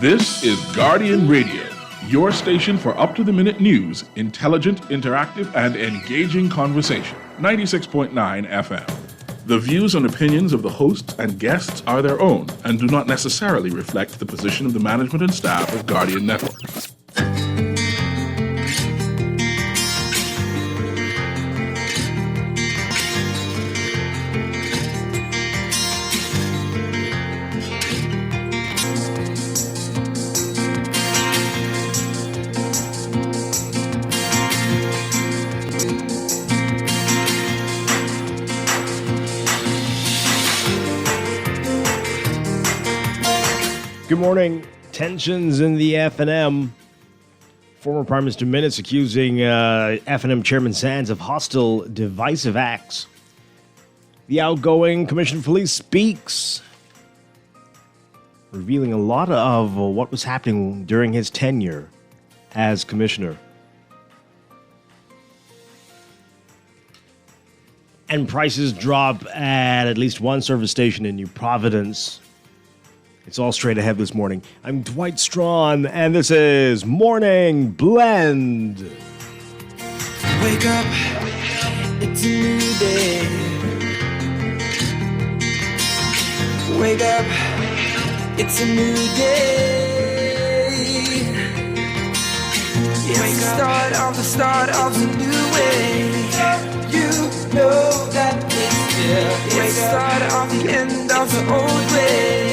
This is Guardian Radio, your station for up-to-the-minute news, intelligent, interactive, and engaging conversation. 96.9 FM. The views and opinions of the hosts and guests are their own and do not necessarily reflect the position of the management and staff of Guardian Network. Good morning. Tensions in the F&M. Former Prime Minister Minnis accusing F&M Chairman Sands of hostile, divisive acts. The outgoing Commissioner of Police speaks, revealing a lot of what was happening during his tenure as Commissioner. And prices drop at least one service station in New Providence. It's all straight ahead this morning. I'm Dwight Strachan, and this is Morning Blend. Wake up, it's a new day. Wake up, it's a new day. It's the start of a new way. You know that it's the start of the end of the old way.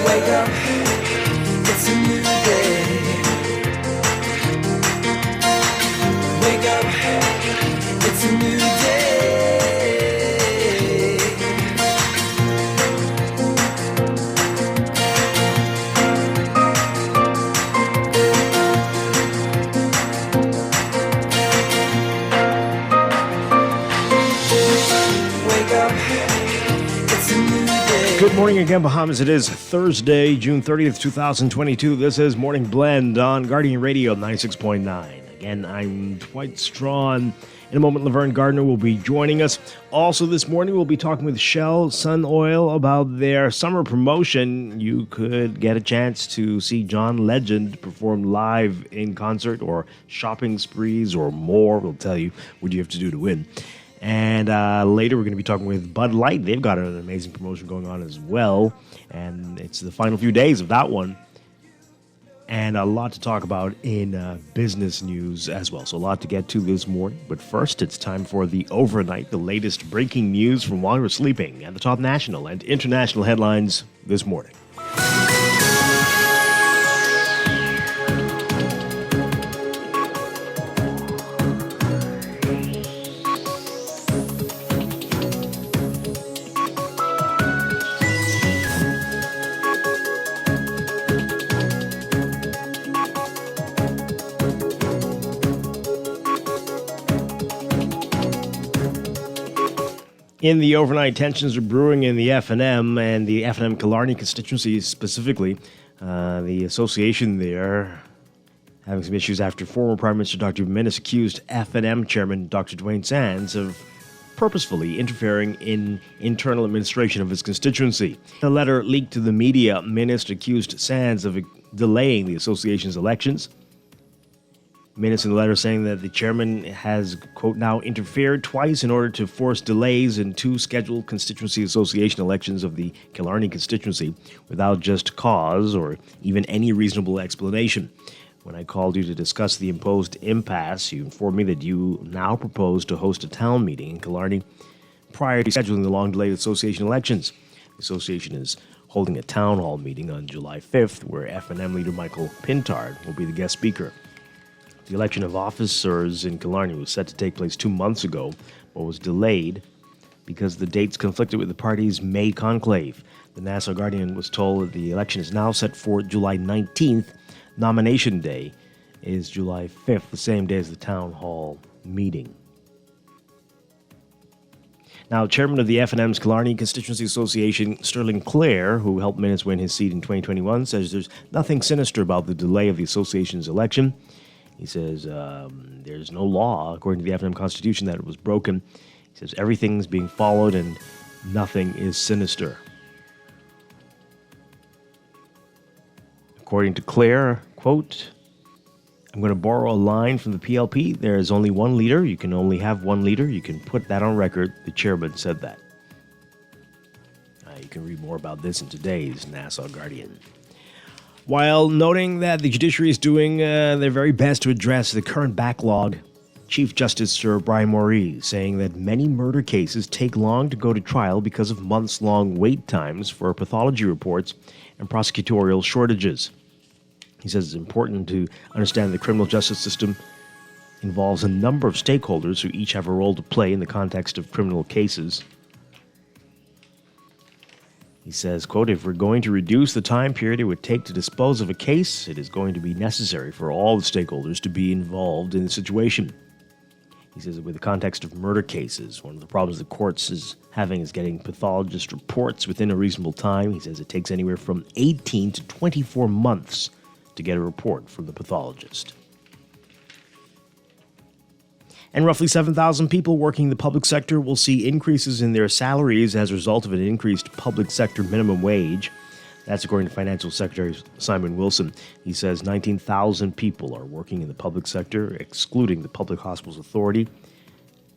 Wake up, it's a new day. Wake up, it's a new day. Wake up, it's a new day. Good morning again, Bahamas. It is Thursday, June 30th, 2022. This is Morning Blend on Guardian Radio 96.9. Again, I'm Dwight Strachan. In a moment, Laverne Gardner will be joining us. Also this morning, we'll be talking with Shell Sun Oil about their summer promotion. You could get a chance to see John Legend perform live in concert or shopping sprees or more. We'll tell you what you have to do to win. And later, we're going to be talking with Bud Light. They've got an amazing promotion going on as well. And it's the final few days of that one. And a lot to talk about in business news as well. So a lot to get to this morning. But first, it's time for the overnight, the latest breaking news from while you're sleeping and the top national and international headlines this morning. In the overnight, tensions are brewing in the F&M and the F&M Killarney constituency specifically. The association there having some issues after former Prime Minister Dr. Minnis accused F&M Chairman Dr. Dwight Sands of purposefully interfering in internal administration of his constituency. A letter leaked to the media, Minnis accused Sands of delaying the association's elections. Minnis in the letter saying that the chairman has, quote, now interfered twice in order to force delays in two scheduled constituency association elections of the Killarney constituency without just cause or even any reasonable explanation. When I called you to discuss the imposed impasse, you informed me that you now propose to host a town meeting in Killarney prior to scheduling the long-delayed association elections. The association is holding a town hall meeting on July 5th where F&M leader Michael Pintard will be the guest speaker. The election of officers in Killarney was set to take place 2 months ago, but was delayed because the dates conflicted with the party's May conclave. The Nassau Guardian was told that the election is now set for July 19th. Nomination day is July 5th, the same day as the town hall meeting. Now, chairman of the F&M's Killarney Constituency Association, Sterling Clare, who helped Minnis win his seat in 2021, says there's nothing sinister about the delay of the association's election. He says there's no law, according to the F&M Constitution, that it was broken. He says everything's being followed and nothing is sinister. According to Claire, quote, I'm going to borrow a line from the PLP. There is only 1 leader. You can only have 1 leader. You can put that on record. The chairman said that. You can read more about this in today's Nassau Guardian. While noting that the judiciary is doing their very best to address the current backlog, Chief Justice Sir Brian Moree saying that many murder cases take long to go to trial because of months-long wait times for pathology reports and prosecutorial shortages. He says it's important to understand the criminal justice system involves a number of stakeholders who each have a role to play in the context of criminal cases. He says, quote, if we're going to reduce the time period it would take to dispose of a case, it is going to be necessary for all the stakeholders to be involved in the situation. He says, with the context of murder cases, one of the problems the courts is having is getting pathologist reports within a reasonable time. He says it takes anywhere from 18 to 24 months to get a report from the pathologist. And roughly 7,000 people working in the public sector will see increases in their salaries as a result of an increased public sector minimum wage. That's according to Financial Secretary Simon Wilson. He says 19,000 people are working in the public sector, excluding the Public Hospitals Authority.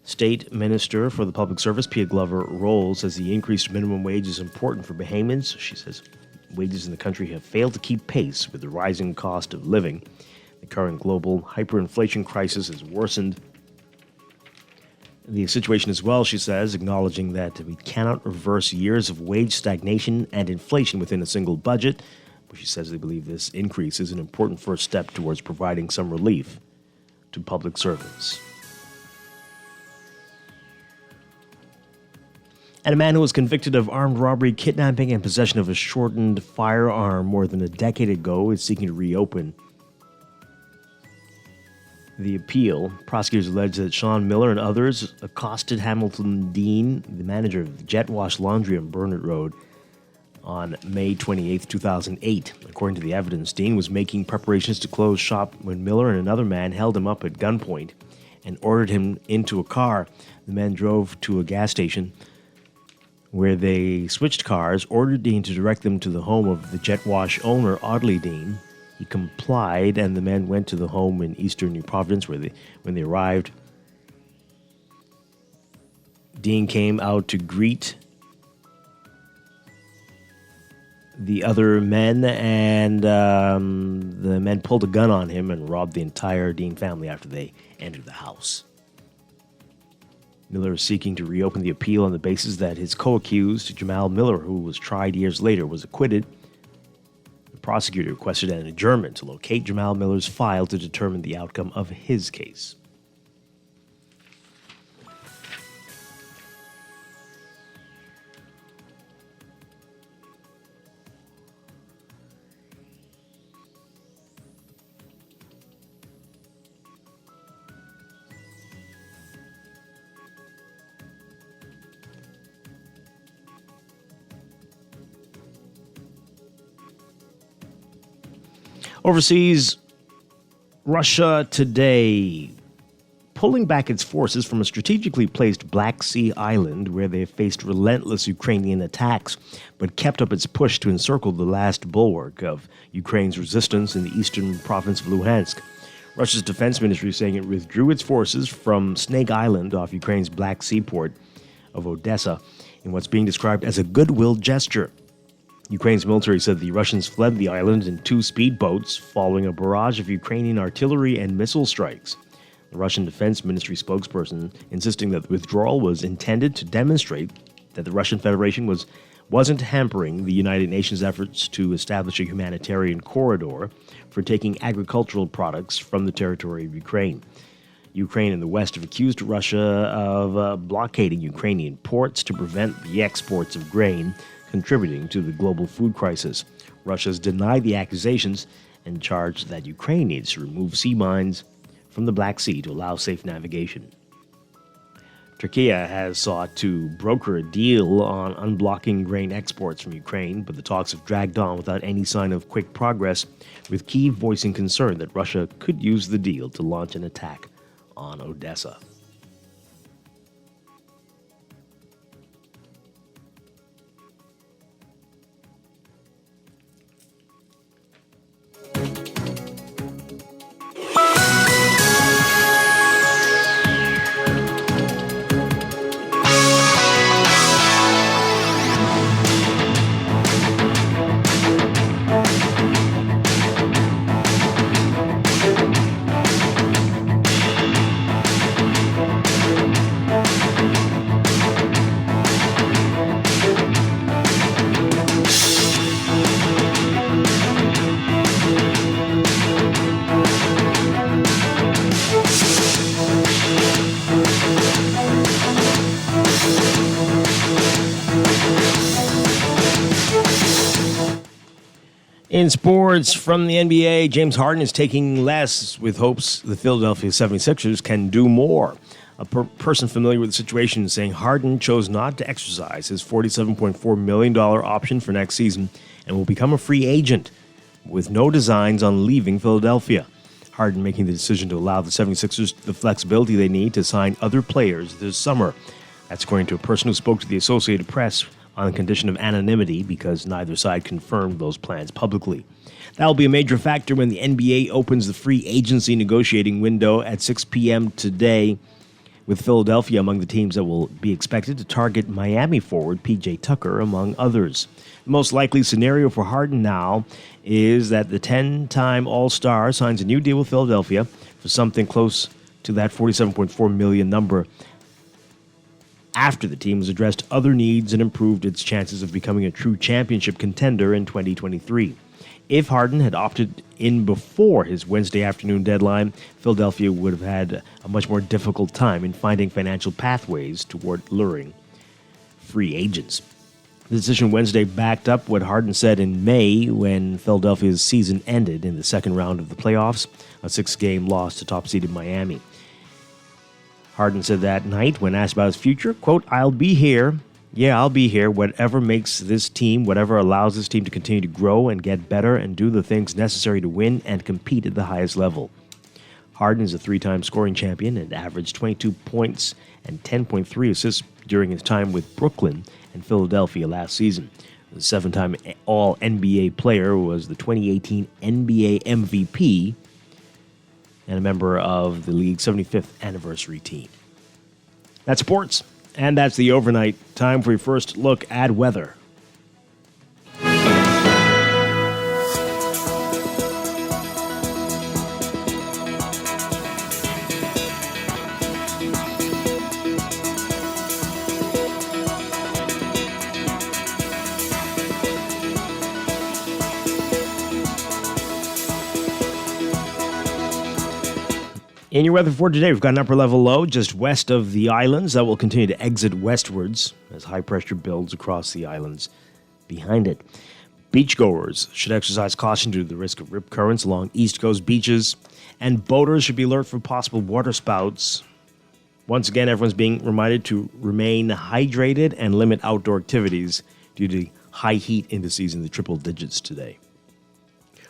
State Minister for the Public Service, Pia Glover-Rolls, says the increased minimum wage is important for Bahamians. She says wages in the country have failed to keep pace with the rising cost of living. The current global hyperinflation crisis has worsened the situation as well, she says, acknowledging that we cannot reverse years of wage stagnation and inflation within a single budget. But she says they believe this increase is an important first step towards providing some relief to public servants. And a man who was convicted of armed robbery, kidnapping, and possession of a shortened firearm more than a decade ago is seeking to reopen the appeal. Prosecutors allege that Sean Miller and others accosted Hamilton Dean, the manager of Jet Wash Laundry on Burnett Road, on May 28, 2008. According to the evidence, Dean was making preparations to close shop when Miller and another man held him up at gunpoint and ordered him into a car. The men drove to a gas station where they switched cars, ordered Dean to direct them to the home of the Jet Wash owner, Audley Dean. He complied, and the men went to the home in eastern New Providence when they arrived. Dean came out to greet the other men, and the men pulled a gun on him and robbed the entire Dean family after they entered the house. Miller is seeking to reopen the appeal on the basis that his co-accused, Jamal Miller, who was tried years later, was acquitted. The prosecutor requested an adjournment to locate Jamal Miller's file to determine the outcome of his case. Overseas, Russia today pulling back its forces from a strategically placed Black Sea island where they faced relentless Ukrainian attacks, but kept up its push to encircle the last bulwark of Ukraine's resistance in the eastern province of Luhansk. Russia's defense ministry is saying it withdrew its forces from Snake Island off Ukraine's Black Sea port of Odessa in what's being described as a goodwill gesture. Ukraine's military said the Russians fled the island in 2 speedboats following a barrage of Ukrainian artillery and missile strikes. The Russian Defense Ministry spokesperson insisting that the withdrawal was intended to demonstrate that the Russian Federation wasn't hampering the United Nations efforts to establish a humanitarian corridor for taking agricultural products from the territory of Ukraine. Ukraine and the West have accused Russia of blockading Ukrainian ports to prevent the exports of grain, contributing to the global food crisis. Russia has denied the accusations and charged that Ukraine needs to remove sea mines from the Black Sea to allow safe navigation. Turkey has sought to broker a deal on unblocking grain exports from Ukraine, but the talks have dragged on without any sign of quick progress, with Kyiv voicing concern that Russia could use the deal to launch an attack on Odessa. In sports, from the NBA, James Harden is taking less with hopes the Philadelphia 76ers can do more. A person familiar with the situation is saying Harden chose not to exercise his $47.4 million option for next season and will become a free agent with no designs on leaving Philadelphia. Harden making the decision to allow the 76ers the flexibility they need to sign other players this summer. That's according to a person who spoke to the Associated Press on the condition of anonymity because neither side confirmed those plans publicly. That will be a major factor when the NBA opens the free agency negotiating window at 6 p.m. today, with Philadelphia among the teams that will be expected to target Miami forward P.J. Tucker, among others. The most likely scenario for Harden now is that the 10-time All-Star signs a new deal with Philadelphia for something close to that $47.4 million number after the team has addressed other needs and improved its chances of becoming a true championship contender in 2023. If Harden had opted in before his Wednesday afternoon deadline, Philadelphia would have had a much more difficult time in finding financial pathways toward luring free agents. The decision Wednesday backed up what Harden said in May when Philadelphia's season ended in the second round of the playoffs, a 6-game loss to top-seeded Miami. Harden said that night when asked about his future, quote, "I'll be here. Yeah, I'll be here. Whatever makes this team, whatever allows this team to continue to grow and get better and do the things necessary to win and compete at the highest level." Harden is a 3-time scoring champion and averaged 22 points and 10.3 assists during his time with Brooklyn and Philadelphia last season. The 7-time All-NBA player was the 2018 NBA MVP and a member of the league's 75th anniversary team. That's sports, and that's the overnight. Time for your first look at weather. In your weather for today, we've got an upper-level low just west of the islands that will continue to exit westwards as high pressure builds across the islands behind it. Beachgoers should exercise caution due to the risk of rip currents along East Coast beaches, and boaters should be alert for possible water spouts. Once again, everyone's being reminded to remain hydrated and limit outdoor activities due to high heat indices in the triple digits today.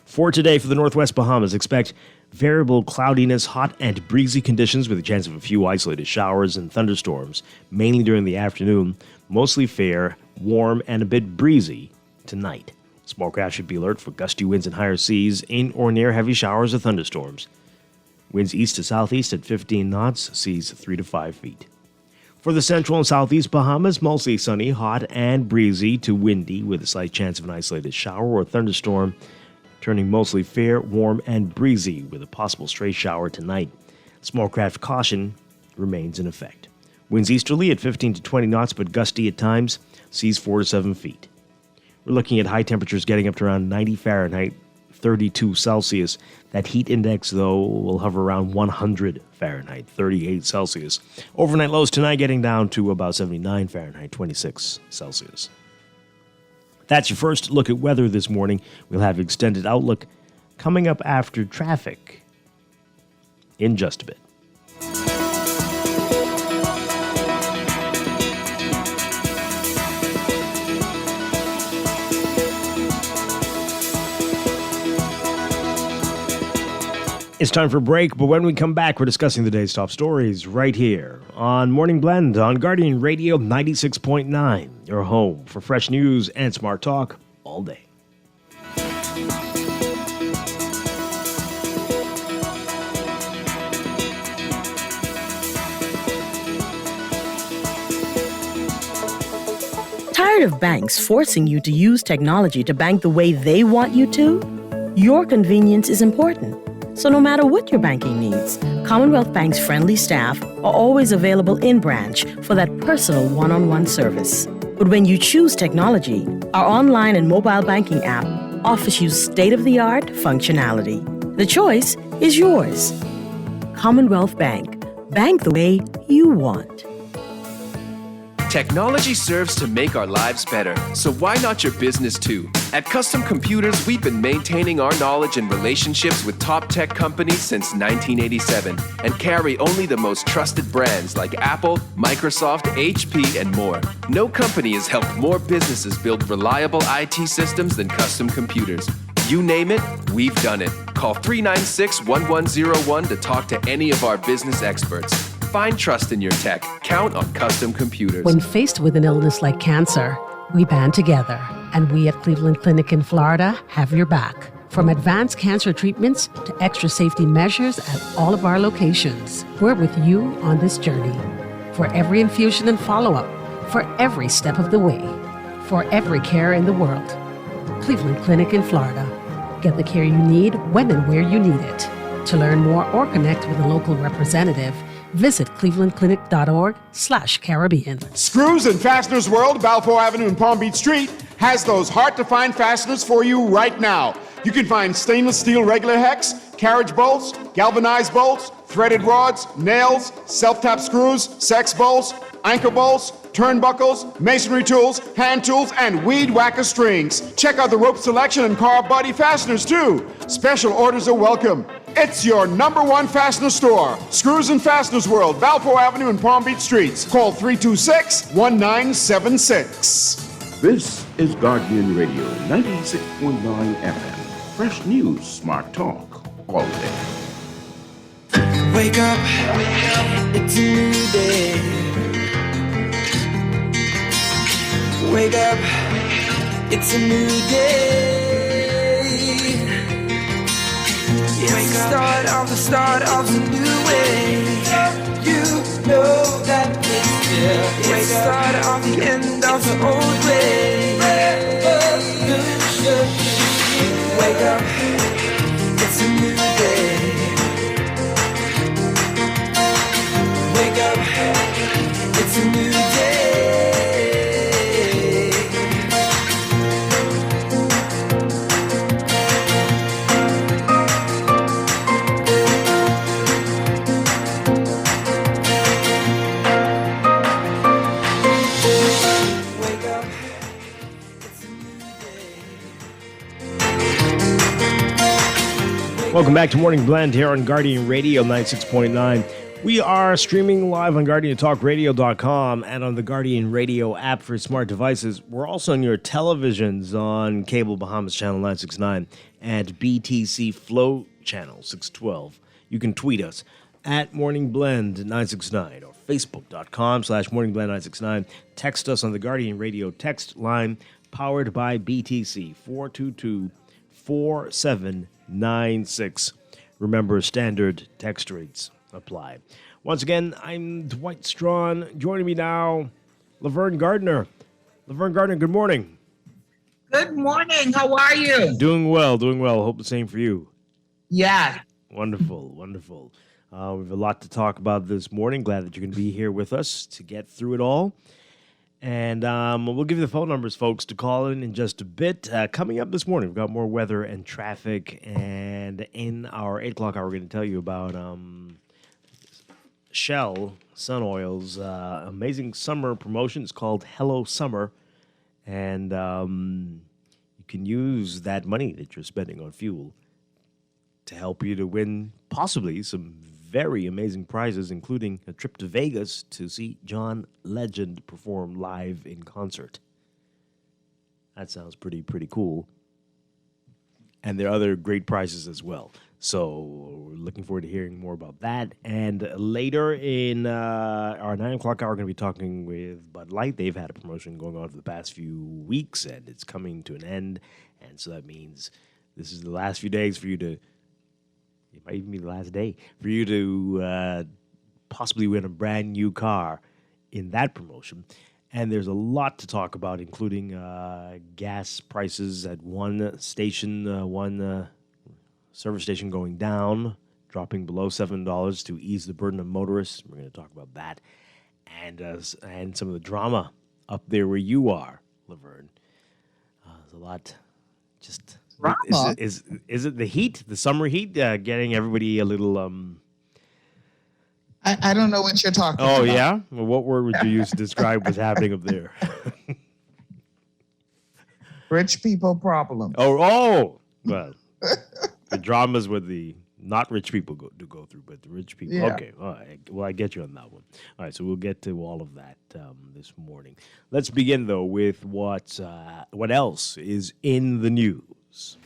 For today, for the Northwest Bahamas, expect variable cloudiness, hot and breezy conditions with a chance of a few isolated showers and thunderstorms, mainly during the afternoon. Mostly fair, warm, and a bit breezy tonight. Small craft should be alert for gusty winds and higher seas in or near heavy showers or thunderstorms. Winds east to southeast at 15 knots, seas 3 to 5 feet. For the central and southeast Bahamas, mostly sunny, hot, and breezy to windy with a slight chance of an isolated shower or thunderstorm, turning mostly fair, warm, and breezy with a possible stray shower tonight. Small craft caution remains in effect. Winds easterly at 15 to 20 knots, but gusty at times, seas 4 to 7 feet. We're looking at high temperatures getting up to around 90 Fahrenheit, 32 Celsius. That heat index, though, will hover around 100 Fahrenheit, 38 Celsius. Overnight lows tonight getting down to about 79 Fahrenheit, 26 Celsius. That's your first look at weather this morning. We'll have extended outlook coming up after traffic in just a bit. It's time for a break, but when we come back, we're discussing the day's top stories right here on Morning Blend on Guardian Radio 96.9, your home for fresh news and smart talk all day. Tired of banks forcing you to use technology to bank the way they want you to? Your convenience is important. So no matter what your banking needs, Commonwealth Bank's friendly staff are always available in branch for that personal one-on-one service. But when you choose technology, our online and mobile banking app offers you state-of-the-art functionality. The choice is yours. Commonwealth Bank. Bank the way you want. Technology serves to make our lives better, so why not your business too? At Custom Computers, we've been maintaining our knowledge and relationships with top tech companies since 1987 and carry only the most trusted brands like Apple, Microsoft, HP, and more. No company has helped more businesses build reliable IT systems than Custom Computers. You name it, we've done it. Call 396-1101 to talk to any of our business experts. Find trust in your tech. Count on Custom Computers. When faced with an illness like cancer, we band together. And we at Cleveland Clinic in Florida have your back. From advanced cancer treatments to extra safety measures at all of our locations, we're with you on this journey. For every infusion and follow-up, for every step of the way, for every care in the world. Cleveland Clinic in Florida. Get the care you need when and where you need it. To learn more or connect with a local representative, visit clevelandclinic.org/Caribbean. Screws and Fasteners World, Balfour Avenue and Palm Beach Street, has those hard-to-find fasteners for you right now. You can find stainless steel regular hex, carriage bolts, galvanized bolts, threaded rods, nails, self-tap screws, sex bolts, anchor bolts, turnbuckles, masonry tools, hand tools, and weed whacker strings. Check out the rope selection and car body fasteners, too. Special orders are welcome. It's your #1 fastener store. Screws and Fasteners World, Balfour Avenue and Palm Beach Streets. Call 326-1976. This is Guardian Radio, 96.9 FM. Fresh news, smart talk, all day. Wake up, it's a new day. Wake up, it's a new day. It's the start of a new way. You know that it's still. It's the start of the end of the old way. Revolution. Wake up, it's a new day. Wake up, it's a new day. Welcome back to Morning Blend here on Guardian Radio 96.9. We are streaming live on GuardianTalkRadio.com and on the Guardian Radio app for smart devices. We're also on your televisions on Cable Bahamas Channel 969 and BTC Flow Channel 612. You can tweet us at Morning Blend 969 or Facebook.com/Morning Blend 969. Text us on the Guardian Radio text line powered by BTC 422-4796. Remember, standard text rates apply. Once again, I'm Dwight Strachan. Joining me now, Laverne Gardner. Laverne Gardner, good morning. Good morning. How are you? Doing well, doing well. Hope the same for you. Yeah. Wonderful, wonderful. We have a lot to talk about this morning. Glad that you can be here with us to get through it all. And we'll give you the phone numbers, folks, to call in just a bit. Coming up this morning, we've got more weather and traffic. And in our 8 o'clock hour, we're going to tell you about Shell Sun Oil's amazing summer promotion. It's called Hello Summer. And you can use that money that you're spending on fuel to help you to win possibly some very amazing prizes, including a trip to Vegas to see John Legend perform live in concert. That sounds pretty cool. And there are other great prizes as well. So we're looking forward to hearing more about that. And later in our 9 o'clock hour, we're going to be talking with Bud Light. They've had a promotion going on for the past few weeks, and it's coming to an end. And so that means this is the last few days for you to, it might even be the last day, for you to possibly win a brand new car in that promotion. And there's a lot to talk about, including gas prices at one station, one service station going down, dropping below $7 to ease the burden of motorists. We're going to talk about that. And some of the drama up there where you are, Laverne. There's a lot just... Is it the heat, the summer heat, getting everybody a little I don't know what you're talking Oh, about. yeah? Well, what word would you use to describe what's happening up there? Rich people problem. Oh, well, the dramas with the not rich people go through, but the rich people. Yeah. Okay, all right. Well, I get you on that one. All right, so we'll get to all of that this morning. Let's begin, though, with what else is in the news.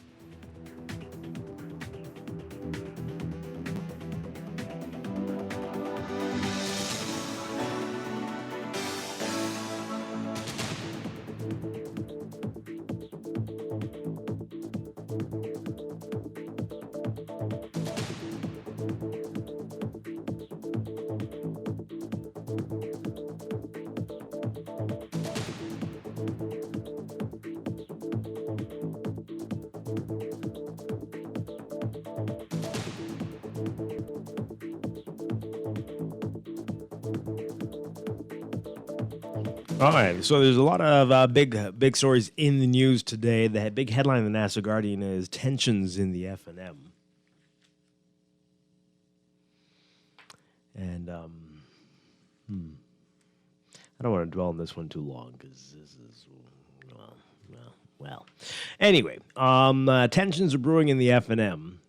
All right, so there's a lot of big stories in the news today. The big headline in the National Guardian is tensions in the F&M. And I don't want to dwell on this one too long because this is, well. Anyway, tensions are brewing in the F&M.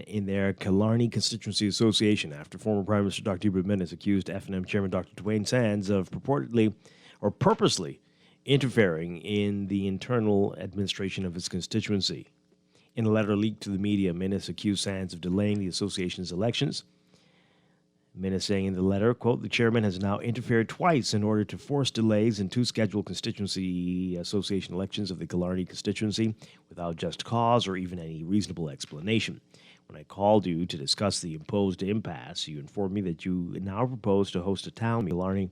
In their Killarney Constituency Association after former Prime Minister Dr. Hubert Minnis accused F&M Chairman Dr. Dwight Sands of purposely interfering in the internal administration of his constituency. In a letter leaked to the media, Minnis accused Sands of delaying the association's elections. Minnis saying in the letter, quote, the chairman has now interfered twice in order to force delays in two scheduled constituency association elections of the Killarney constituency without just cause or even any reasonable explanation. When I called you to discuss the imposed impasse, you informed me that you now propose to host a town meeting in Killarney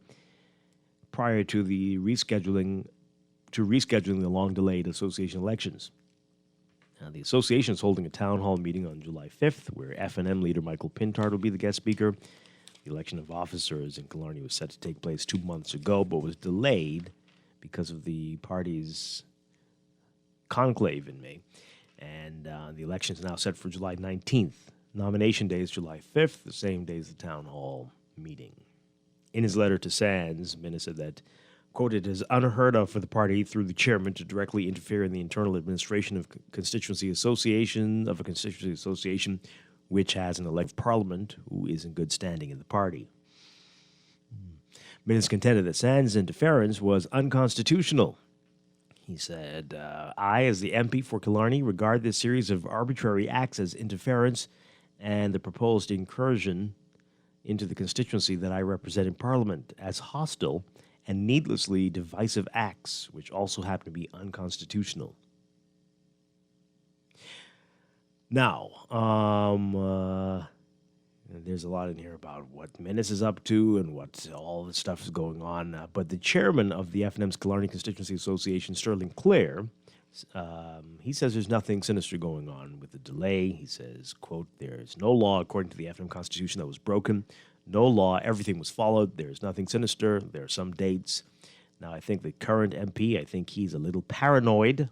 prior to the rescheduling the long-delayed association elections. Now, the association is holding a town hall meeting on July 5th, where F&M leader Michael Pintard will be the guest speaker. The election of officers in Killarney was set to take place 2 months ago, but was delayed because of the party's conclave in May. And the election is now set for July 19th. Nomination day is July 5th, the same day as the town hall meeting. In his letter to Sands, Minnis said that, quote, it is unheard of for the party through the chairman to directly interfere in the internal administration of a constituency association, which has an elected parliament who is in good standing in the party. Minnis contended that Sands' interference was unconstitutional. He said, I, as the MP for Killarney, regard this series of arbitrary acts as interference and the proposed incursion into the constituency that I represent in Parliament as hostile and needlessly divisive acts, which also happen to be unconstitutional. Now, there's a lot in here about what Minnis is up to and what all this stuff is going on. But the chairman of the F&M's Killarney Constituency Association, Sterling Clare, he says there's nothing sinister going on with the delay. He says, quote, there's no law according to the F&M Constitution that was broken. No law, everything was followed. There's nothing sinister. There are some dates. Now, I think the current MP, I think he's a little paranoid.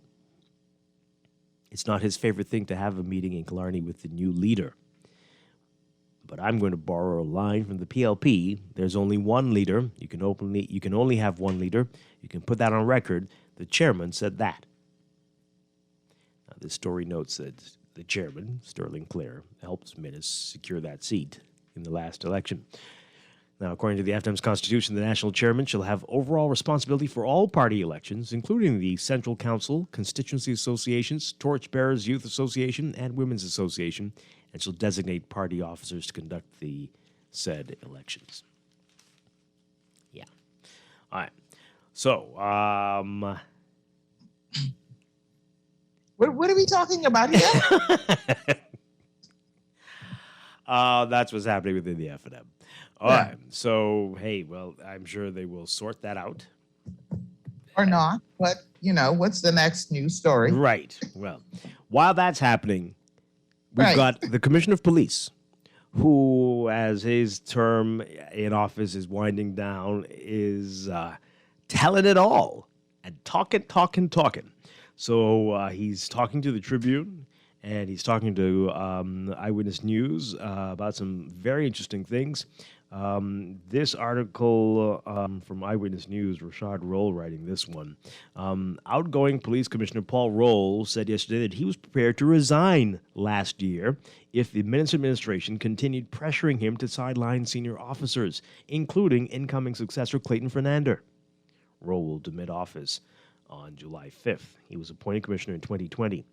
It's not his favorite thing to have a meeting in Killarney with the new leader. But I'm going to borrow a line from the PLP. There's only one leader. You can only have one leader. You can put that on record. The chairman said that. Now, this story notes that the chairman, Sterling Clare, helped Minnis secure that seat in the last election. Now, according to the F&M's Constitution, the national chairman shall have overall responsibility for all party elections, including the Central Council, Constituency Associations, Torchbearers Youth Association, and Women's Association, and shall designate party officers to conduct the said elections. Yeah. All right. So, What are we talking about here? That's what's happening within the F&M. All right. So, hey, well, I'm sure they will sort that out. Or not, but, what's the next news story? Right. Well, while that's happening, we've got the Commissioner of Police, who, as his term in office is winding down, is telling it all and talking. So he's talking to the Tribune, and he's talking to Eyewitness News about some very interesting things. This article from Eyewitness News, Rashad Roll writing this one. Outgoing Police Commissioner Paul Roll said yesterday that he was prepared to resign last year if the Minutes administration continued pressuring him to sideline senior officers, including incoming successor Clayton Fernander. Roll will demit office on July 5th. He was appointed commissioner in 2020.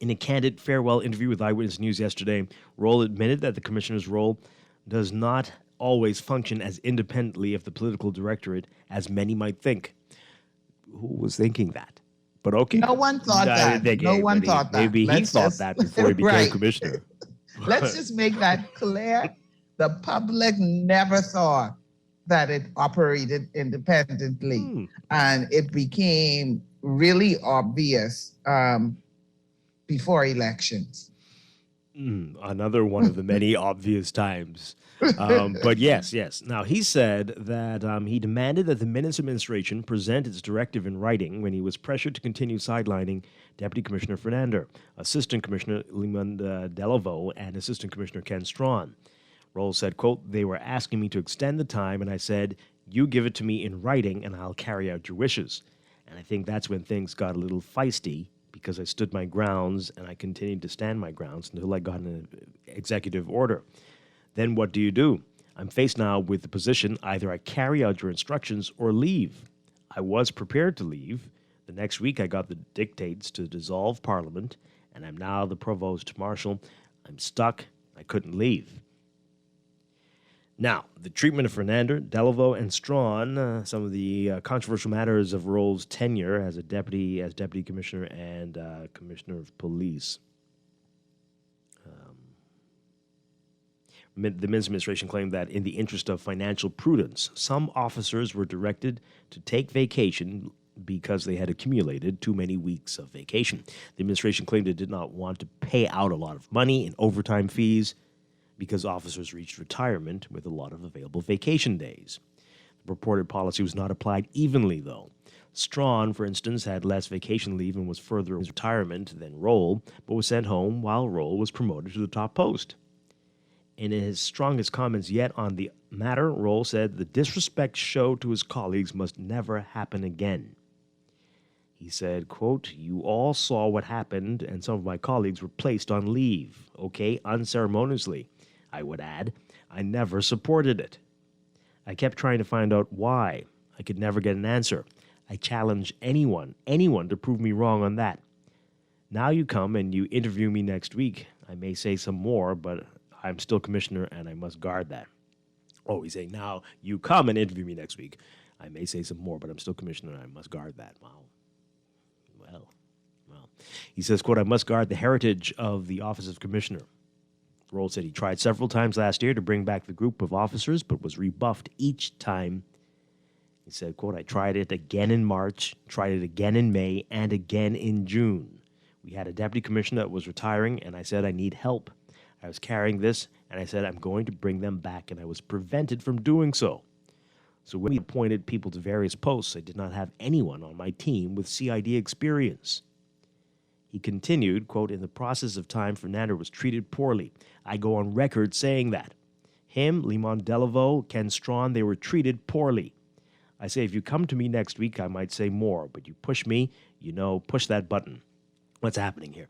In a candid farewell interview with Eyewitness News yesterday, Roll admitted that the commissioner's role does not always function as independently of the political directorate as many might think. Who was thinking that? But okay. No one thought that. No one thought that. Maybe he thought that before he became Right. commissioner. Let's just make that clear. The public never thought that it operated independently. And it became really obvious before elections. Another one of the many obvious times. But yes. Now, he said that he demanded that the Minutes administration present its directive in writing when he was pressured to continue sidelining Deputy Commissioner Fernander, Assistant Commissioner Limon Delaveau, and Assistant Commissioner Ken Strachan. Roll said, quote, "They were asking me to extend the time, and I said, you give it to me in writing, and I'll carry out your wishes." And I think that's when things got a little feisty, because I stood my grounds, and I continued to stand my grounds until I got an executive order. Then what do? I'm faced now with the position, either I carry out your instructions or leave. I was prepared to leave. The next week I got the dictates to dissolve Parliament, and I'm now the Provost Marshal. I'm stuck. I couldn't leave. Now, the treatment of Fernander, Delaveau, and Strachan, some of the controversial matters of Roll's tenure as deputy commissioner and commissioner of police. The Minutes administration claimed that in the interest of financial prudence, some officers were directed to take vacation because they had accumulated too many weeks of vacation. The administration claimed it did not want to pay out a lot of money in overtime fees because officers reached retirement with a lot of available vacation days. The purported policy was not applied evenly, though. Strachan, for instance, had less vacation leave and was further in his retirement than Roll, but was sent home while Roll was promoted to the top post. In his strongest comments yet on the matter, Roll said the disrespect showed to his colleagues must never happen again. He said, quote, "You all saw what happened, and some of my colleagues were placed on leave, okay, unceremoniously. I would add, I never supported it. I kept trying to find out why. I could never get an answer. I challenge anyone to prove me wrong on that. Now you come and you interview me next week. I may say some more, but I'm still commissioner and I must guard that." Oh, he's saying, now you come and interview me next week. I may say some more, but I'm still commissioner and I must guard that. Wow. Well. He says, quote, "I must guard the heritage of the office of commissioner." Roll said he tried several times last year to bring back the group of officers, but was rebuffed each time. He said, quote, "I tried it again in March, tried it again in May, and again in June. We had a deputy commissioner that was retiring, and I said I need help. I was carrying this, and I said I'm going to bring them back, and I was prevented from doing so. So when we appointed people to various posts, I did not have anyone on my team with CID experience." He continued, quote, "In the process of time, Fernander was treated poorly. I go on record saying that. Him, Limon Delaveau, Ken Strachan, they were treated poorly. I say if you come to me next week, I might say more, but you push me, push that button. What's happening here?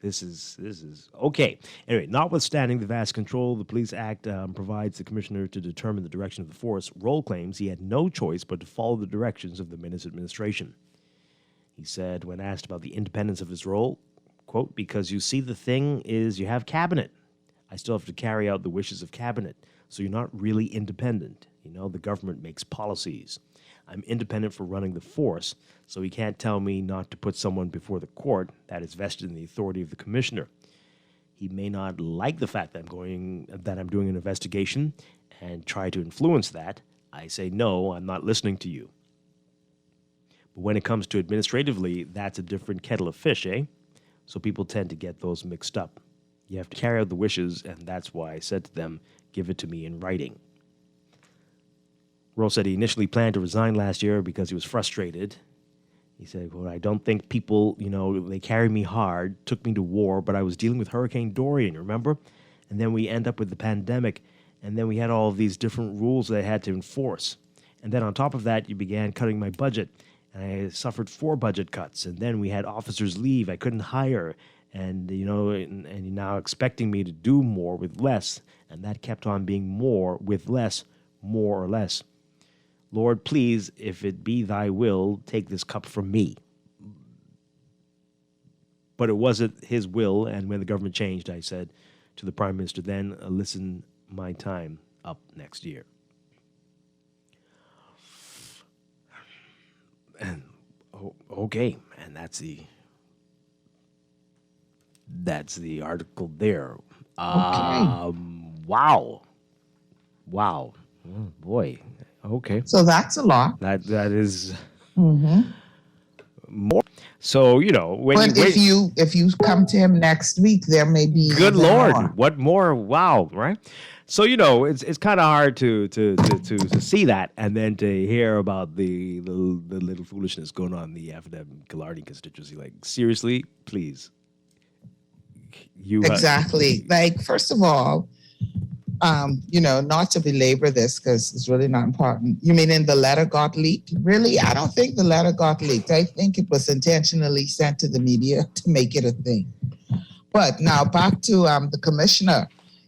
This is okay. Anyway, notwithstanding the vast control the Police Act provides the commissioner to determine the direction of the force, Roll claims he had no choice but to follow the directions of the Minutes administration. He said, when asked about the independence of his role, quote, "Because you see, the thing is you have cabinet. I still have to carry out the wishes of cabinet, so you're not really independent. The government makes policies. I'm independent for running the force, so he can't tell me not to put someone before the court that is vested in the authority of the commissioner. He may not like the fact that I'm doing an investigation and try to influence that. I say, no, I'm not listening to you. But when it comes to administratively, that's a different kettle of fish, eh? So people tend to get those mixed up. You have to carry out the wishes, and that's why I said to them, give it to me in writing." Roll said he initially planned to resign last year because he was frustrated. He said, well, I don't think people, they carried me hard, took me to war, but I was dealing with Hurricane Dorian, remember? And then we end up with the pandemic, And then we had all of these different rules that I had to enforce. And then on top of that, you began cutting my budget. And I suffered 4 budget cuts. And then we had officers leave. I couldn't hire. And, you know, and you're now expecting me to do more with less. And that kept on being more with less, more or less. Lord, please, if it be thy will, take this cup from me. But it wasn't his will. And when the government changed, I said to the Prime Minister then, listen, my time up next year. And okay, and that's the article there. Wow. Oh, boy. Okay. So that's a lot. That is more. So, you know, if you come to him next week, there may be good Lord, more. what more? Wow, right? So, you know, it's kind of hard to see that and then to hear about the little foolishness going on in the F&M Killarney constituency. Like, seriously, please. Exactly. Like, first of all, you know, not to belabor this because it's really not important. You mean in the letter got leaked? Really? I don't think the letter got leaked. I think it was intentionally sent to the media to make it a thing. But now back to the commissioner.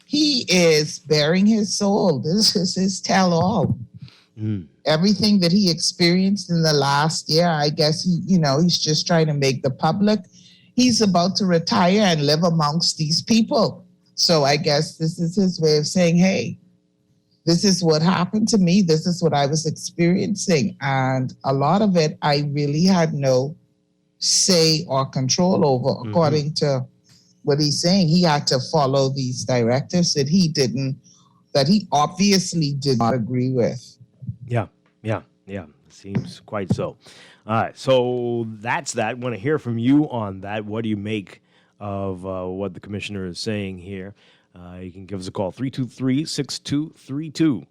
He is bearing his soul. This is his tell-all. Everything that he experienced in the last year, I guess he's just trying to make the public. He's about to retire and live amongst these people. So I guess this is his way of saying, hey, this is what happened to me. This is what I was experiencing. And a lot of it, I really had no say or control over, according to what he's saying. He had to follow these directives that he obviously did not agree with. Yeah. Seems quite so. All right, so that's that. Want to hear from you on that. What do you make of what the commissioner is saying here? You can give us a call, 323-6232,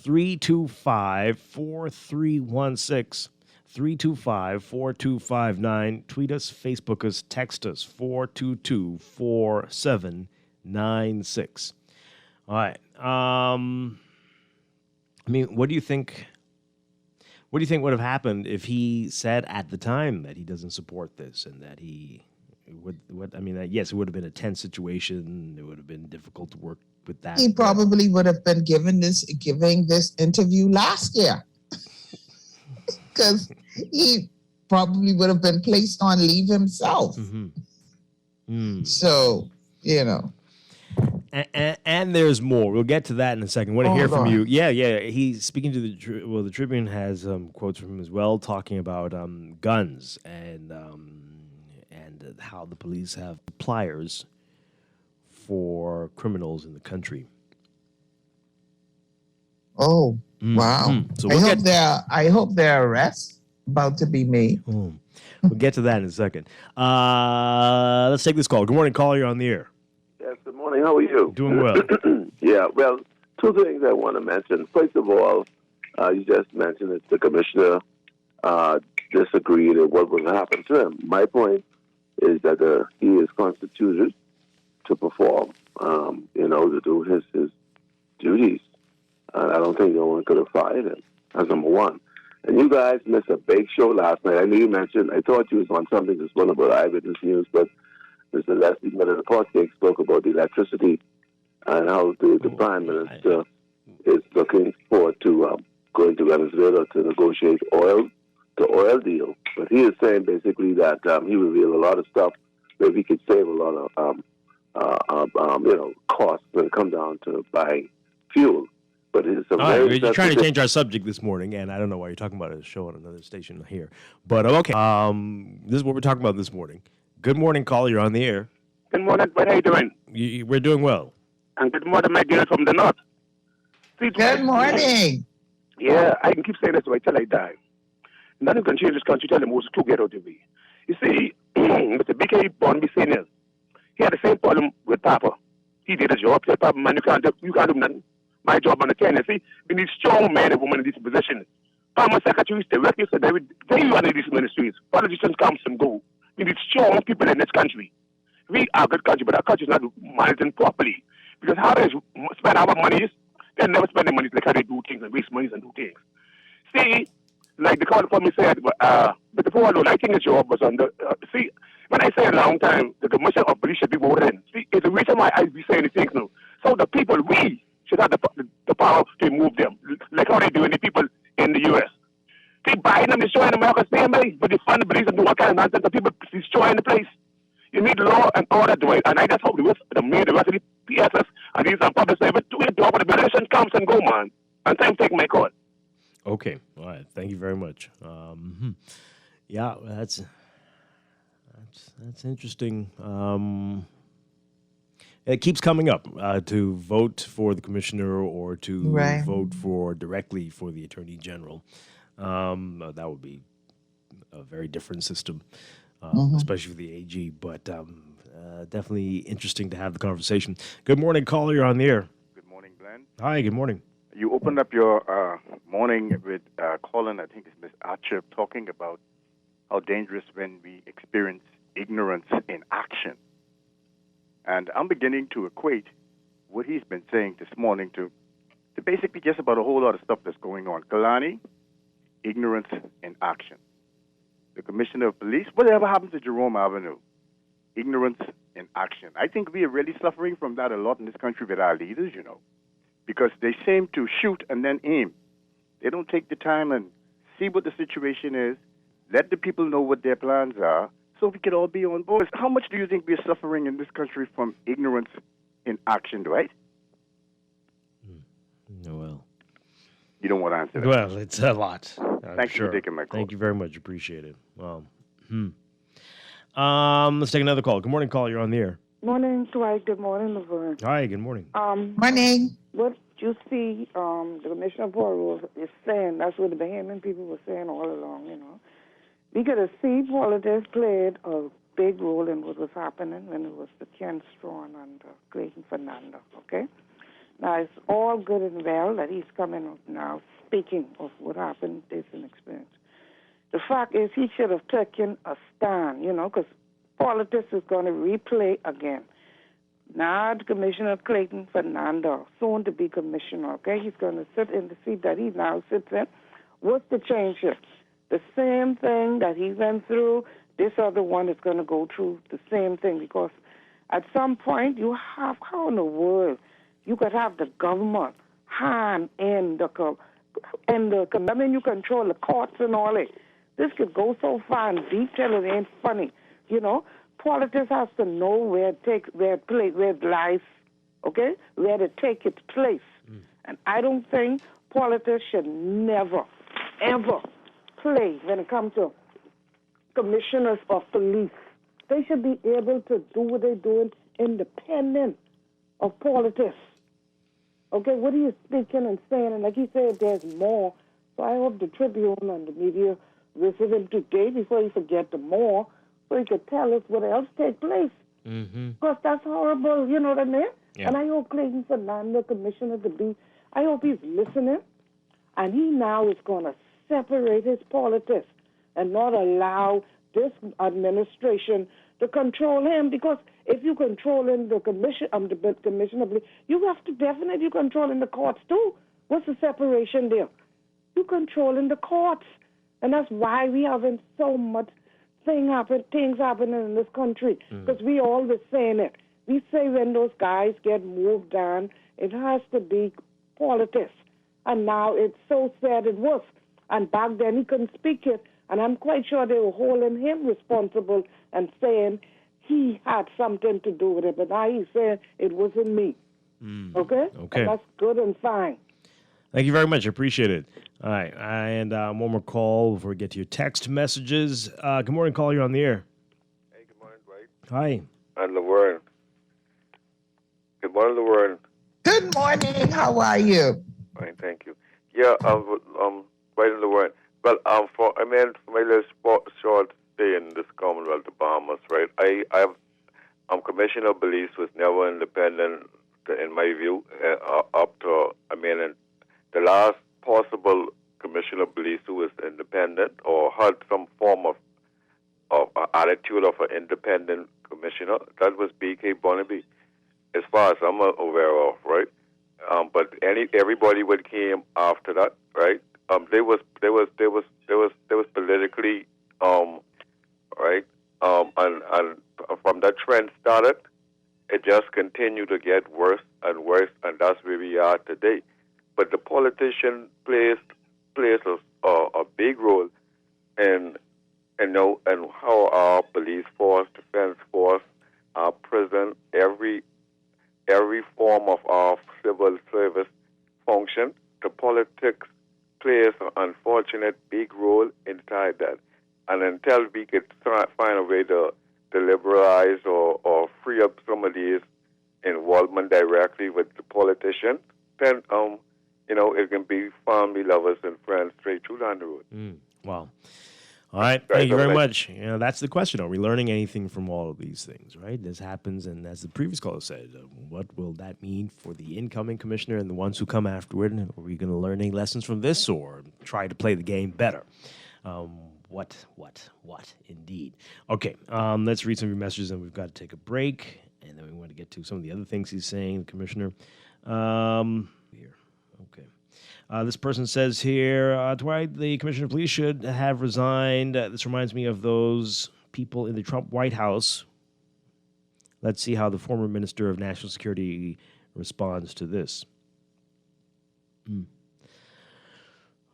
325-4316, 325-4259. Tweet us, Facebook us, text us, 422-4796. All right. I mean, what do you think? What do you think would have happened if he said at the time that he doesn't support this and that he would? Yes, it would have been a tense situation. It would have been difficult to work with that. He probably would have been giving this interview last year, because he probably would have been placed on leave himself. So, you know. And there's more. We'll get to that in a second. Want to hear from you? Yeah. He's speaking to the Tribune has quotes from him as well, talking about guns and how the police have pliers for criminals in the country. Oh, wow! So I hope their arrests about to be made. We'll get to that in a second. Let's take this call. Good morning, caller. You're on the air. Yes, good morning. How are you? Doing well. Yeah, well, 2 things I want to mention. First of all, you just mentioned that the commissioner disagreed with what was happening to him. My point is that he is constituted to perform, to do his duties. And I don't think no one could have fired him. That's number one. And you guys missed a big show last night. I know you mentioned, I thought you was on something this morning about Eyewitness News, but Mr. Leslie Miller, the podcast, spoke about the electricity and how the Prime Minister is looking forward to going to Venezuela to negotiate the oil deal. But he is saying basically that he revealed a lot of stuff that he could save a lot of costs when it comes down to buying fuel. But it's you're trying to change our subject this morning, and I don't know why you're talking about a show on another station here. But okay, this is what we're talking about this morning. Good morning, caller. You're on the air. Good morning. What are you doing? We're doing well. And good morning, my dear from the north. Good morning. Yeah, I can keep saying this till I die. Nothing can change this country till the most to get out of it. You see, Mr. BK Bonby Sr., he had the same problem with Papa. He did his job. Said, Papa, man, you can't do nothing. My job on the can. See, we need strong men and women in these positions. Farmer secretaries, directors, and they run in these ministries. Politicians come and go. We need strong people in this country. We are a good country, but our country is not managing properly. Because how they spend our money is They never spend their money like how they do things and waste money and do things. See, like the caller for me said, but before I know, I think the job was under. See, when I say a long time, the commission of police should be voted in. See, it's the reason why I be saying the things now. So the people, we should have the power to move them, like how they do in the people in the U.S. Keep buying them, destroying America's family, but they fund the police and do what kind of nonsense. The people destroying the place. You need law and order, Dwight. And I just hope the rest of the PSS and these public service do it when the election comes and go, man. And time take my call. Okay. All right. Thank you very much. Yeah, that's interesting. It keeps coming up to vote for the commissioner or to vote for directly for the attorney general. That would be a very different system, especially for the AG. But definitely interesting to have the conversation. Good morning, caller. You're on the air. Good morning, Glenn. Hi. Good morning. You opened up your morning with Colin, I think it's Miss Archer, talking about how dangerous when we experience ignorance in action. And I'm beginning to equate what he's been saying this morning to basically just about a whole lot of stuff that's going on. Kalani, ignorance in action. The Commissioner of Police, whatever happens to Jerome Avenue, ignorance in action. I think we are really suffering from that a lot in this country with our leaders, you know, because they seem to shoot and then aim. They don't take the time and see what the situation is, let the people know what their plans are, so we could all be on board. How much do you think we're suffering in this country from ignorance in action, Dwight? Well, you don't want to answer that. Well, it's a lot. Thank you for taking my call. Thank you very much. Appreciate it. Well, let's take another call. Good morning, caller. You're on the air. Morning, Dwight. Good morning, Laverne. Hi. Good morning. Morning. What you see, the Commissioner of Parole is saying, that's what the Bahamian people were saying all along, you know. We could have seen politics played a big role in what was happening when it was the Ken Strachan and Clayton Fernando, okay? Now, it's all good and well that he's coming up now speaking of what happened, this and experience. The fact is he should have taken a stand, you know, because politics is going to replay again. Now, the Commissioner Clayton Fernando, soon to be commissioner, okay? He's going to sit in the seat that he now sits in. What's the change here? The same thing that he went through, this other one is going to go through the same thing, because at some point you have, how in the world you could have the government hand in the I mean, you control the courts and all that. This could go so far in detail, it ain't funny. You know, politics has to know where it lies, okay, where to take its place. And I don't think politics should never, ever play when it comes to commissioners of police. They should be able to do what they're doing independent of politics. Okay, what are you speaking and saying? And like he said, there's more. So I hope the Tribune and the media visit him today before he forget the more, so he could tell us what else take place. Because that's horrible, you know what I mean? Yeah. And I hope Clayton Fernando, commissioner to be, I hope he's listening, and he now is going to separate his politics and not allow this administration to control him, because if you controlling the commissioner, you have to definitely controlling the courts too. What's the separation there? You controlling the courts, and that's why we having so much things happening in this country, because we always saying it. We say when those guys get moved on, it has to be politics, and now it's so sad it was. And back then he couldn't speak it, and I'm quite sure they were holding him responsible and saying he had something to do with it, but now he's saying it wasn't me. Okay? And that's good and fine. Thank you very much. I appreciate it. All right. And one more call before we get to your text messages. Good morning, caller. You're on the air. Hey, good morning, Dwight. Hi. And Laverne. Good morning, Laverne. Good morning. How are you? Fine, thank you. Yeah, Dwight and Laverne. Well, for my little short stay in this Commonwealth of Bahamas, right? I'm Commissioner of Police was never independent, in my view, up to, the last possible Commissioner of Police who was independent or had some form of attitude of an independent commissioner, that was B.K. Barnaby, as far as I'm aware of, right? but everybody what came after that, right? They was politically, right? And from that trend started, it just continued to get worse and worse, and that's where we are today. But the politician plays a big role in how our police force, defense force, our prison, every form of our civil service function. The politics plays an unfortunate big role inside that. And until we could find a way to liberalize or free up some of these involvement directly with the politicians, then it can be family, lovers, and friends straight through down the road. Wow. All right. Thank you very much. That's the question. Are we learning anything from all of these things, right? This happens, and as the previous caller said, what will that mean for the incoming commissioner and the ones who come afterward? Are we going to learn any lessons from this or try to play the game better? What, indeed. Okay, let's read some of your messages, and we've got to take a break, and then we want to get to some of the other things he's saying, the commissioner. Here, okay. This person says here, Dwight, the commissioner of police should have resigned. This reminds me of those people in the Trump White House. Let's see how the former Minister of National Security responds to this.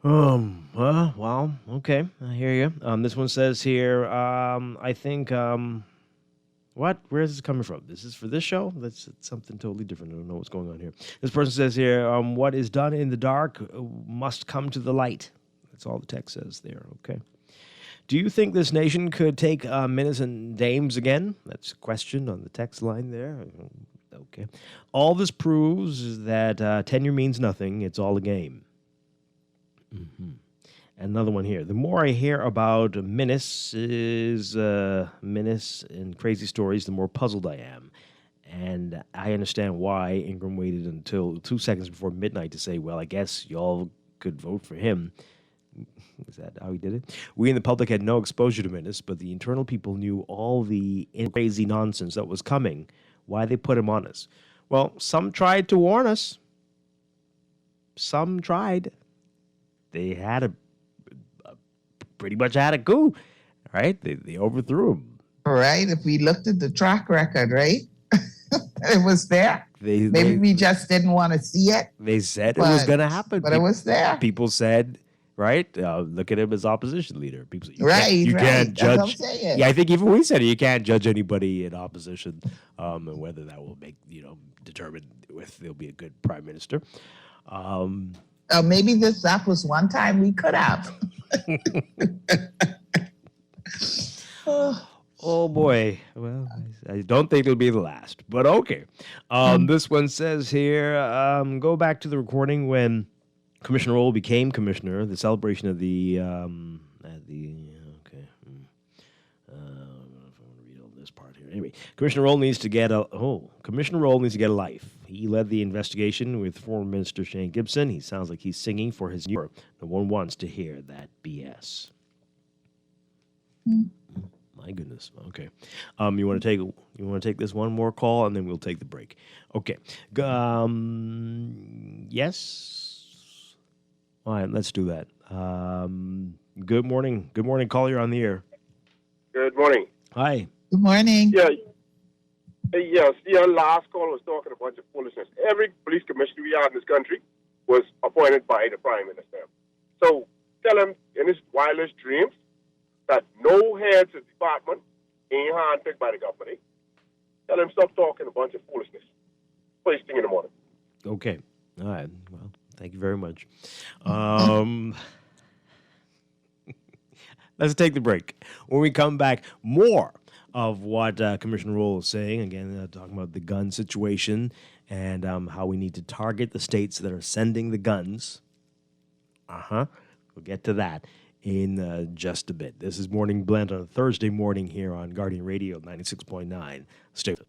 Well, okay, I hear you. This one says here, I think, what? Where is this coming from? This is for this show? That's something totally different. I don't know what's going on here. This person says here, what is done in the dark must come to the light. That's all the text says there, okay. Do you think this nation could take minutes and dames again? That's a question on the text line there. Okay. All this proves is that tenure means nothing. It's all a game. Another one here. The more I hear about menace and crazy stories, the more puzzled I am. And I understand why Ingram waited until 2 seconds before midnight to say, well, I guess y'all could vote for him. Is that how he did it? We in the public had no exposure to menace, but the internal people knew all the crazy nonsense that was coming. Why they put him on us? Well, some tried to warn us. Some tried. They had pretty much had a coup, right? They overthrew him. Right. If we looked at the track record, right? It was there. Maybe we just didn't want to see it. They said it was going to happen. But it was there. People said, right? Look at him as opposition leader. People said, you can't judge. That's what I'm saying. Yeah, I think even we said it. You can't judge anybody in opposition, and whether that will make, determine if there'll be a good prime minister. Maybe that was one time we could have. Oh boy. Well, I don't think it'll be the last, but okay. This one says here, go back to the recording when Commissioner Roll became commissioner, the celebration of the, I don't know if I want to read all this part here. Anyway, Commissioner Roll needs to get a life. He led the investigation with former Minister Shane Gibson. He sounds like he's singing for his new. No one wants to hear that BS. My goodness. Okay. You want to take this one more call, and then we'll take the break. Okay. Yes. All right. Let's do that. Good morning. Good morning, caller. You're on the air. Good morning. Hi. Good morning. Yeah. Yes, your last call was talking a bunch of foolishness. Every police commissioner we have in this country was appointed by the Prime Minister. So tell him in his wildest dreams that no heads of department ain't handpicked by the government. Tell him stop talking a bunch of foolishness. First thing in the morning. Okay. All right. Well, thank you very much. Let's take the break. When we come back, more of what Commissioner Roll is saying. Again, talking about the gun situation and how we need to target the states that are sending the guns. We'll get to that in just a bit. This is Morning Blend on a Thursday morning here on Guardian Radio 96.9. Stay with us.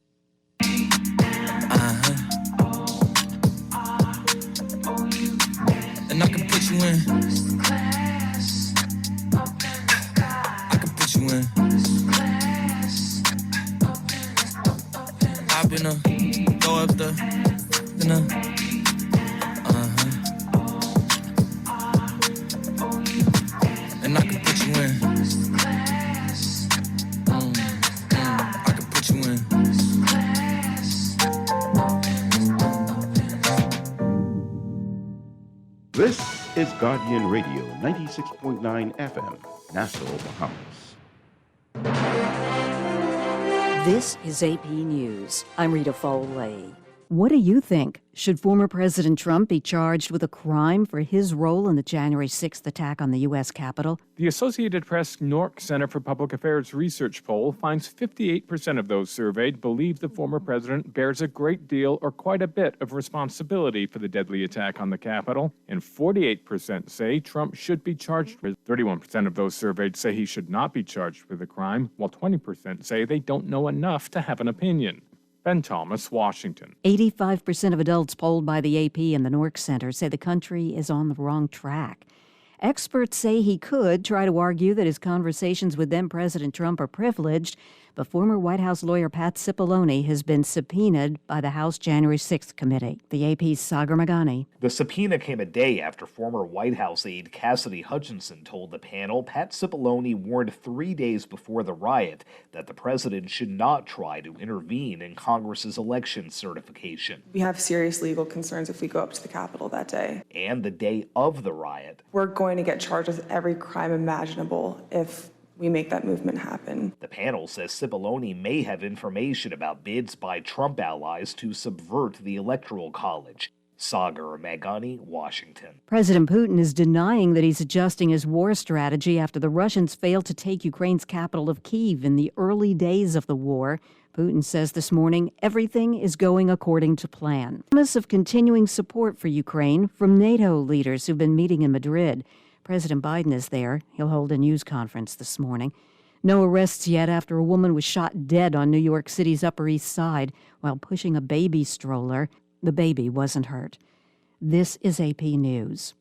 And I can put you in. I can put you in. I've been throw up the is Guardian Radio, 96.9 FM, Nassau, Bahamas. This is AP News. I'm Rita Foley. What do you think? Should former President Trump be charged with a crime for his role in the January 6th attack on the U.S. Capitol? The Associated Press Nork Center for Public Affairs research poll finds 58% of those surveyed believe the former president bears a great deal or quite a bit of responsibility for the deadly attack on the Capitol, and 48% say Trump should be charged with. 31% of those surveyed say he should not be charged with a crime, while 20% say they don't know enough to have an opinion. Ben Thomas, Washington. 85% of adults polled by the AP and the Nork Center say the country is on the wrong track. Experts say he could try to argue that his conversations with then President Trump are privileged, but former White House lawyer Pat Cipollone has been subpoenaed by the House January 6th committee. The AP's Sagar Magani. The subpoena came a day after former White House aide Cassidy Hutchinson told the panel Pat Cipollone warned 3 days before the riot that the president should not try to intervene in Congress's election certification. We have serious legal concerns if we go up to the Capitol that day. And the day of the riot. We're going to get charged with every crime imaginable if we make that movement happen. The panel says Cipollone may have information about bids by Trump allies to subvert the Electoral College. Sagar Magani, Washington. President Putin is denying that he's adjusting his war strategy after the Russians failed to take Ukraine's capital of Kyiv in the early days of the war. Putin says this morning everything is going according to plan. Promise of continuing support for Ukraine from NATO leaders who've been meeting in Madrid. President Biden is there. He'll hold a news conference this morning. No arrests yet after a woman was shot dead on New York City's Upper East Side while pushing a baby stroller. The baby wasn't hurt. This is AP News.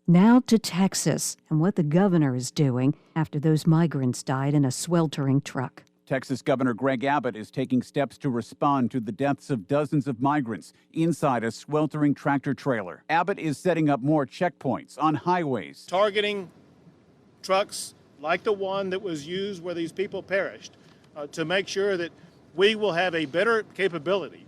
Now to Texas and what the governor is doing after those migrants died in a sweltering truck. Texas Governor Greg Abbott is taking steps to respond to the deaths of dozens of migrants inside a sweltering tractor trailer. Abbott is setting up more checkpoints on highways, targeting trucks like the one that was used where these people perished to make sure that we will have a better capability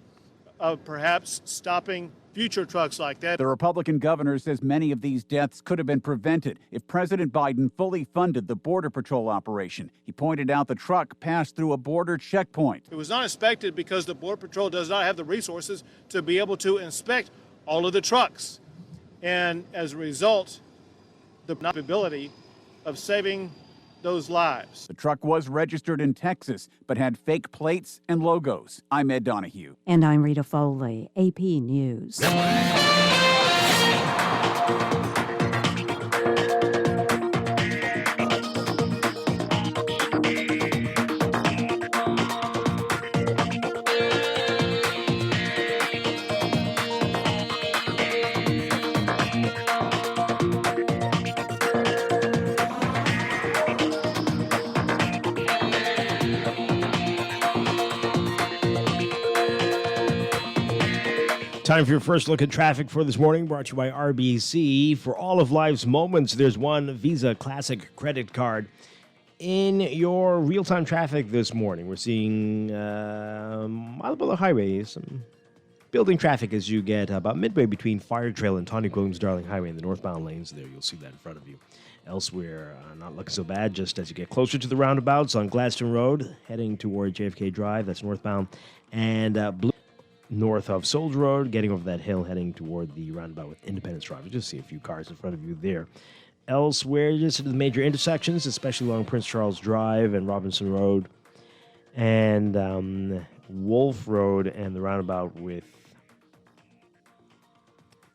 of perhaps stopping future trucks like that. The Republican governor says many of these deaths could have been prevented if President Biden fully funded the Border Patrol operation. He pointed out the truck passed through a border checkpoint. It was not inspected because the Border Patrol does not have the resources to be able to inspect all of the trucks. And as a result, the ability of saving those lives. The truck was registered in Texas, but had fake plates and logos. I'm Ed Donahue. And I'm Rita Foley, AP News. Time for your first look at traffic for this morning, brought to you by RBC. For all of life's moments, there's one Visa Classic credit card. In your real-time traffic this morning, we're seeing Malibu Highway, some building traffic as you get about midway between Fire Trail and Tawny Williams Darling Highway in the northbound lanes there. You'll see that in front of you. Elsewhere, not looking so bad, just as you get closer to the roundabouts on Gladstone Road, heading toward JFK Drive, that's northbound, and north of Soldier Road, getting over that hill, heading toward the roundabout with Independence Drive. You just see a few cars in front of you there. Elsewhere, just at the major intersections, especially along Prince Charles Drive and Robinson Road, and Wolf Road and the roundabout with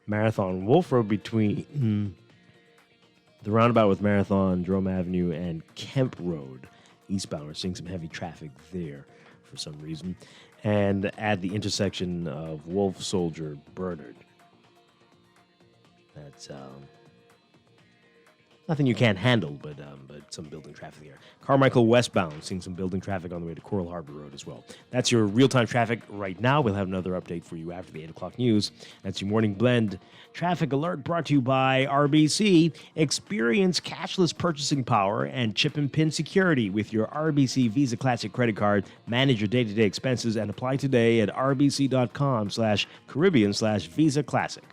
Marathon. Wolf Road between the roundabout with Marathon, Jerome Avenue, and Kemp Road eastbound. We're seeing some heavy traffic there for some reason. And at the intersection of Wolf, Soldier, Bernard. That's Nothing you can't handle, but some building traffic here. Carmichael westbound, seeing some building traffic on the way to Coral Harbor Road as well. That's your real-time traffic right now. We'll have another update for you after the 8 o'clock news. That's your morning blend traffic alert brought to you by RBC. Experience cashless purchasing power and chip and pin security with your RBC Visa Classic credit card. Manage your day-to-day expenses and apply today at rbc.com/Caribbean/Visa Classic.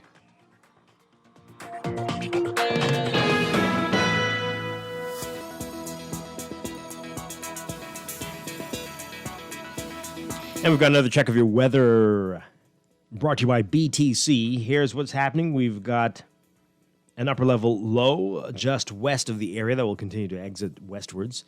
And we've got another check of your weather brought to you by BTC. Here's what's happening. We've got an upper level low just west of the area that will continue to exit westwards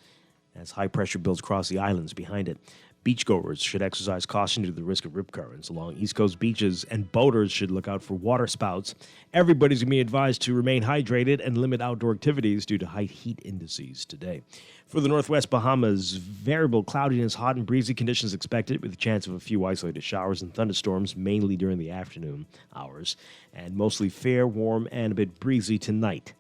as high pressure builds across the islands behind it. Beachgoers should exercise caution due to the risk of rip currents along East Coast beaches, and boaters should look out for water spouts. Everybody's going to be advised to remain hydrated and limit outdoor activities due to high heat indices today. For the Northwest Bahamas, variable cloudiness, hot and breezy conditions expected with a chance of a few isolated showers and thunderstorms, mainly during the afternoon hours, and mostly fair, warm, and a bit breezy tonight.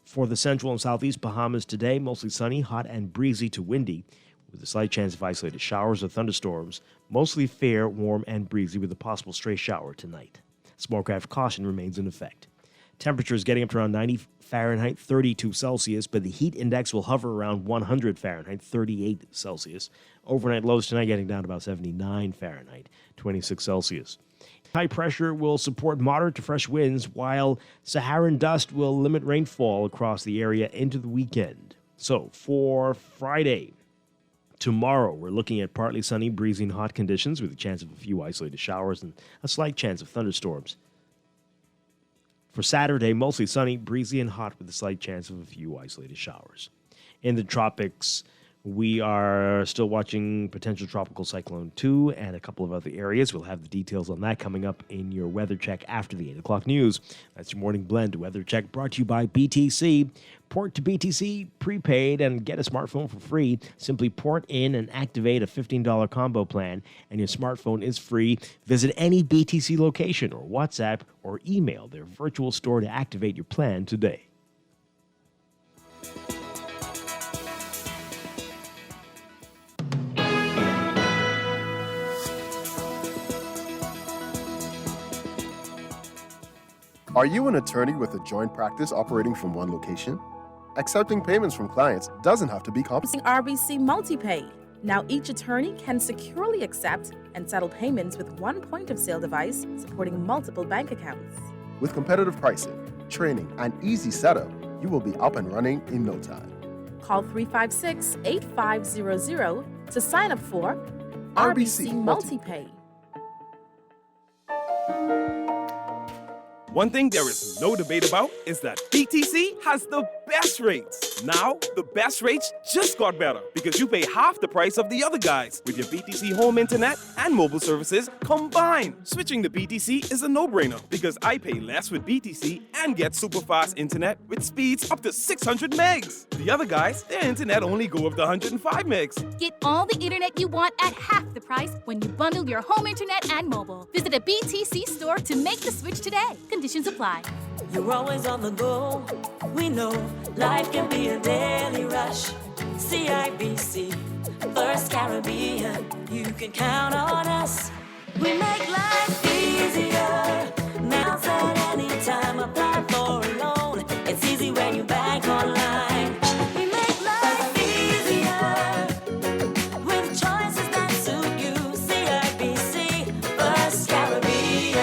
For the Central and Southeast Bahamas today, mostly sunny, hot and breezy to windy, with a slight chance of isolated showers or thunderstorms, mostly fair, warm, and breezy with a possible stray shower tonight. Smoke-craft caution remains in effect. Temperatures getting up to around 90 Fahrenheit, 32 Celsius, but the heat index will hover around 100 Fahrenheit, 38 Celsius. Overnight lows tonight getting down to about 79 Fahrenheit, 26 Celsius. High pressure will support moderate to fresh winds, while Saharan dust will limit rainfall across the area into the weekend. So, for Friday, tomorrow, we're looking at partly sunny, breezy, and hot conditions with a chance of a few isolated showers and a slight chance of thunderstorms. For Saturday, mostly sunny, breezy, and hot with a slight chance of a few isolated showers. In the tropics, we are still watching potential Tropical Cyclone 2 and a couple of other areas. We'll have the details on that coming up in your weather check after the 8 o'clock news. That's your morning blend weather check brought to you by BTC. Port to BTC prepaid and get a smartphone for free. Simply port in and activate a $15 combo plan, and your smartphone is free. Visit any BTC location or WhatsApp or email their virtual store to activate your plan today. Are you an attorney with a joint practice operating from one location? Accepting payments from clients doesn't have to be complicated. RBC MultiPay. Now each attorney can securely accept and settle payments with one point-of-sale device supporting multiple bank accounts. With competitive pricing, training, and easy setup, you will be up and running in no time. Call 356-8500 to sign up for RBC MultiPay. One thing there is no debate about is that BTC has the best rates. Now, the best rates just got better because you pay half the price of the other guys with your BTC home internet and mobile services combined. Switching to BTC is a no-brainer because I pay less with BTC and get super fast internet with speeds up to 600 megs. The other guys, their internet only go up to 105 megs. Get all the internet you want at half the price when you bundle your home internet and mobile. Visit a BTC store to make the switch today. Conditions apply. You're always on the go. We know life can be a daily rush. CIBC, First Caribbean, you can count on us. We make life easier. Now at any time, apply for a loan. It's easy when you bank online. We make life easier with choices that suit you. CIBC, First Caribbean.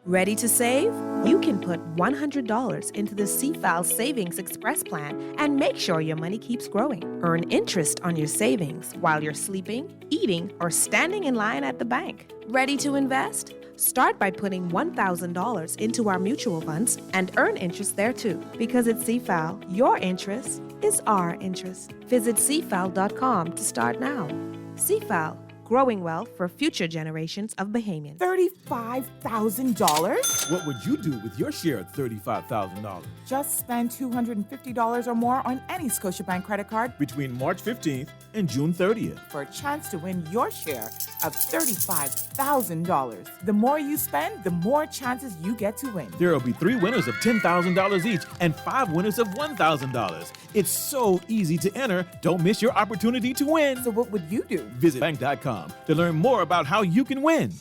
Ready to save? You can put $100 into the CFAL Savings Express Plan and make sure your money keeps growing. Earn interest on your savings while you're sleeping, eating, or standing in line at the bank. Ready to invest? Start by putting $1,000 into our mutual funds and earn interest there too. Because at CFAL, your interest is our interest. Visit CFAL.com to start now. CFAL, growing wealth for future generations of Bahamians. $35,000? What would you do with your share of $35,000? Just spend $250 or more on any Scotiabank credit card between March 15th and June 30th for a chance to win your share of $35,000. The more you spend, the more chances you get to win. There will be 3 winners of $10,000 each and 5 winners of $1,000. It's so easy to enter. Don't miss your opportunity to win. So what would you do? Visit bank.com to learn more about how you can win.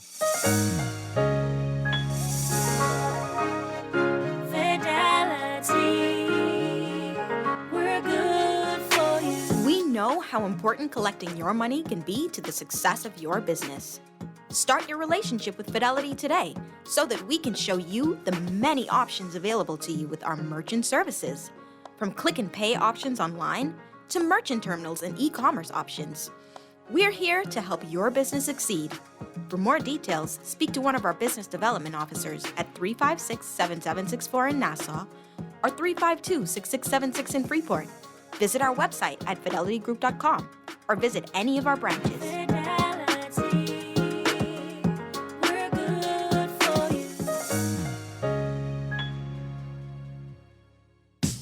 We know how important collecting your money can be to the success of your business. Start your relationship with Fidelity today so that we can show you the many options available to you with our merchant services. From click and pay options online to merchant terminals and e-commerce options. We're here to help your business succeed. For more details, speak to one of our business development officers at 356-7764 in Nassau or 352-6676 in Freeport. Visit our website at fidelitygroup.com or visit any of our branches.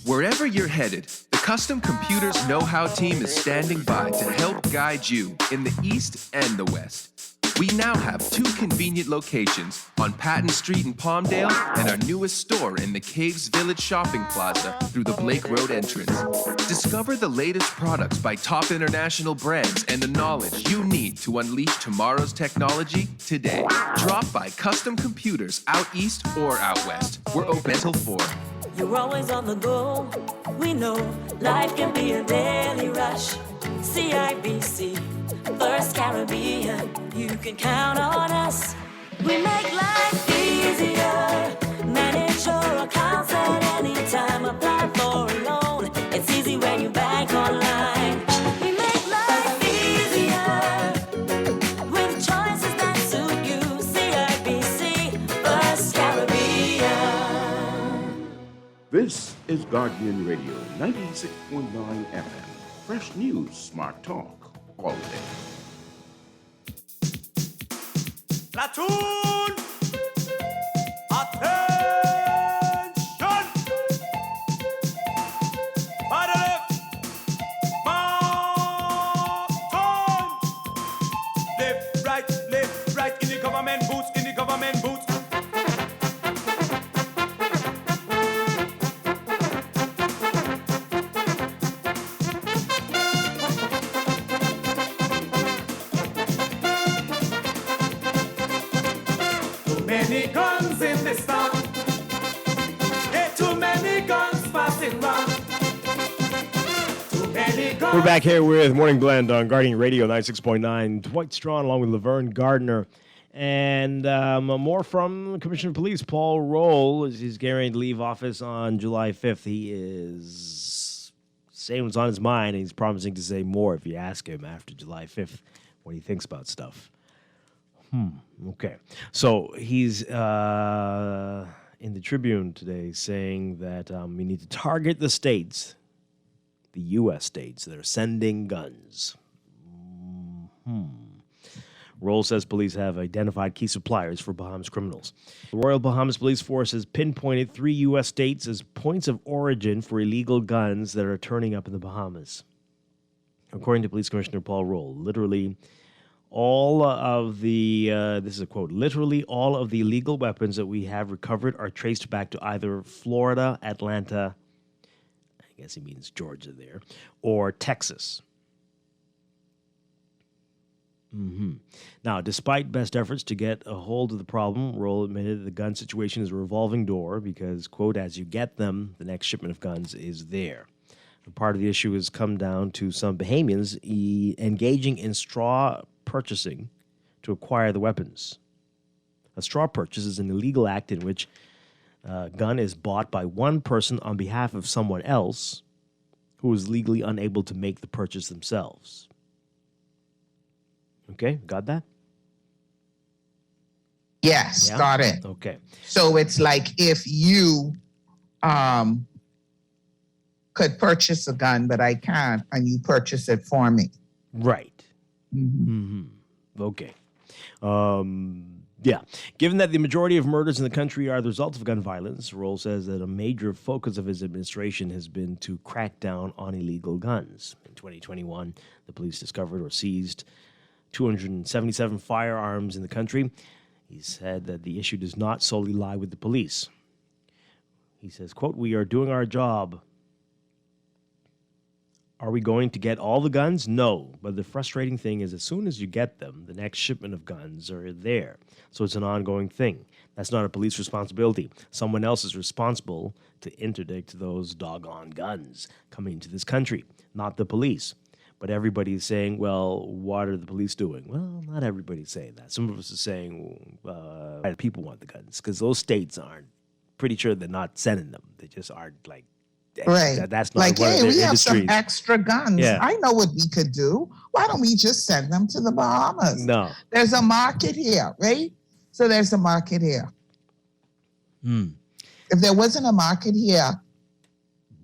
Wherever you're headed, the Custom Computers Know-How team is standing by to help guide you in the East and the West. We now have 2 convenient locations on Patton Street in Palmdale and our newest store in the Caves Village Shopping Plaza through the Blake Road entrance. Discover the latest products by top international brands and the knowledge you need to unleash tomorrow's technology today. Drop by Custom Computers out east or out west. We're open until 4. You're always on the go. We know life can be a daily rush. CIBC, First Caribbean, you can count on us. We make life easier. Manage your accounts at any time. Apply for a loan. It's easy when you bank online. We make life easier with choices that suit you. CIBC, First Caribbean. This is Guardian Radio, 96.9 FM. Fresh news, smart talk, all day. Platoon! Attention! By the left, mountain! Left, right, in the government boots, in the government boots. Many guns in this town. Hey, too many guns passing round. Too many guns. We're back here with Morning Blend on Guardian Radio 96.9. Dwight Strachan along with Laverne Gardner. And more from Commissioner of Police Paul Roll as he's getting to leave office on July 5th. He is saying what's on his mind, and he's promising to say more if you ask him after July 5th what he thinks about stuff. Okay. So he's in the Tribune today saying that we need to target the states, the U.S. states that are sending guns. Roll says police have identified key suppliers for Bahamas criminals. The Royal Bahamas Police Force has pinpointed 3 U.S. states as points of origin for illegal guns that are turning up in the Bahamas. According to Police Commissioner Paul Roll, literally all of the, this is a quote, literally all of the illegal weapons that we have recovered are traced back to either Florida, Atlanta, I guess he means Georgia there, or Texas. Now, despite best efforts to get a hold of the problem, Roll admitted the gun situation is a revolving door because, quote, as you get them, the next shipment of guns is there. And part of the issue has come down to some Bahamians engaging in straw purchasing to acquire the weapons. A straw purchase is an illegal act in which a gun is bought by one person on behalf of someone else who is legally unable to make the purchase themselves. Okay, got that? Yes, Yeah? got it. Okay. So it's like if you could purchase a gun, but I can't, and you purchase it for me. Right. Okay. Yeah. Given that the majority of murders in the country are the result of gun violence, Roll says that a major focus of his administration has been to crack down on illegal guns. In 2021, the police discovered or seized 277 firearms in the country. He said that the issue does not solely lie with the police. He says, quote, "We are doing our job. Are we going to get all the guns? No. But the frustrating thing is as soon as you get them, the next shipment of guns are there. So it's an ongoing thing. That's not a police responsibility. Someone else is responsible to interdict those doggone guns coming into this country, not the police." But everybody is saying, well, what are the police doing? Well, not everybody's saying that. Some of us are saying people want the guns because those states aren't, pretty sure they're not sending them. They just aren't like, Right. That's not like, one hey, of their we have industries. some extra guns. Yeah. I know what we could do. Why don't we just send them to the Bahamas? No. There's a market here, right? So there's a market here. If there wasn't a market here,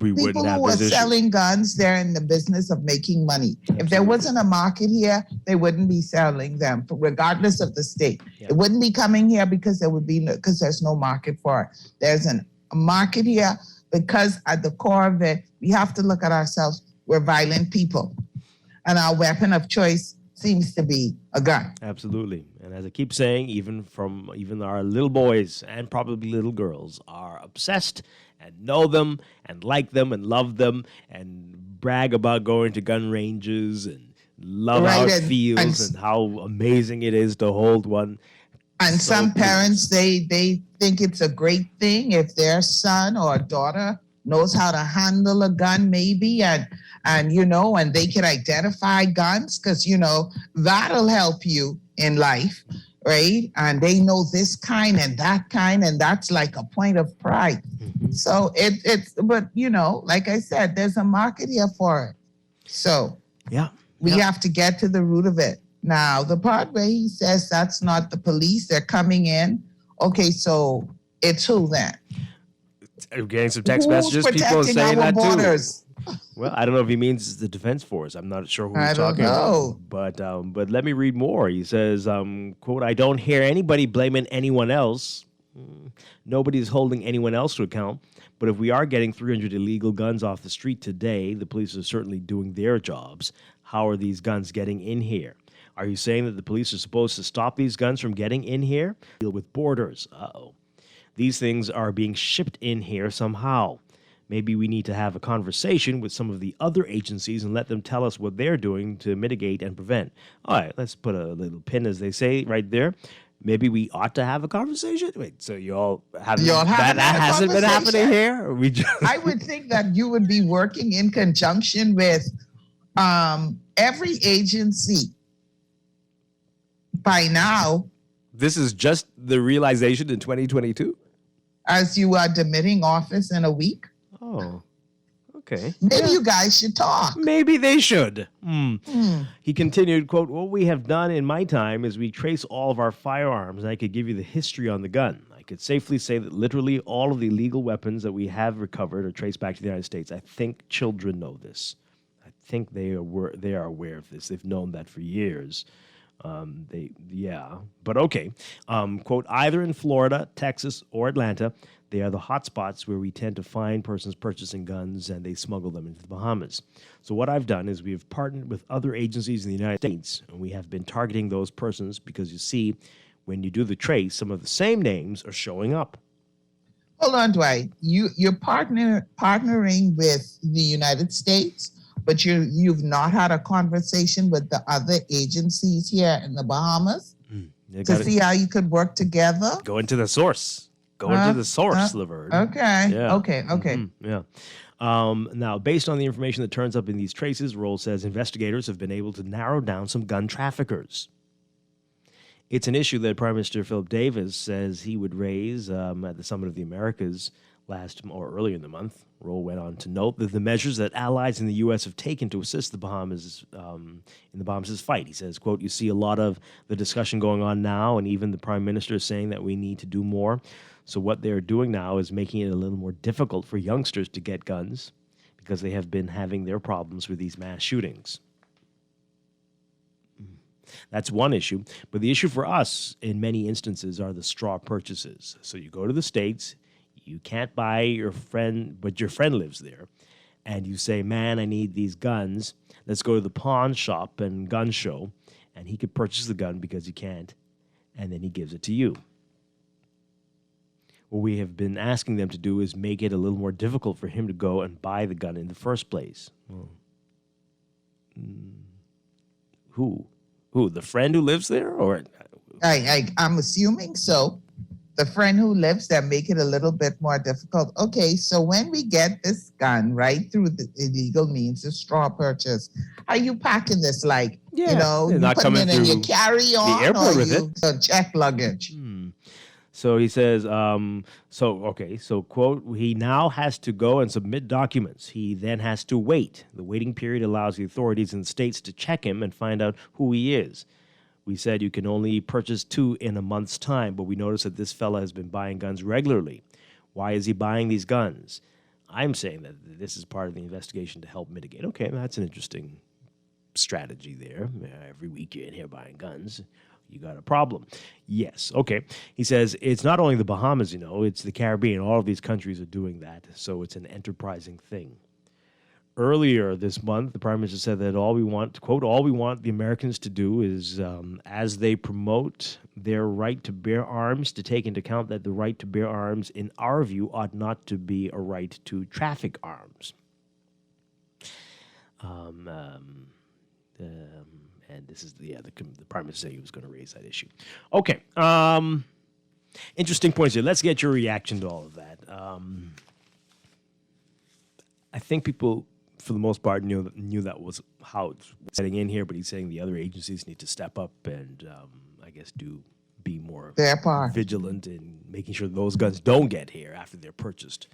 we people wouldn't have who are this issue. selling guns, they're in the business of making money. If there wasn't a market here, they wouldn't be selling them, regardless of the state. Yeah. It wouldn't be coming here because because there's no market for it. There's a market here because at the core of it, we have to look at ourselves. We're violent people, and our weapon of choice seems to be a gun. Absolutely. And as I keep saying, even our little boys and probably little girls are obsessed and know them and like them and love them and brag about going to gun ranges and love how it feels and how amazing it is to hold one. And some parents, they think it's a great thing if their son or daughter knows how to handle a gun, maybe, and they can identify guns because, that'll help you in life, right? And they know this kind, and that's like a point of pride. Mm-hmm. So but like I said, there's a market here for it. So we have to get to the root of it. Now, the part where he says that's not the police, they're coming in. Okay, so it's who then? I'm getting some text messages. People are saying that borders? Too. Well, I don't know if he means the Defense Force. I'm not sure who he's talking about. But let me read more. He says, quote, "I don't hear anybody blaming anyone else. Nobody's holding anyone else to account. But if we are getting 300 illegal guns off the street today, the police are certainly doing their jobs. How are these guns getting in here? Are you saying that the police are supposed to stop these guns from getting in here? Deal with borders. Uh-oh. These things are being shipped in here somehow. Maybe we need to have a conversation with some of the other agencies and let them tell us what they're doing to mitigate and prevent." All right, let's put a little pin, as they say, right there. Maybe we ought to have a conversation. Wait, so you all have that hasn't been happening here? Or we just I would think that you would be working in conjunction with every agency by now. This is just the realization in 2022? As you are demitting office in a week? Oh, okay. Maybe you guys should talk. Maybe they should. He continued, quote, "What we have done in my time is we trace all of our firearms, and I could give you the history on the gun. I could safely say that literally all of the illegal weapons that we have recovered are traced back to the United States. I think children know this. I think they are aware of this. They've known that for years." But okay. Quote, "Either in Florida, Texas, or Atlanta, they are the hot spots where we tend to find persons purchasing guns and they smuggle them into the Bahamas. So what I've done is we have partnered with other agencies in the United States, and we have been targeting those persons because, you see, when you do the trace, some of the same names are showing up." Hold on, Dwight. You're partnering with the United States, but you've not had a conversation with the other agencies here in the Bahamas to see how you could work together? Go into the source. Laverne. Okay. Yeah. Okay. Mm-hmm. Yeah. Now, based on the information that turns up in these traces, Roll says investigators have been able to narrow down some gun traffickers. It's an issue that Prime Minister Philip Davis says he would raise at the Summit of the Americas earlier in the month. Roll went on to note that the measures that allies in the U.S. have taken to assist the Bahamas in the Bahamas' fight. He says, quote, "You see a lot of the discussion going on now, and even the Prime Minister is saying that we need to do more. So what they're doing now is making it a little more difficult for youngsters to get guns because they have been having their problems with these mass shootings." That's one issue. But the issue for us in many instances are the straw purchases. So you go to the States, you can't buy your friend, but your friend lives there. And you say, man, I need these guns. Let's go to the pawn shop and gun show. And he could purchase the gun because he can't. And then he gives it to you. What we have been asking them to do is make it a little more difficult for him to go and buy the gun in the first place. Well, who? The friend who lives there? Or I'm assuming so. The friend who lives there make it a little bit more difficult. Okay, so when we get this gun, right, through the illegal means, the straw purchase, are you packing this like, you not putting coming it in your through carry-on the airport or with you check luggage? So he says, so quote, he now has to go and submit documents. He then has to wait. The waiting period allows the authorities in the States to check him and find out who he is. We said you can only purchase 2 in a month's time, but we noticed that this fella has been buying guns regularly. Why is he buying these guns? I'm saying that this is part of the investigation to help mitigate. Okay, that's an interesting strategy there. Every week you're in here buying guns. You got a problem. Yes, okay. He says it's not only the Bahamas, it's the Caribbean. All of these countries are doing that, so it's an enterprising thing. Earlier this month, the Prime Minister said that all we want the Americans to do is, as they promote their right to bear arms, to take into account that the right to bear arms, in our view, ought not to be a right to traffic arms. And this is the Prime Minister said he was going to raise that issue. Okay. Interesting points here. Let's get your reaction to all of that. I think people, for the most part, knew that was how it's getting in here, but he's saying the other agencies need to step up and, I guess, be more vigilant in making sure those guns don't get here after they're purchased.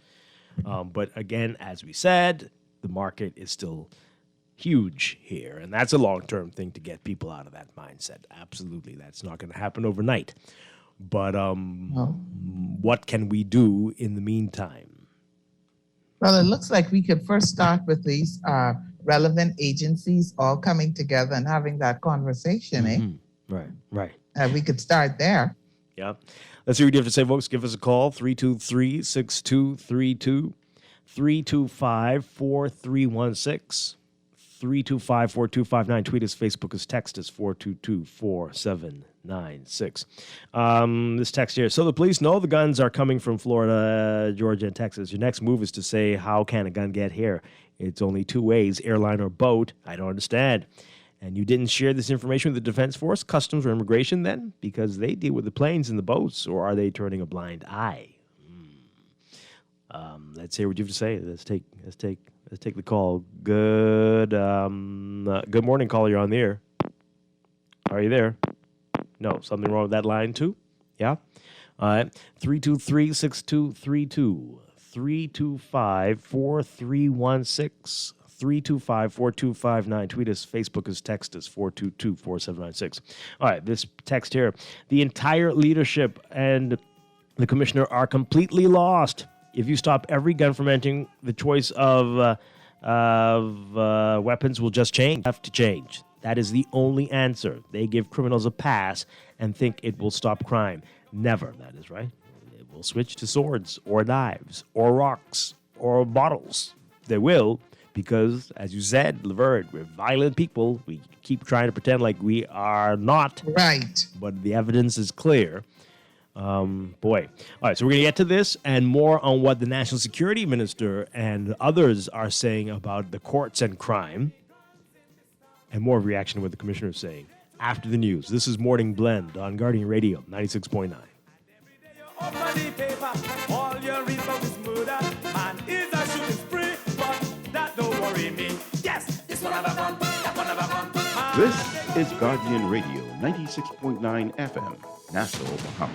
But again, as we said, the market is still huge here, and that's a long-term thing to get people out of that mindset. Absolutely, that's not going to happen overnight. But what can we do in the meantime? Well, it looks like we could first start with these relevant agencies all coming together and having that conversation, Right. We could start there. Yeah. Let's see what you have to say, folks. Give us a call, 323-6232, 325-4316. 325-4259. Tweet us, Facebook us, text us, 422-4796. This text here. So the police know the guns are coming from Florida, Georgia, and Texas. Your next move is to say, how can a gun get here? It's only 2 ways, airline or boat. I don't understand. And you didn't share this information with the Defense Force, Customs, or Immigration then? Because they deal with the planes and the boats, or are they turning a blind eye? Let's hear what you have to say. Let's take the call. Good morning, caller. You're on the air. Are you there? No, something wrong with that line too? Yeah. All right. 323-6232, 325-4316, 325-4259. Tweet us, Facebook us, text us, 422-4796. All right, this text here. The entire leadership and the commissioner are completely lost. If you stop every gun from entering, the choice of weapons will just change. Have to change. That is the only answer. They give criminals a pass and think it will stop crime. Never, that is right. It will switch to swords or knives or rocks or bottles. They will, because, as you said, Laverne, we're violent people. We keep trying to pretend like we are not. Right. But the evidence is clear. Boy. All right, so we're going to get to this and more on what the National Security Minister and others are saying about the courts and crime, and more reaction to what the commissioner is saying after the news. This is Morning Blend on Guardian Radio 96.9. Open the paper, all you read about is murder. Man is a shooting spree, but that don't worry me. Yes, this one have a fun, that one have a fun. This is Guardian Radio 96.9 FM, Nassau, Bahamas.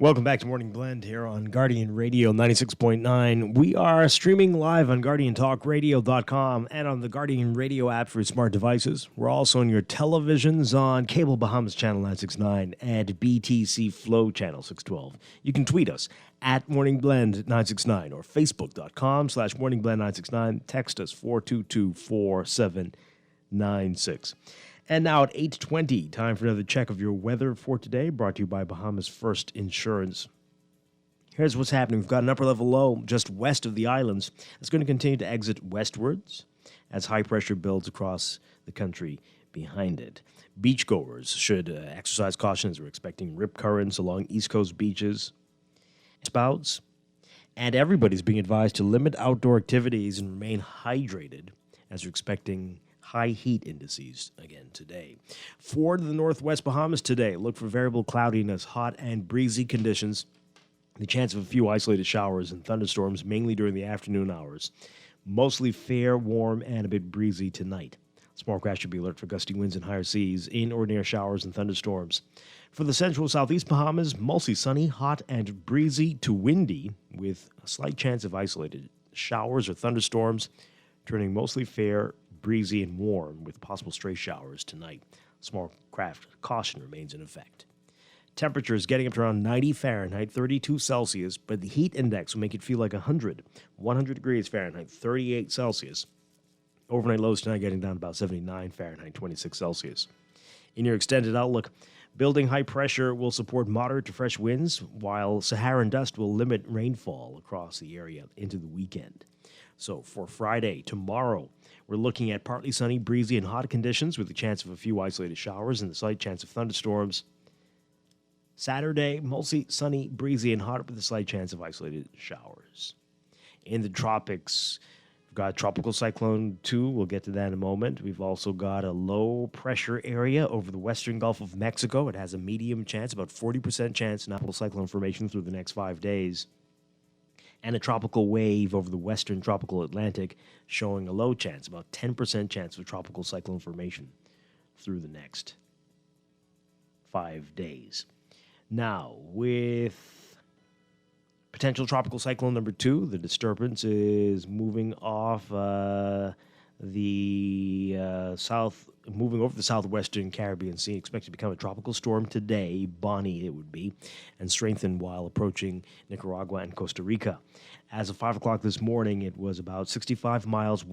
Welcome back to Morning Blend here on Guardian Radio 96.9. We are streaming live on GuardianTalkRadio.com and on the Guardian Radio app for smart devices. We're also on your televisions on Cable Bahamas Channel 969 and BTC Flow Channel 612. You can tweet us at Morning Blend 969 or Facebook.com/Morning Blend 969. Text us 422-4796. And now at 8:20, time for another check of your weather for today, brought to you by Bahamas First Insurance. Here's what's happening. We've got an upper-level low just west of the islands. It's going to continue to exit westwards as high pressure builds across the country behind it. Beachgoers should exercise caution as we're expecting rip currents along East Coast beaches, spouts, and everybody's being advised to limit outdoor activities and remain hydrated as we're expecting high heat indices again today. For the northwest Bahamas today, look for variable cloudiness, hot and breezy conditions, the chance of a few isolated showers and thunderstorms, mainly during the afternoon hours. Mostly fair, warm, and a bit breezy tonight. Small craft should be alert for gusty winds and higher seas, in or near showers and thunderstorms. For the central southeast Bahamas, mostly sunny, hot, and breezy to windy, with a slight chance of isolated showers or thunderstorms, turning mostly fair, breezy, and warm with possible stray showers tonight. Small craft caution remains in effect. Temperatures getting up to around 90 Fahrenheit, 32 Celsius, but the heat index will make it feel like 100 degrees Fahrenheit, 38 Celsius. Overnight lows tonight getting down to about 79 Fahrenheit, 26 Celsius. In your extended outlook, building high pressure will support moderate to fresh winds, while Saharan dust will limit rainfall across the area into the weekend. So for Friday, tomorrow, we're looking at partly sunny, breezy, and hot conditions with a chance of a few isolated showers and a slight chance of thunderstorms. Saturday, mostly sunny, breezy, and hot with a slight chance of isolated showers. In the tropics, we've got Tropical Cyclone 2. We'll get to that in a moment. We've also got a low pressure area over the western Gulf of Mexico. It has a medium chance, about 40% chance, tropical cyclone formation through the next 5 days. And a tropical wave over the western tropical Atlantic showing a low chance, about 10% chance of tropical cyclone formation through the next 5 days. Now, with potential tropical cyclone number 2, the disturbance is moving off moving over the southwestern Caribbean Sea, expected to become a tropical storm today, Bonnie it would be, and strengthen while approaching Nicaragua and Costa Rica. As of 5 o'clock this morning, it was about 65 miles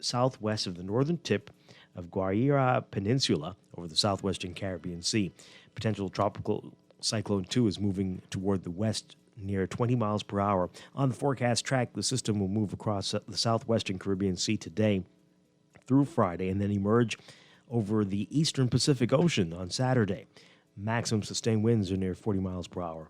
southwest of the northern tip of Guaira Peninsula over the southwestern Caribbean Sea. Potential tropical cyclone 2 is moving toward the west near 20 miles per hour. On the forecast track, the system will move across the southwestern Caribbean Sea today through Friday and then emerge over the eastern Pacific Ocean on Saturday. Maximum sustained winds are near 40 miles per hour,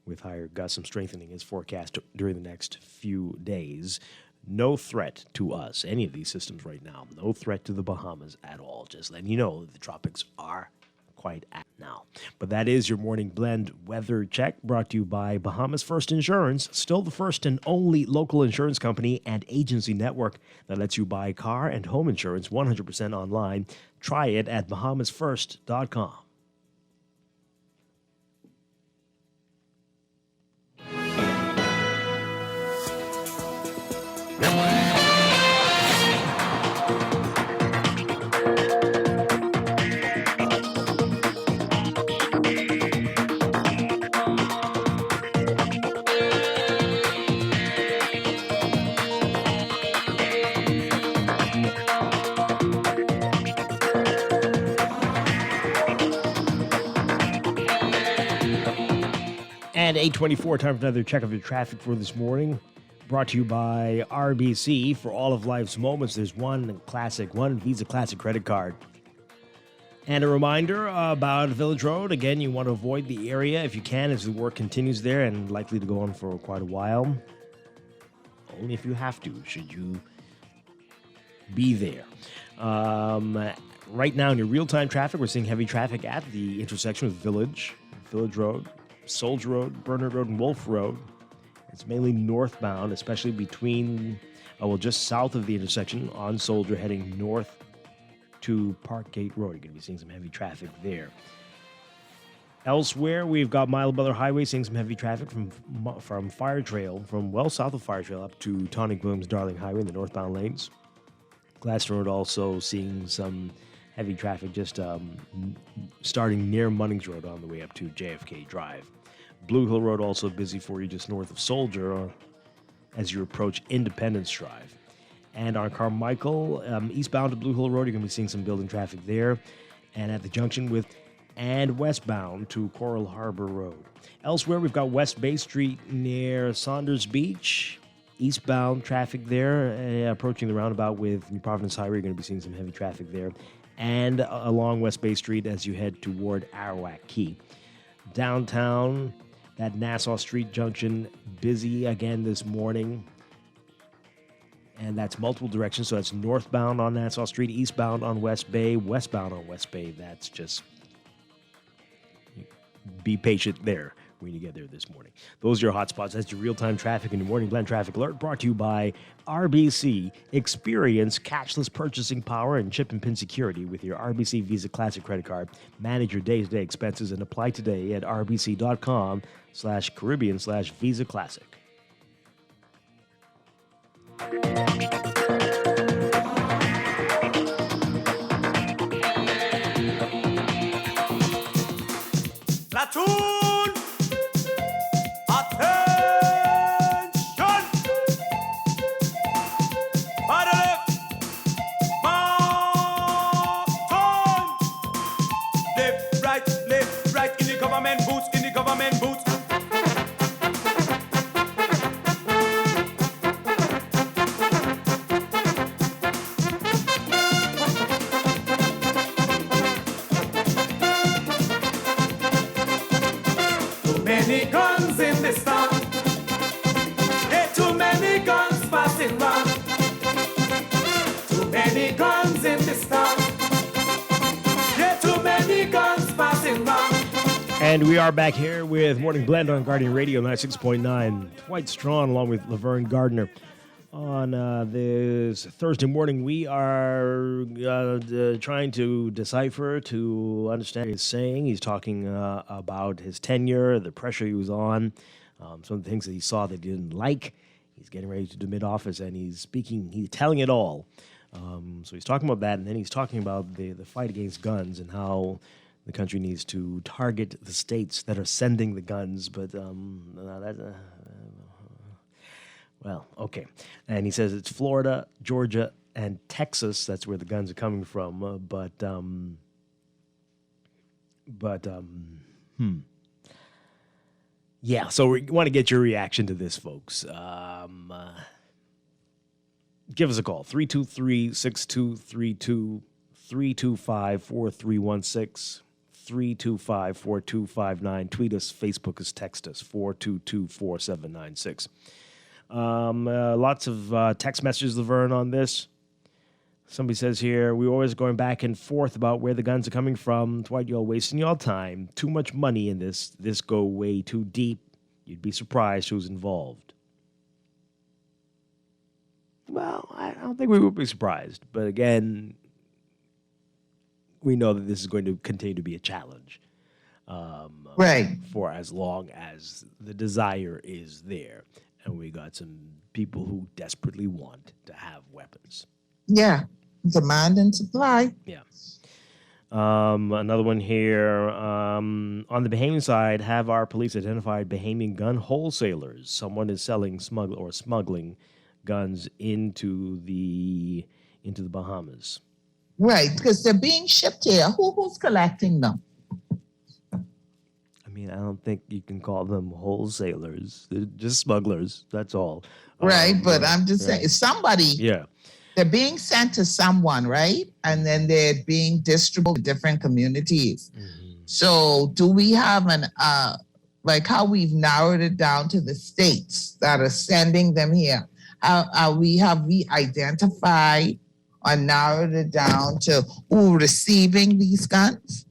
with higher gusts and strengthening is forecast during the next few days. No threat to us, any of these systems right now. No threat to the Bahamas at all. Just letting you know that the tropics are quite at now. But that is your Morning Blend weather check, brought to you by Bahamas First Insurance, still the first and only local insurance company and agency network that lets you buy car and home insurance 100% online. Try it at bahamasfirst.com. And 8:24, time for another check of your traffic for this morning. Brought to you by RBC. For all of life's moments, there's one Visa Classic credit card. And a reminder about Village Road. Again, you want to avoid the area if you can, as the work continues there and likely to go on for quite a while. Only if you have to, should you be there. Right now, in your real-time traffic, we're seeing heavy traffic at the intersection with Village Road, Soldier Road, Bernard Road, and Wolf Road. It's mainly northbound, especially between, just south of the intersection on Soldier, heading north to Parkgate Road. You're going to be seeing some heavy traffic there. Elsewhere, we've got Mile Butler Highway seeing some heavy traffic from Fire Trail, from well south of Fire Trail up to Tonic Williams Darling Highway in the northbound lanes. Gladstone Road also seeing some heavy traffic just starting near Munnings Road on the way up to JFK Drive. Blue Hill Road also busy for you just north of Soldier as you approach Independence Drive. And on Carmichael, eastbound to Blue Hill Road, you're going to be seeing some building traffic there. And at the junction with and westbound to Coral Harbor Road. Elsewhere, we've got West Bay Street near Saunders Beach. Eastbound traffic there, approaching the roundabout with New Providence Highway. You're going to be seeing some heavy traffic there. And along West Bay Street as you head toward Arawak Key. Downtown, that Nassau Street junction, busy again this morning. And that's multiple directions. So that's northbound on Nassau Street, eastbound on West Bay, westbound on West Bay. That's just... be patient there when you get there this morning. Those are your hot spots. That's your real-time traffic and your Morning Blend Traffic Alert brought to you by RBC. Experience cashless purchasing power and chip and pin security with your RBC Visa Classic credit card. Manage your day-to-day expenses and apply today at rbc.com/Caribbean/Visa Classic. Platoon! Attention! By the left! March! Left, right, in the government boots, Many guns in this town. Hey, too many guns passing round. Too many guns in this town. Yeah, too many guns passing round. And we are back here with Morning Blend on Guardian Radio 96.9. Dwight Strachan along with Laverne Gardner. On this Thursday morning, we are trying to decipher, to understand what he's saying. He's talking about his tenure, the pressure he was on, some of the things that he saw that he didn't like. He's getting ready to do mid-office, and he's telling it all. So he's talking about that, and then he's talking about the fight against guns and how the country needs to target the states that are sending the guns. But well, okay. And he says it's Florida, Georgia, and Texas. That's where the guns are coming from. Yeah, so we want to get your reaction to this, folks. Give us a call, 323-6232, 325-4316, 325-4259. Tweet us, Facebook us, text us, 422-4796. Lots of text messages, Laverne, on this. Somebody says here, we're always going back and forth about where the guns are coming from. Dwight, you're wasting your time. Too much money in this. This go way too deep. You'd be surprised who's involved. Well, I don't think we would be surprised. But again, we know that this is going to continue to be a challenge. Right. For as long as the desire is there. And we got some people who desperately want to have weapons. Yeah. Demand and supply. Yeah. Another one here. On the Bahamian side, have our police identified Bahamian gun wholesalers? Someone is selling smuggling guns into the Bahamas. Right, because they're being shipped here. Who's collecting them? I mean, I don't think you can call them wholesalers. They're just smugglers. That's all. Right, but I'm just saying, somebody. Yeah. They're being sent to someone, right? And then they're being distributed to different communities. Mm-hmm. So do we have like how we've narrowed it down to the states that are sending them here? Have we identified or narrowed it down to who receiving these guns?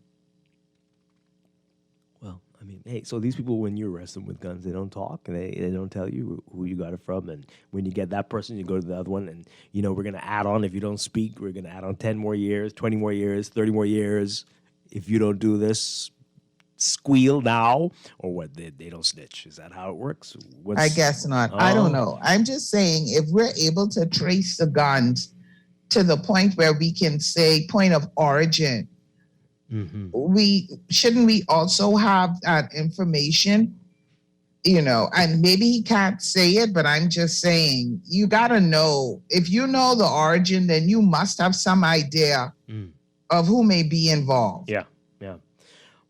Hey, so these people, when you arrest them with guns, they don't talk, and they don't tell you who you got it from. And when you get that person, you go to the other one, and, we're going to add on, if you don't speak, we're going to add on 10 more years, 20 more years, 30 more years. If you don't do this, squeal now, or what? They don't snitch. Is that how it works? I guess not. I don't know. I'm just saying, if we're able to trace the guns to the point where we can say point of origin, shouldn't we also have that information? And maybe he can't say it, but I'm just saying, you got to know. If you know the origin, then you must have some idea of who may be involved. Yeah, yeah.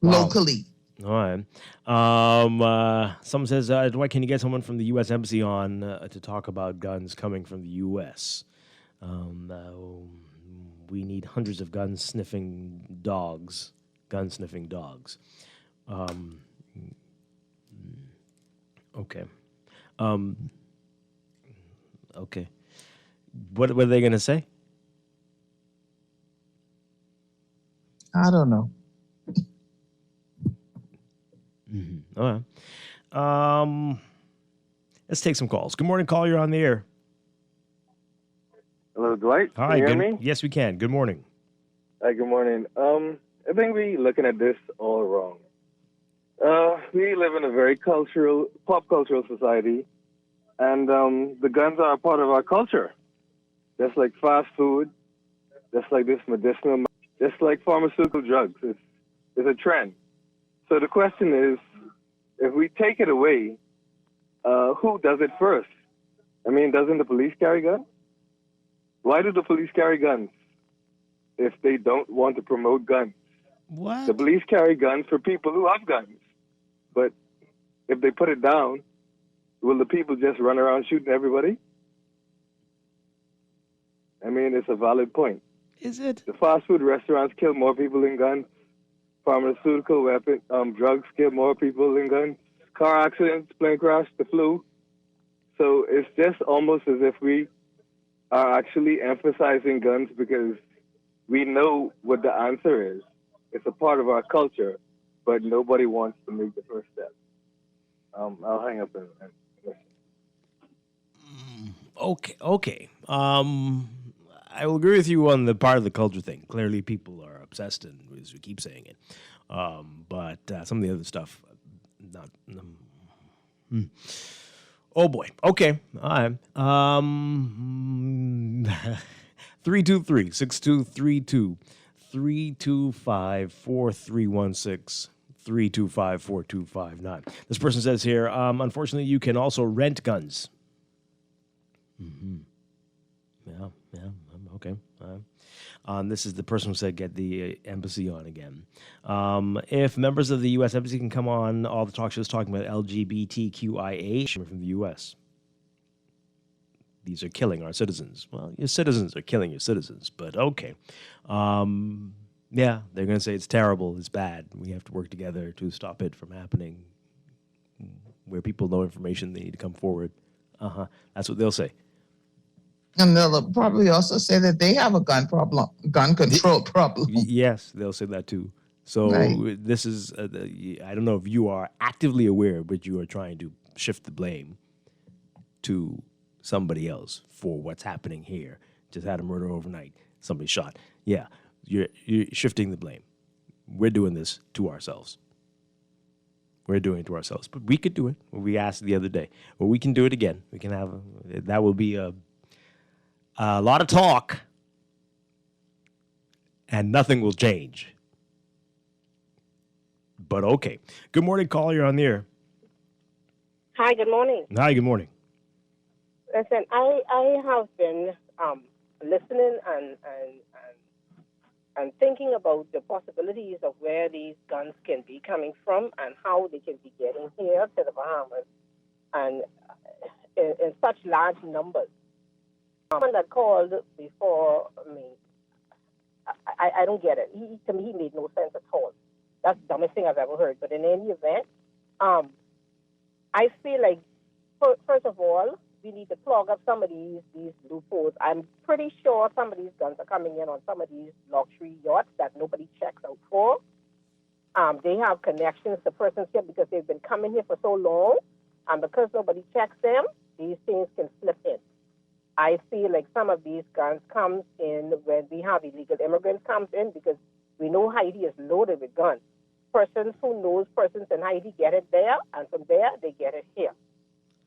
Locally. All right. Someone says, Dwight, can you get someone from the U.S. Embassy on to talk about guns coming from the U.S.? We need hundreds of gun-sniffing dogs. Okay. Okay. What were they going to say? I don't know. All right. Let's take some calls. Good morning, caller. You're on the air. Hello, Dwight. Hi. Can you hear me? Yes, we can. Good morning. Hi, good morning. I think we're looking at this all wrong. We live in a very pop cultural society, and the guns are a part of our culture. Just like fast food, just like this medicinal, just like pharmaceutical drugs. It's a trend. So the question is, if we take it away, who does it first? I mean, doesn't the police carry guns? Why do the police carry guns if they don't want to promote guns? What? The police carry guns for people who have guns. But if they put it down, will the people just run around shooting everybody? I mean, it's a valid point. Is it? The fast food restaurants kill more people than guns. Pharmaceutical drugs kill more people than guns. Car accidents, plane crash, the flu. So it's just almost as if we are actually emphasizing guns because we know what the answer is. It's a part of our culture, but nobody wants to make the first step. I'll hang up and listen. Okay. I will agree with you on the part of the culture thing. Clearly, people are obsessed, and as we keep saying it. But some of the other stuff, not. Oh boy. Okay. All right. 323-6232, 325-4316, 325-4259. This person says here, unfortunately, you can also rent guns. Yeah, okay. This is the person who said get the embassy on again. If members of the U.S. Embassy can come on all the talk shows talking about LGBTQIA from the U.S. These are killing our citizens. Well, your citizens are killing your citizens, but okay. Yeah, they're going to say it's terrible, it's bad. We have to work together to stop it from happening. Where people know information, they need to come forward. That's what they'll say. And they'll probably also say that they have a gun control problem. Yes, they'll say that too. So This is, I don't know if you are actively aware, but you are trying to shift the blame to somebody else for what's happening here. Just had a murder overnight. Somebody shot. Yeah, you're shifting the blame. We're doing this to ourselves. We're doing it to ourselves. But we could do it. We asked the other day. Well, we can do it again. We can have, that will be a lot of talk, and nothing will change. But okay. Good morning, caller. You're on the air. Hi, good morning. Hi, good morning. Listen, I have been listening and thinking about the possibilities of where these guns can be coming from and how they can be getting here to the Bahamas and in such large numbers. Someone that called before me, I don't get it. To me, he made no sense at all. That's the dumbest thing I've ever heard. But in any event, I feel like, first of all, we need to plug up some of these loopholes. I'm pretty sure some of these guns are coming in on some of these luxury yachts that nobody checks out for. They have connections to persons here because they've been coming here for so long, and because nobody checks them, these things can slip in. I feel like some of these guns comes in when we have illegal immigrants comes in because we know Haiti is loaded with guns. persons who knows persons in Haiti get it there, and from there they get it here.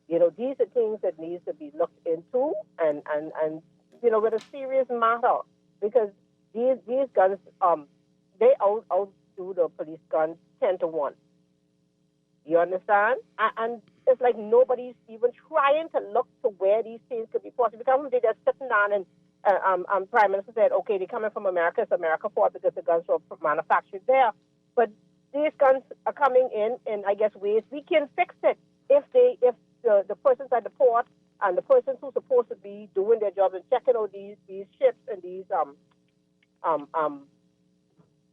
You know, these are things that needs to be looked into and with a serious matter, because these guns they outdo the police guns 10-1. You understand? And it's like nobody's even trying to look to where these things could be possible. Because they just sitting down and Prime Minister said, okay, they're coming from America. It's America fault because the guns were manufactured there. But these guns are coming in I guess, ways we can fix it if the persons at the port and the persons who's supposed to be doing their jobs and checking out these ships and these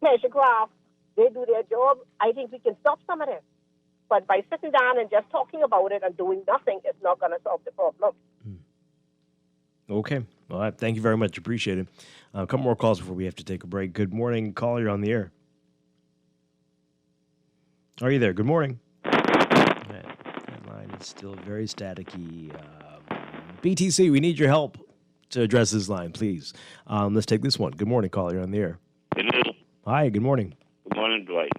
pleasure craft, they do their job. I think we can stop some of this. But by sitting down and just talking about it and doing nothing, it's not going to solve the problem. Okay. Well, thank you very much. Appreciate it. A couple more calls before we have to take a break. Good morning, caller. You're on the air. Are you there? Good morning. That line is still very staticky. BTC, we need your help to address this line, please. Let's take this one. Good morning, caller. You're on the air. Hello. Hi, good morning. Good morning, Dwight.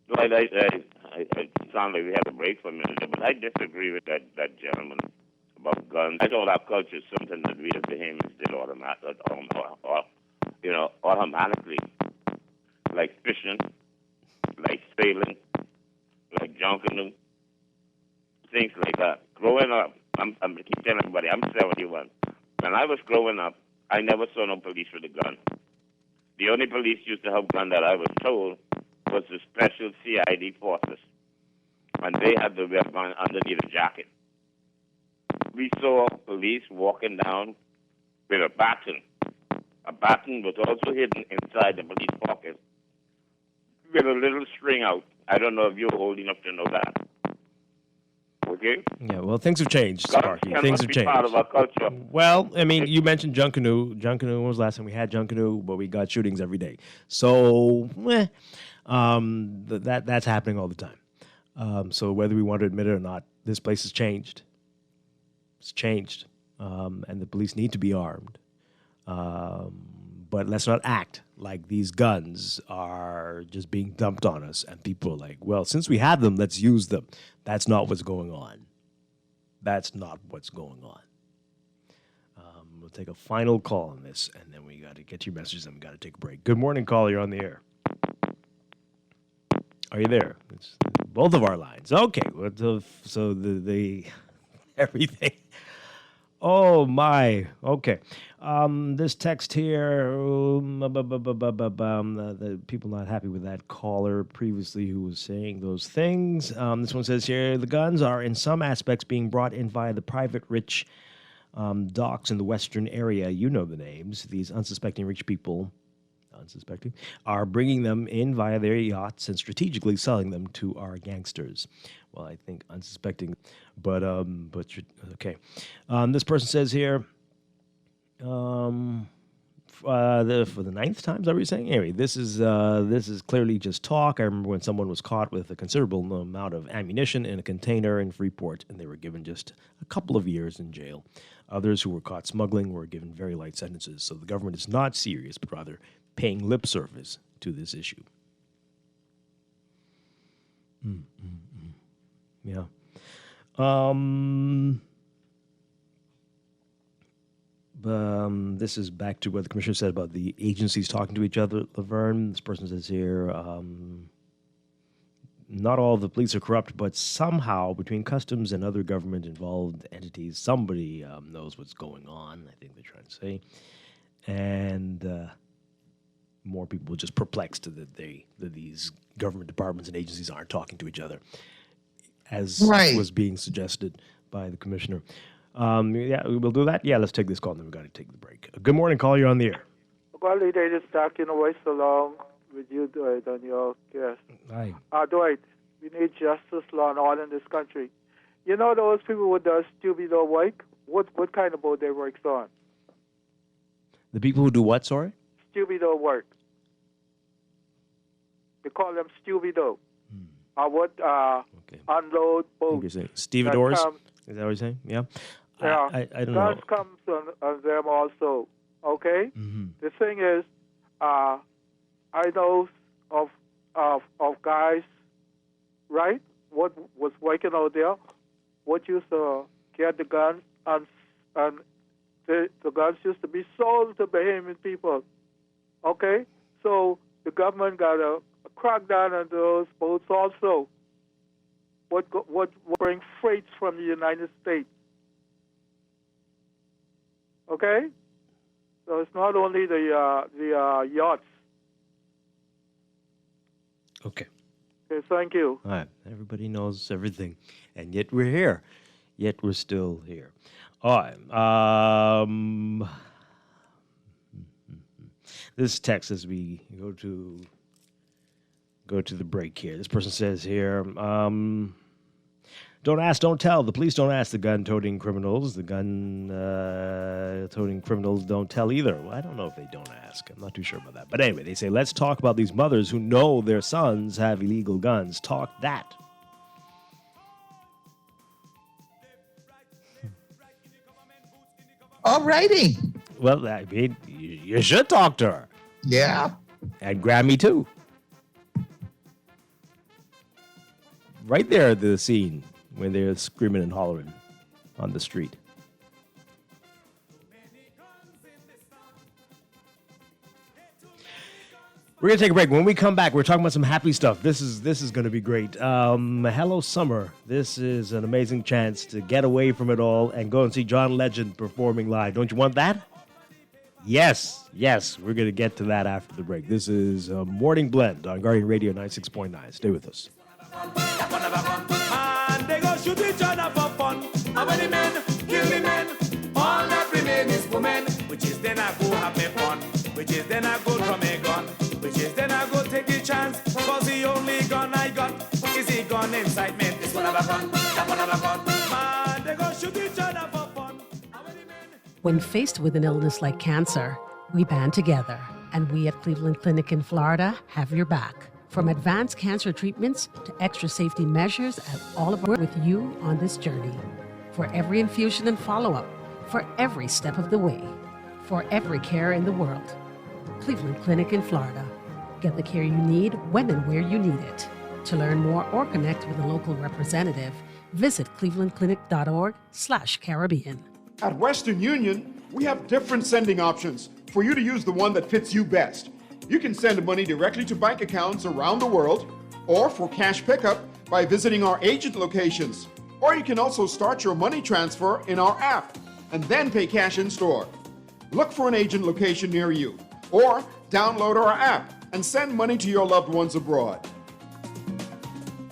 Dwight, I sound like we had a break for a minute, but I disagree with that gentleman about guns. I thought our culture is something that we as Bahamians did automatically, like fishing, like sailing, like junking, things like that. Growing up, I keep telling everybody, I'm 71. When I was growing up, I never saw no police with a gun. The only police used to have gun that I was told was the special CID forces, and they had the weapon underneath a jacket. We saw police walking down with a baton. A baton was also hidden inside the police pocket with a little string out. I don't know if you're old enough to know that. Okay? Yeah, well, things have changed, Sparky. Things have changed. Part of our culture. Well, I mean, you mentioned Junkanoo. Junkanoo was the last time we had Junkanoo, but we got shootings every day. So, that's happening all the time. So whether we want to admit it or not, this place has changed. It's changed. And the police need to be armed. But let's not act like these guns are just being dumped on us and people are like, well, since we have them, let's use them. That's not what's going on. That's not what's going on. We'll take a final call on this, and then we got to get your messages, and we got to take a break. Good morning, caller. You're on the air. Are you there? It's both of our lines. Okay. So the everything. Oh, my. Okay. This text here, the people not happy with that caller previously who was saying those things. This one says here, the guns are in some aspects being brought in via the private rich docks in the western area. You know the names. These unsuspecting rich people are bringing them in via their yachts and strategically selling them to our gangsters. Well, I think unsuspecting, but okay. This person says here, for the ninth time, is that what you're saying? Anyway, this is clearly just talk. I remember when someone was caught with a considerable amount of ammunition in a container in Freeport, and they were given just a couple of years in jail. Others who were caught smuggling were given very light sentences. So the government is not serious, but rather paying lip service to this issue. Yeah. This is back to what the commissioner said about the agencies talking to each other, Laverne. This person says here, not all of the police are corrupt, but somehow between customs and other government-involved entities, somebody knows what's going on, I think they're trying to say. And more people are just perplexed that these government departments and agencies aren't talking to each other, as was being suggested by the commissioner. Yeah, we'll do that. Yeah, let's take this call, and then we've got to take the break. Good morning, call. You're on the air. Well, they just talking away so long with you, Dwight, and your guest. Hi. Dwight, we need justice, law, and order in this country. You know those people with the stupid work? What kind of boat they works on? The people who do what, sorry? Stupid work. They call them stupido. Unload boats. Stevedores? Is that what you're saying? Yeah. Yeah. I don't know. Guns comes on them also. Okay? Mm-hmm. The thing is, I know of of guys, right? What was working out there? What used to get the guns, and the guns used to be sold to Bahamian people. Okay, so the government got a crackdown on those boats also. What bring freights from the United States? Okay, so it's not only the yachts. Okay. Okay, thank you. All right. Everybody knows everything, and yet we're here. Yet we're still here. All right. This text as we go to the break here. This person says here, don't ask, don't tell. The police don't ask the gun-toting criminals. The gun-toting criminals don't tell either. Well, I don't know if they don't ask. I'm not too sure about that. But anyway, they say, let's talk about these mothers who know their sons have illegal guns. Talk that. All righty. Well, I mean, you should talk to her. Yeah. And Grammy, too. Right there at the scene when they're screaming and hollering on the street. We're going to take a break. When we come back, we're talking about some happy stuff. This is going to be great. Hello, summer. This is an amazing chance to get away from it all and go and see John Legend performing live. Don't you want that? Yes. We're going to get to that after the break. This is Morning Blend on Guardian Radio 96.9. Stay with us. And they go shoot each other for fun. And when the men kill the men, all that remain is women. Which is then I go have me fun. Which is then I go draw me gun. Which is then I go take a chance. Cause the only gun I got is the gun inside me. This one have a gun, that one have a gun. Man, they go shoot each other for fun. When faced with an illness like cancer, we band together. And we at Cleveland Clinic in Florida have your back. From advanced cancer treatments to extra safety measures, and all of us with you on this journey. For every infusion and follow-up, for every step of the way, for every care in the world. Cleveland Clinic in Florida. Get the care you need when and where you need it. To learn more or connect with a local representative, visit clevelandclinic.org/Caribbean. At Western Union, we have different sending options for you to use the one that fits you best. You can send money directly to bank accounts around the world, or for cash pickup by visiting our agent locations. Or you can also start your money transfer in our app and then pay cash in store. Look for an agent location near you, or download our app and send money to your loved ones abroad.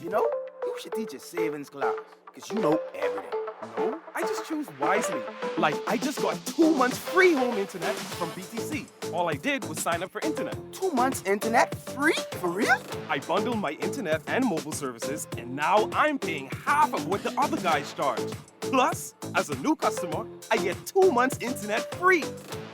You know, you should teach a savings class, because you know everything. No, I just choose wisely. Like, I just got 2 months free home internet from BTC. All I did was sign up for internet. 2 months internet free? For real? I bundled my internet and mobile services, and now I'm paying half of what the other guys charge. Plus, as a new customer, I get 2 months internet free.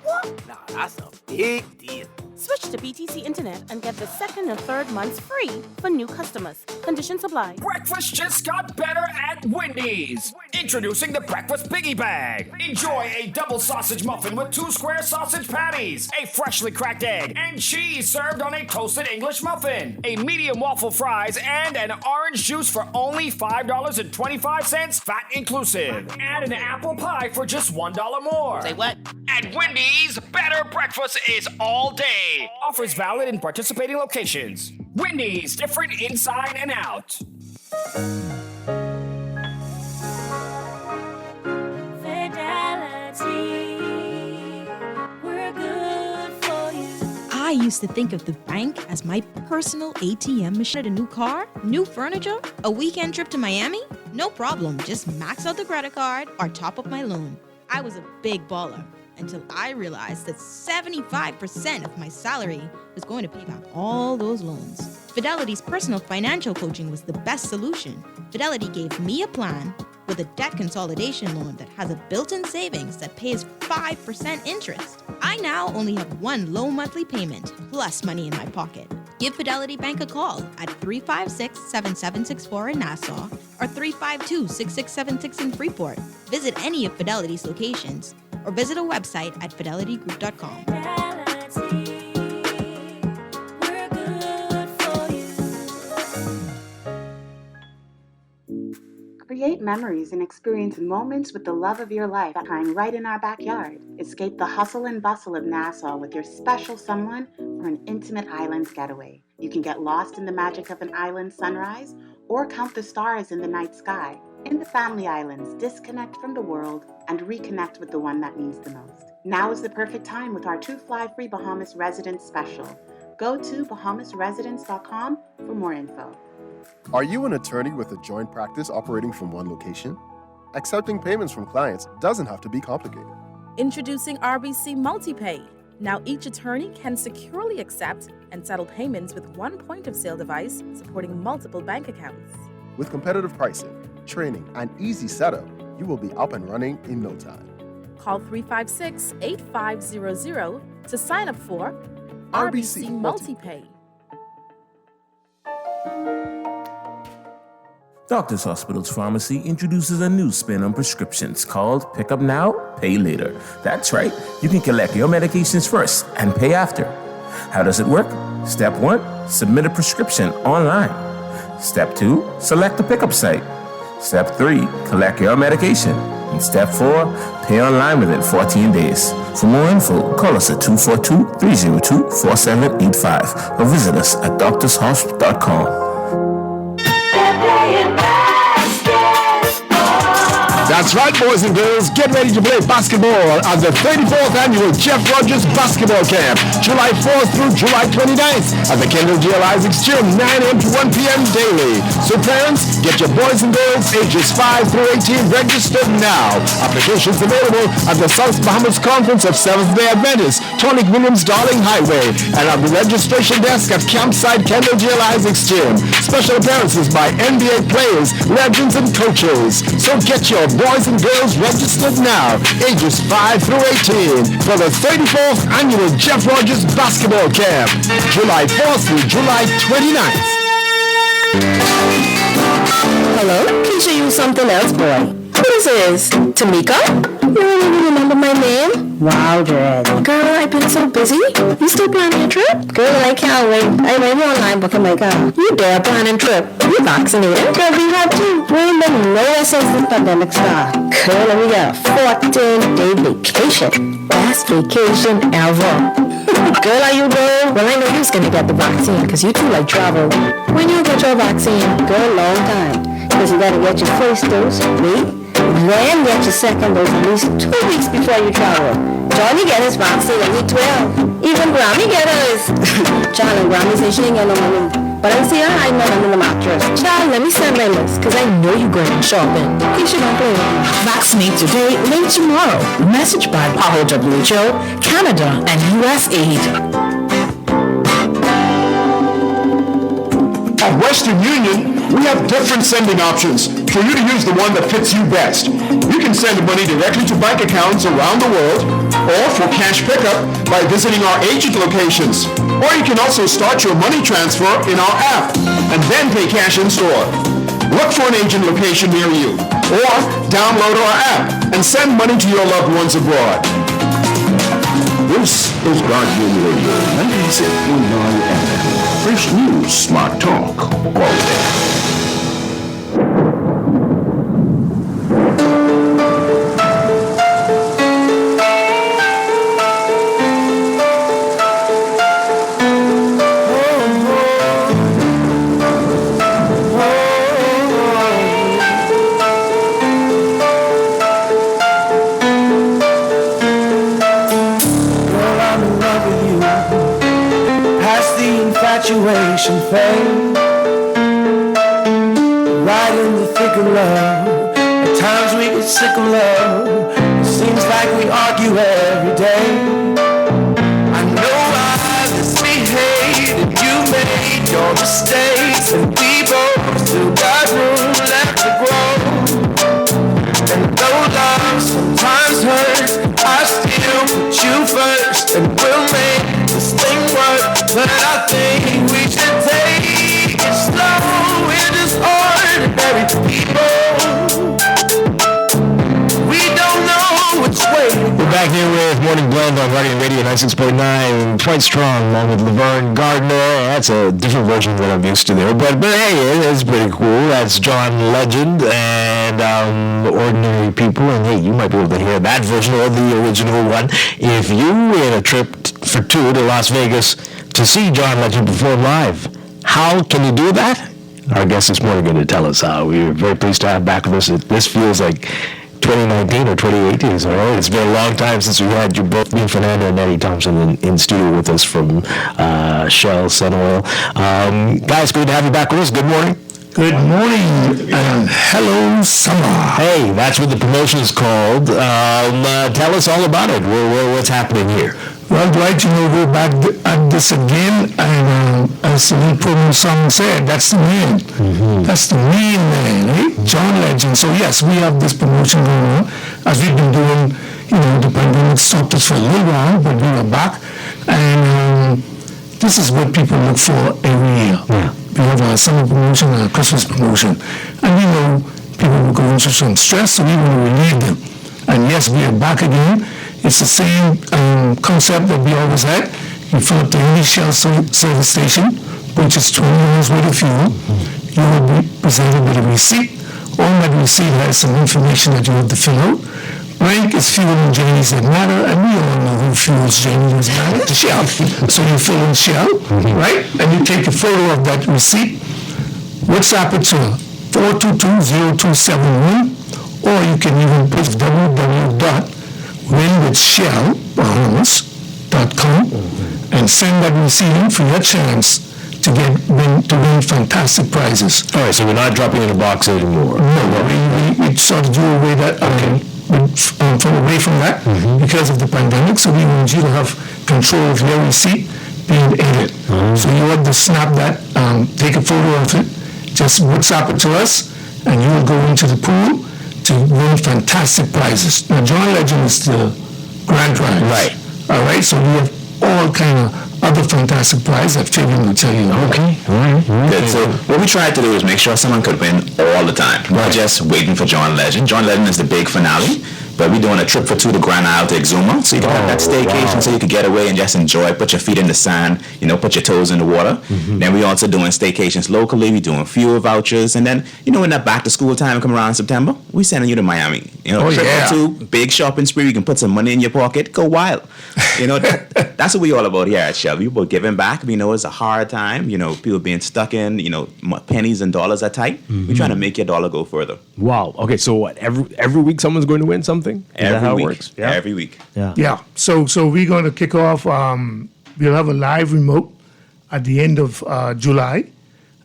What? Nah, that's a big deal. Switch to BTC Internet and get the second and third months free for new customers. Conditions apply. Breakfast just got better at Wendy's. Introducing the Breakfast Biggie Bag. Enjoy a double sausage muffin with 2 square sausage patties, a freshly cracked egg, and cheese served on a toasted English muffin, a medium waffle fries, and an orange juice for only $5.25, VAT inclusive. Add an apple pie for just $1 more. Say what? At Wendy's, better breakfast is all day. Offers valid in participating locations. Wendy's, different inside and out. Fidelity, we're good for you. I used to think of the bank as my personal ATM machine. A new car, new furniture, a weekend trip to Miami? No problem, just max out the credit card or top up my loan. I was a big baller until I realized that 75% of my salary was going to pay back all those loans. Fidelity's personal financial coaching was the best solution. Fidelity gave me a plan with a debt consolidation loan that has a built-in savings that pays 5% interest. I now only have one low monthly payment plus money in my pocket. Give Fidelity Bank a call at 356-7764 in Nassau or 352-6676 in Freeport. Visit any of Fidelity's locations or visit a website at fidelitygroup.com. Create memories and experience moments with the love of your life right in our backyard. Escape the hustle and bustle of Nassau with your special someone for an intimate island getaway. You can get lost in the magic of an island sunrise or count the stars in the night sky. In the Family Islands, disconnect from the world and reconnect with the one that means the most. Now is the perfect time with our 2 fly-free Bahamas Residence special. Go to bahamasresidence.com for more info. Are you an attorney with a joint practice operating from one location? Accepting payments from clients doesn't have to be complicated. Introducing RBC MultiPay. Now each attorney can securely accept and settle payments with one point-of-sale device supporting multiple bank accounts. With competitive pricing, training, and easy setup, you will be up and running in no time. Call 356-8500 to sign up for RBC MultiPay. Doctors Hospital's Pharmacy introduces a new spin on prescriptions called Pick Up Now, Pay Later. That's right, you can collect your medications first and pay after. How does it work? Step 1, submit a prescription online. Step 2, select the pickup site. Step 3, collect your medication. And Step 4, pay online within 14 days. For more info, call us at 242-302-4785 or visit us at doctorshospital.com. That's right, boys and girls. Get ready to play basketball at the 34th Annual Jeff Rogers Basketball Camp, July 4th through July 29th at the Kendall G. Isaacs Gym, 9 a.m. to 1 p.m. daily. So parents, get your boys and girls ages 5 through 18 registered now. Applications available at the South Bahamas Conference of Seventh-day Adventists, Tonic Williams Darling Highway, and at the registration desk at Campsite Kendall G. Isaacs Gym. Special appearances by NBA players, legends, and coaches. So get your boys and girls registered now, ages 5 through 18, for the 34th Annual Jeff Rogers Basketball Camp, July 4th through July 29th. Hello? Can I show you something else, boy? Who this is? Tamika? You don't even remember my name? Wow, Dread. Girl, I've been so busy. You still planning a trip? Girl, I can't wait. I went online booking my car. You dare planning trip? You vaccinated? Girl, we have to. We ain't been nowhere since the pandemic started. Girl, we got a 14-day vacation. Best vacation ever. Girl, are you good? Well, I know you was gonna get the vaccine, because you too like travel. When you get your vaccine? Girl, long time. Because you gotta get your first dose, wait, then get your second dose at least 2 weeks before you travel. Johnny get his vaccine at week 12. Even Grammy get hers. Child, and Grammy say she ain't got no money. But I see her hiding under the mattress. Child, let me send my list, because I know you going shopping. You should not play with me. Vaccinate today, late tomorrow. Message by PAHO WHO, Canada, and USAID. At Western Union, we have different sending options for you to use the one that fits you best. You can send money directly to bank accounts around the world, or for cash pickup by visiting our agent locations. Or you can also start your money transfer in our app and then pay cash in store. Look for an agent location near you, or download our app and send money to your loved ones abroad. This is Guardian Radio 96.9 FM. Fresh news, smart talk, all day. Infatuation fade, right in the thick of love. At times we get sick of love. It seems like we argue every day. I know I misbehaved and you made your mistakes, and we both still got room left to grow. And though love sometimes hurts, I still put you first, and we'll make this thing work. But I think we should take it slow. We're just ordinary people. We don't know which way. We're back here with Morning Blend. End on Guardian Radio 96.9. Dwight Strong along with Laverne Gardner. That's a different version than I'm used to there. But hey, it's pretty cool. That's John Legend and Ordinary People. And hey, you might be able to hear that version or the original one if you win a trip for two to Las Vegas to see John Legend perform live. How can you do that? Our guest this morning going to tell us how. We're very pleased to have back with us. This feels like 2019 or 2018, so it's been a long time since we had you both, me and Fernando and Eddie Thompson, in studio with us from Shell, Sun Oil. Guys, great to have you back with us. Good morning. Good morning and hello, summer. Hey, that's what the promotion is called. Tell us all about it. What's happening here? Well, Dwight, we're back at this again, and as the new promo song said, that's the man. Mm-hmm. That's the main man, right? John Legend. So yes, we have this promotion going on, as we've been doing, the pandemic stopped us for a little while, but we are back, and this is what people look for every year. Yeah. We have our summer promotion and our Christmas promotion, and we know people will go into some stress, so we want to relieve them. And yes, we are back again. It's the same concept that we always had. You fill up the only Shell service station, which is 20 minutes worth of fuel. You will be presented with a receipt. On that receipt has some information that you have to fill out. Blank is fuel and journeys that matter, and we all know who fuels journeys matter. Shell. So you fill in Shell, right? And you take a photo of that receipt. WhatsApp it to 422-0271, or you can even put www.winwithshell.com and send that receipt in for your chance to win fantastic prizes. All right, so we're not dropping in a box anymore. No, we sort of do away that away from that because of the pandemic. So we want you to have control of your receipt being edited. So you have to snap that, take a photo of it, just WhatsApp it to us, and you will go into the pool to win fantastic prizes. Now, John Legend is the grand prize. Right. All right, so we have all kind of other fantastic prizes that Fabian will tell you. Okay, all right. Good. So what we tried to do is make sure someone could win all the time, not just waiting for John Legend. John Legend is the big finale, but we're doing a trip for two to Grand Isle to Exuma, so you can have that staycation, so you can get away and just enjoy, put your feet in the sand, put your toes in the water. Then we're also doing staycations locally. We're doing fuel vouchers, and then when that back to school time come around in September, we're sending you to Miami. Trip for two, big shopping spree. You can put some money in your pocket, go wild. That's what we're all about here at Shell. We're about giving back. We know it's a hard time. People being stuck in. Pennies and dollars are tight. We're trying to make your dollar go further. Wow. Okay. So what? Every week someone's going to win something. Is that how it works? Yeah. Every week. Yeah. So we're going to kick off. We'll have a live remote at the end of July,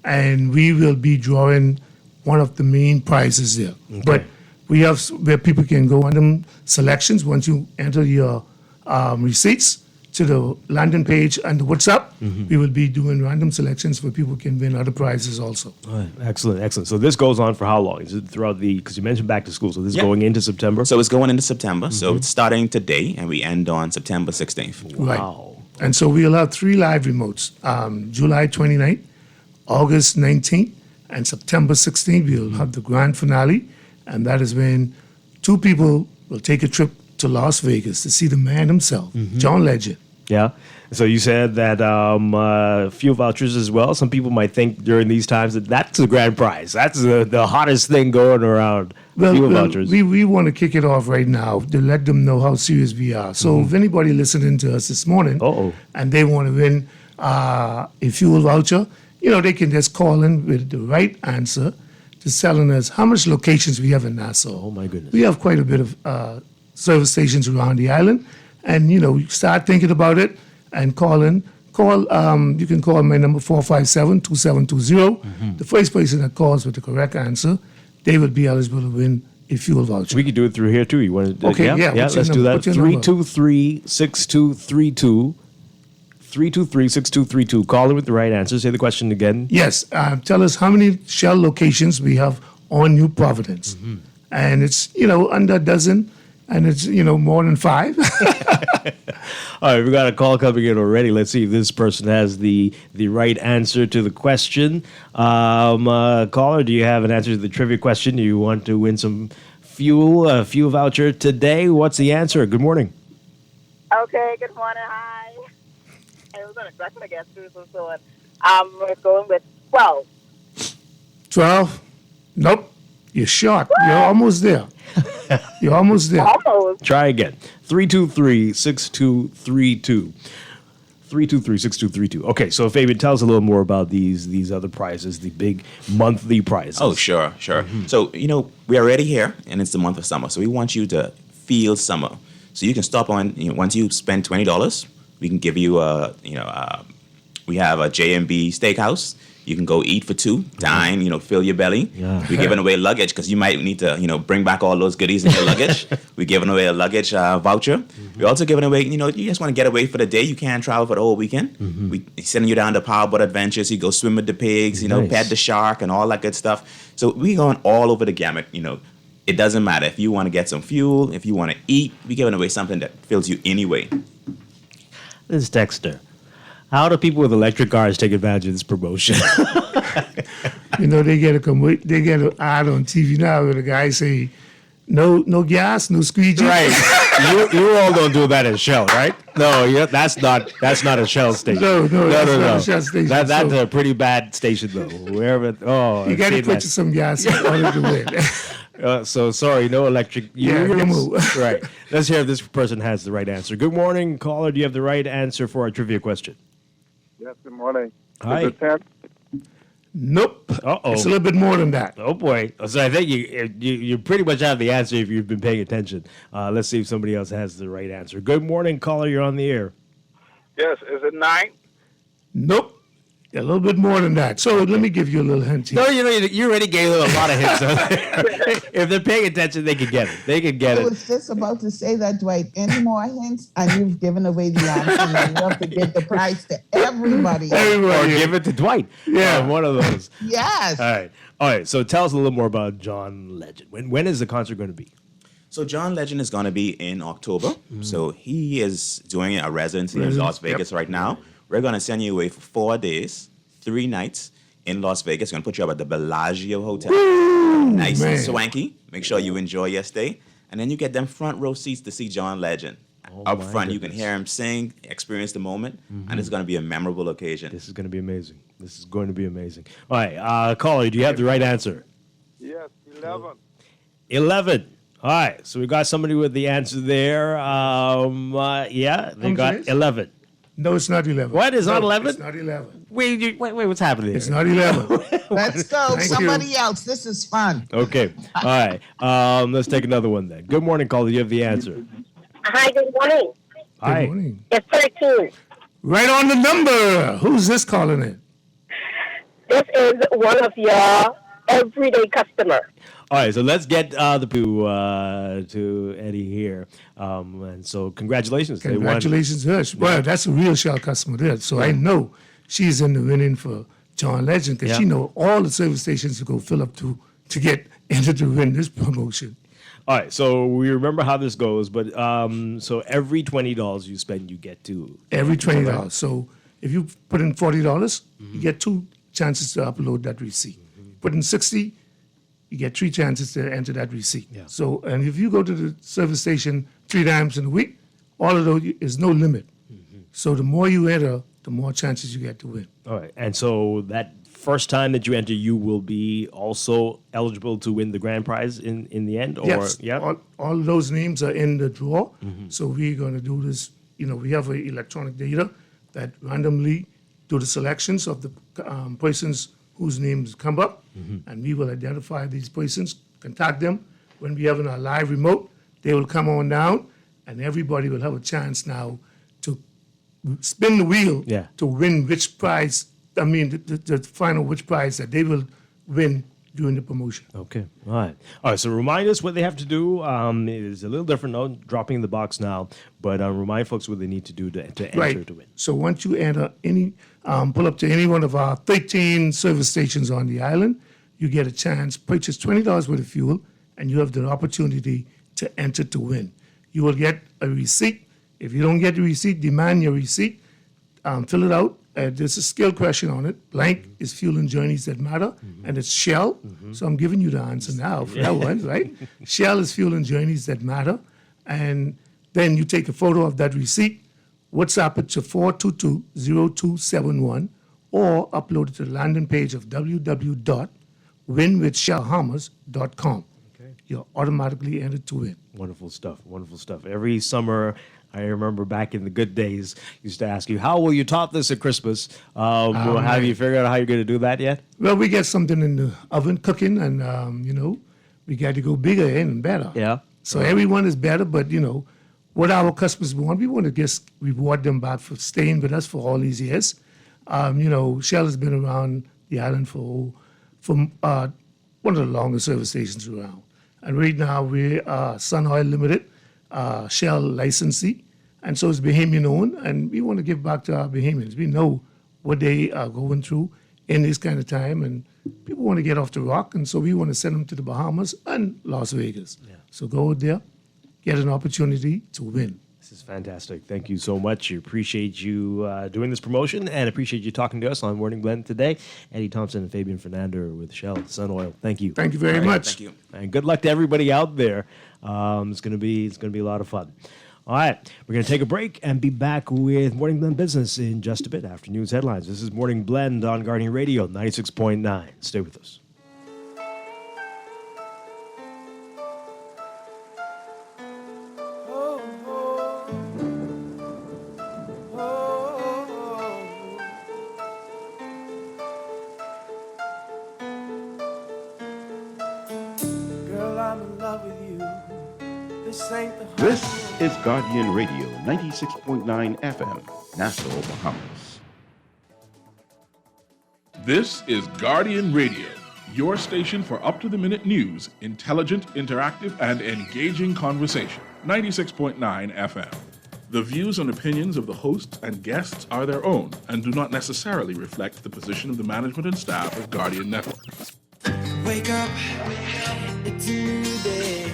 and we will be drawing one of the main prizes there. Okay. But we have where people can go random selections once you enter your receipts to the landing page and the WhatsApp. We will be doing random selections where people can win other prizes also. All right. Excellent. So this goes on for how long? Is it throughout because you mentioned back to school, so this is going into September? So it's going into September. So it's starting today, and we end on September 16th. Wow. Right. And so we'll have 3 live remotes, July 29th, August 19th, and September 16th. We'll have the grand finale, and that is when 2 people will take a trip to Las Vegas to see the man himself, John Legend. Yeah. So you said that fuel vouchers as well. Some people might think during these times that that's the grand prize. That's the hottest thing going around. Fuel vouchers. We want to kick it off right now to let them know how serious we are. So if anybody listening to us this morning and they want to win a fuel voucher, they can just call in with the right answer to telling us how much locations we have in Nassau. Oh, my goodness. We have quite a bit of service stations around the island. And, start thinking about it and call in. You can call my number 457-2720. The first person that calls with the correct answer, they will be eligible to win a fuel voucher. We could do it through here, too. You want to? Okay, yeah. Let's do that. 323-6232. 323-6232. Call in with the right answer. Say the question again. Yes. Tell us how many Shell locations we have on New Providence. And it's, under a dozen. And it's, more than 5. All right, we got a call coming in already. Let's see if this person has the right answer to the question. Caller, do you have an answer to the trivia question? Do you want to win some fuel voucher today? What's the answer? Good morning. Okay, good morning. Hi. I was on a question to get through, so we're going with 12. 12? Nope. You're short. You're almost there. You're almost there. Almost. Try again. 323-6232. 323-6232. Okay, so Fabian, tell us a little more about these other prizes, the big monthly prizes. Oh, sure. So, we're already here, and it's the month of summer. So we want you to feel summer. So you can stop on, once you spend $20, we can give you we have a J&B Steakhouse. You can go eat for two, dine, fill your belly. Yeah. We're giving away luggage because you might need to, bring back all those goodies in your luggage. We're giving away a luggage voucher. We're also giving away, you just want to get away for the day. You can't travel for the whole weekend. We sending you down to Powerboat Adventures. You go swim with the pigs, Nice. pet the shark and all that good stuff. So we're going all over the gamut, It doesn't matter. If you want to get some fuel, if you want to eat, we're giving away something that fills you anyway. This is Dexter. How do people with electric cars take advantage of this promotion? They get an ad on TV now where the guy say, no gas, no squeegee. Right. you all don't do that at Shell, right? No, that's not a Shell station. No, that's not a Shell station. That's a pretty bad station though. Wherever. You got to purchase some gas in order to win. So sorry, no electric. move. Right. Let's hear if this person has the right answer. Good morning, caller. Do you have the right answer for our trivia question? Yes, good morning. Hi. Is it 10? Nope. Uh-oh. It's a little bit more than that. Oh boy. So I think you pretty much have the answer if you've been paying attention. Let's see if somebody else has the right answer. Good morning, caller. You're on the air. Yes, is it 9? Nope. A little bit more than that. So let me give you a little hint here. No, you already gave them a lot of hints. If they're paying attention, they can get it. I was just about to say that, Dwight. Any more hints, and you've given away the answer. And you have to give the prize to everybody. Or give it to Dwight. Yeah. One of those. Yes. All right. So tell us a little more about John Legend. When is the concert going to be? So John Legend is going to be in October. So he is doing a residency in Las Vegas right now. We're going to send you away for 4 days, 3 nights in Las Vegas. We're going to put you up at the Bellagio Hotel. Nice and swanky. Make sure you enjoy your stay. And then you get them front row seats to see John Legend. Up front, you can hear him sing, experience the moment, and it's going to be a memorable occasion. This is going to be amazing. All right, caller, do you have the right answer? Yes, 11. 11. All right, so we got somebody with the answer there. They got 11. No, it's not 11. What? It's not 11? It's not 11. Wait, what's happening here? It's not 11. Let's go. Thank Somebody you. else. This is fun. Okay. All right. Let's take another one then. Good morning, caller. You have the answer. Hi, good morning. Hi. Good morning. It's 13. Right on the number. Who's this calling in? This is one of your everyday customer. All right, so let's get to Eddie here. And so congratulations. They won. Congratulations, Hush. Well, that's a real Shell customer there. So I know she's in the winning for John Legend because she know all the service stations to go fill up to get entered to win this promotion. All right, so we remember how this goes, but so every $20 you spend, you get to... Every $20. So if you put in $40, you get 2 chances to upload that receipt. Put in $60, you get 3 chances to enter that receipt. Yeah. So, and if you go to the service station 3 times in a week, all of those is no limit. So the more you enter, the more chances you get to win. All right, and so that first time that you enter, you will be also eligible to win the grand prize in the end? Or, Yes, yeah? all of those names are in the draw. So we're going to do this, we have electronic data that randomly do the selections of the persons whose names come up, and we will identify these persons, contact them. When we have our live remote, they will come on down, and everybody will have a chance now to spin the wheel to win which prize, the final which prize that they will win during the promotion. Okay, all right. So remind us what they have to do. It is a little different, no, dropping the box now, but remind folks what they need to do to enter to win. So once you enter pull up to any one of our 13 service stations on the island, you get a chance, purchase $20 worth of fuel, and you have the opportunity to enter to win. You will get a receipt. If you don't get the receipt, demand your receipt, fill it out. There's a skill question on it. Blank is fuel and journeys that matter, and it's Shell. So I'm giving you the answer now for that one, right? Shell is fuel and journeys that matter, and Then you take a photo of that receipt, WhatsApp it to 422-0271, or upload it to the landing page of www.winwithshellhammers.com. Okay. You're automatically entered to win. Wonderful stuff. Wonderful stuff. Every summer, I remember back in the good days, used to ask you, how will you top this at Christmas? Have you figured out how you're going to do that yet? Well, we get something in the oven cooking, and, we got to go bigger and better. Yeah. So everyone is better, but, what our customers want, we want to just reward them back for staying with us for all these years. Shell has been around the island for one of the longest service stations around. And right now, we are Sun Oil Limited, Shell licensee, and so it's Bahamian owned, and we want to give back to our Bahamians. We know what they are going through in this kind of time, and people want to get off the rock, and so we want to send them to the Bahamas and Las Vegas. Yeah. So go out there, get an opportunity to win. This is fantastic. Thank you so much. Appreciate you doing this promotion, and appreciate you talking to us on Morning Blend today. Eddie Thompson and Fabian Fernando with Shell Sun Oil. Thank you. Thank you very much. Thank you. And good luck to everybody out there. It's gonna be a lot of fun. All right, we're going to take a break and be back with Morning Blend Business in just a bit after news headlines. This is Morning Blend on Guardian Radio 96.9. Stay with us. Girl, I'm in love with you. This ain't the This is Guardian Radio 96.9 FM, Nassau, Bahamas. This is Guardian Radio, your station for up-to-the-minute news, intelligent, interactive, and engaging conversation. 96.9 FM. The views and opinions of the hosts and guests are their own and do not necessarily reflect the position of the management and staff of Guardian Network. Wake up, it's a new day.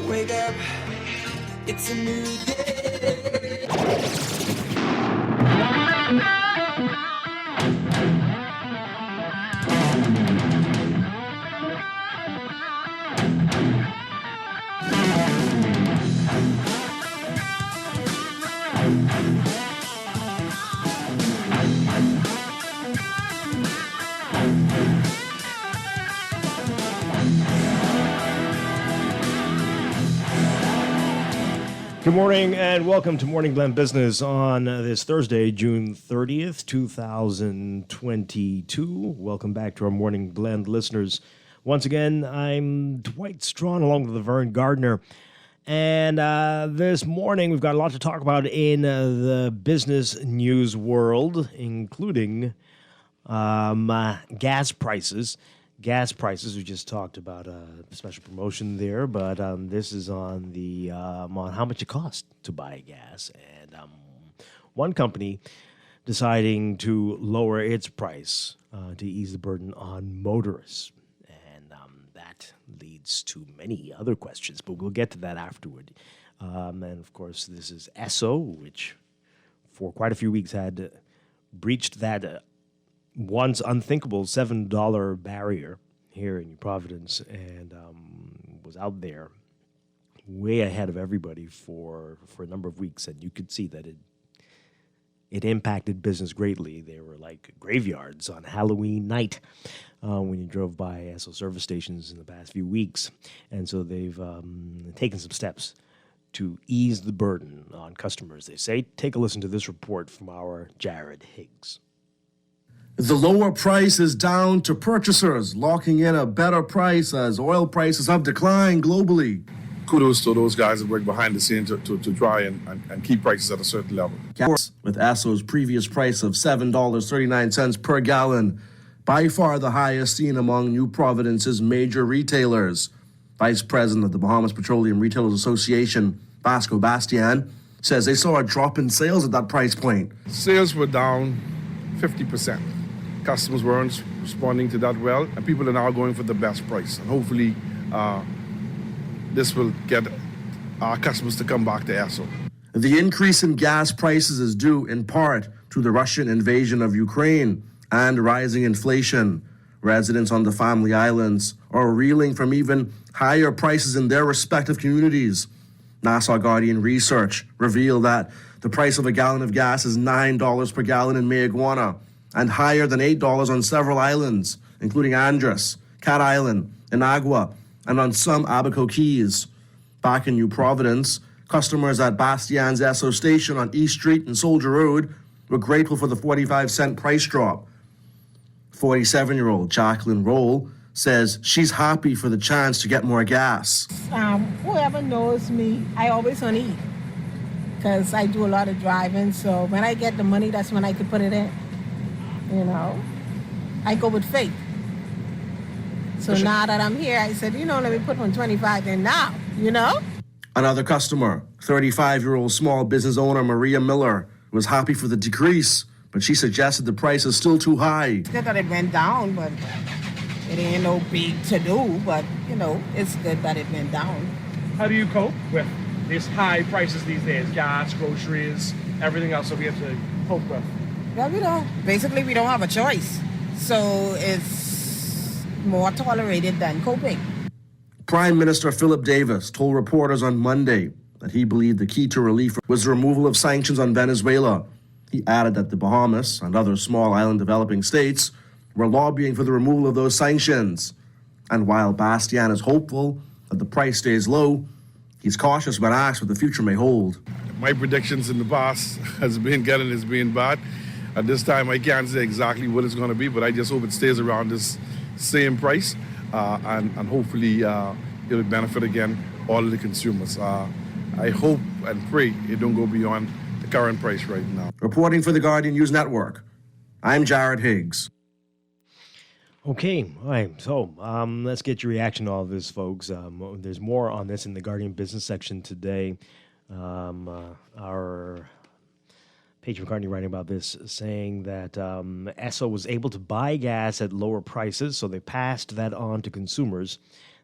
Wake up, it's a new day. Good morning and welcome to Morning Blend Business on this Thursday, June 30th, 2022. Welcome back to our Morning Blend listeners. Once again, I'm Dwight Strachan along with Laverne Gardner. And this morning we've got a lot to talk about in the business news world, including gas prices. Gas prices, we just talked about a special promotion there, but this is on the on how much it costs to buy gas. And one company deciding to lower its price to ease the burden on motorists. And that leads to many other questions, but we'll get to that afterward. And of course, this is Esso, which for quite a few weeks had breached that once unthinkable $7 barrier here in Providence, and was out there way ahead of everybody for a number of weeks, and you could see that it impacted business greatly. They were like graveyards on Halloween night when you drove by Esso service stations in the past few weeks, and so they've taken some steps to ease the burden on customers, they say. Take a listen to this report from our Jared Higgs. The lower price is down to purchasers, locking in a better price as oil prices have declined globally. Kudos to those guys that work behind the scenes to try and keep prices at a certain level. With Esso's previous price of $7.39 per gallon, by far the highest seen among New Providence's major retailers. Vice President of the Bahamas Petroleum Retailers Association, Vasco Bastian, says they saw a drop in sales at that price point. Sales were down 50%. Customers weren't responding to that well, and people are now going for the best price. And hopefully, this will get our customers to come back to Esso. The increase in gas prices is due in part to the Russian invasion of Ukraine and rising inflation. Residents on the Family Islands are reeling from even higher prices in their respective communities. Nassau Guardian research revealed that the price of a gallon of gas is $9 per gallon in Mayaguana and higher than $8 on several islands, including Andros, Cat Island, Inagua, and on some Abaco Keys. Back in New Providence, customers at Bastian's Esso station on East Street and Soldier Road were grateful for the 45-cent price drop. 47-year-old Jacqueline Roll says she's happy for the chance to get more gas. Whoever knows me, I always want to eat because I do a lot of driving. So when I get the money, that's when I can put it in. You know, I go with faith. So now that I'm here, I said, let me put 125 in now, Another customer, 35-year-old small business owner Maria Miller, was happy for the decrease, but she suggested the price is still too high. It's good that it went down, but it ain't no big to-do, but, it's good that it went down. How do you cope with these high prices these days? Gas, groceries, everything else that we have to cope with? Well, we don't have a choice. So it's more tolerated than coping. Prime Minister Philip Davis told reporters on Monday that he believed the key to relief was the removal of sanctions on Venezuela. He added that the Bahamas and other small island developing states were lobbying for the removal of those sanctions. And while Bastian is hopeful that the price stays low, he's cautious when asked what the future may hold. My predictions in the past has been good and has been bad. At this time, I can't say exactly what it's going to be, but I just hope it stays around this same price, and hopefully it'll benefit again all of the consumers. I hope and pray it don't go beyond the current price right now. Reporting for the Guardian News Network, I'm Jared Higgs. Okay, all right. So let's get your reaction to all of this, folks. There's more on this in the Guardian business section today. Our Paige McCartney writing about this, saying that Esso was able to buy gas at lower prices, so they passed that on to consumers.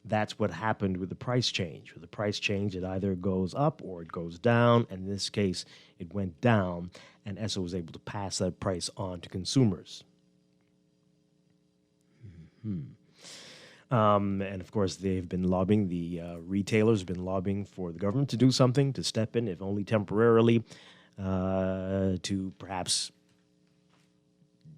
That's what happened with the price change. With the price change, it either goes up or it goes down. And in this case, it went down, and Esso was able to pass that price on to consumers. And of course, they've been lobbying, the retailers have been lobbying for the government to do something, to step in, if only temporarily, to perhaps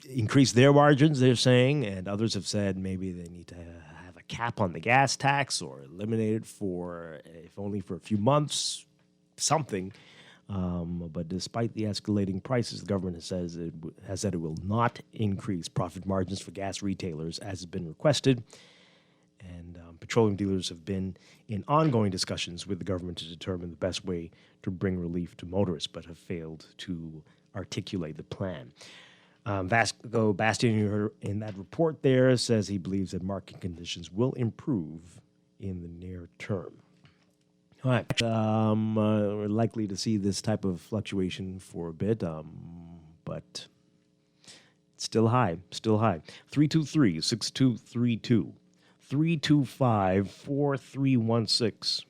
increase their margins, they're saying. And others have said maybe they need to have a cap on the gas tax or eliminate it for, if only for a few months, something. But despite the escalating prices, the government has said it will not increase profit margins for gas retailers as has been requested. And petroleum dealers have been in ongoing discussions with the government to determine the best way to bring relief to motorists, but have failed to articulate the plan. Vasco Bastian, you heard in that report there, says he believes that market conditions will improve in the near term. All right. We're likely to see this type of fluctuation for a bit, but it's still high, 323-6232, 325-4316,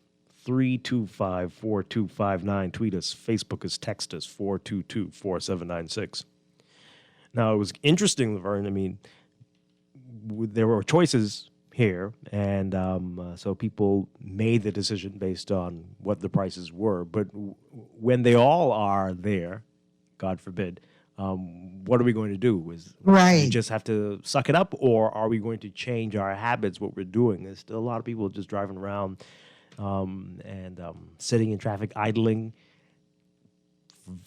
325-4259. Tweet us, Facebook us, text us, 422-4796. Now, it was interesting, Laverne. I mean, there were choices here, and so people made the decision based on what the prices were. But when they all are there, God forbid, what are we going to do? We just have to suck it up, or are we going to change our habits, what we're doing? There's still a lot of people just driving around and sitting in traffic, idling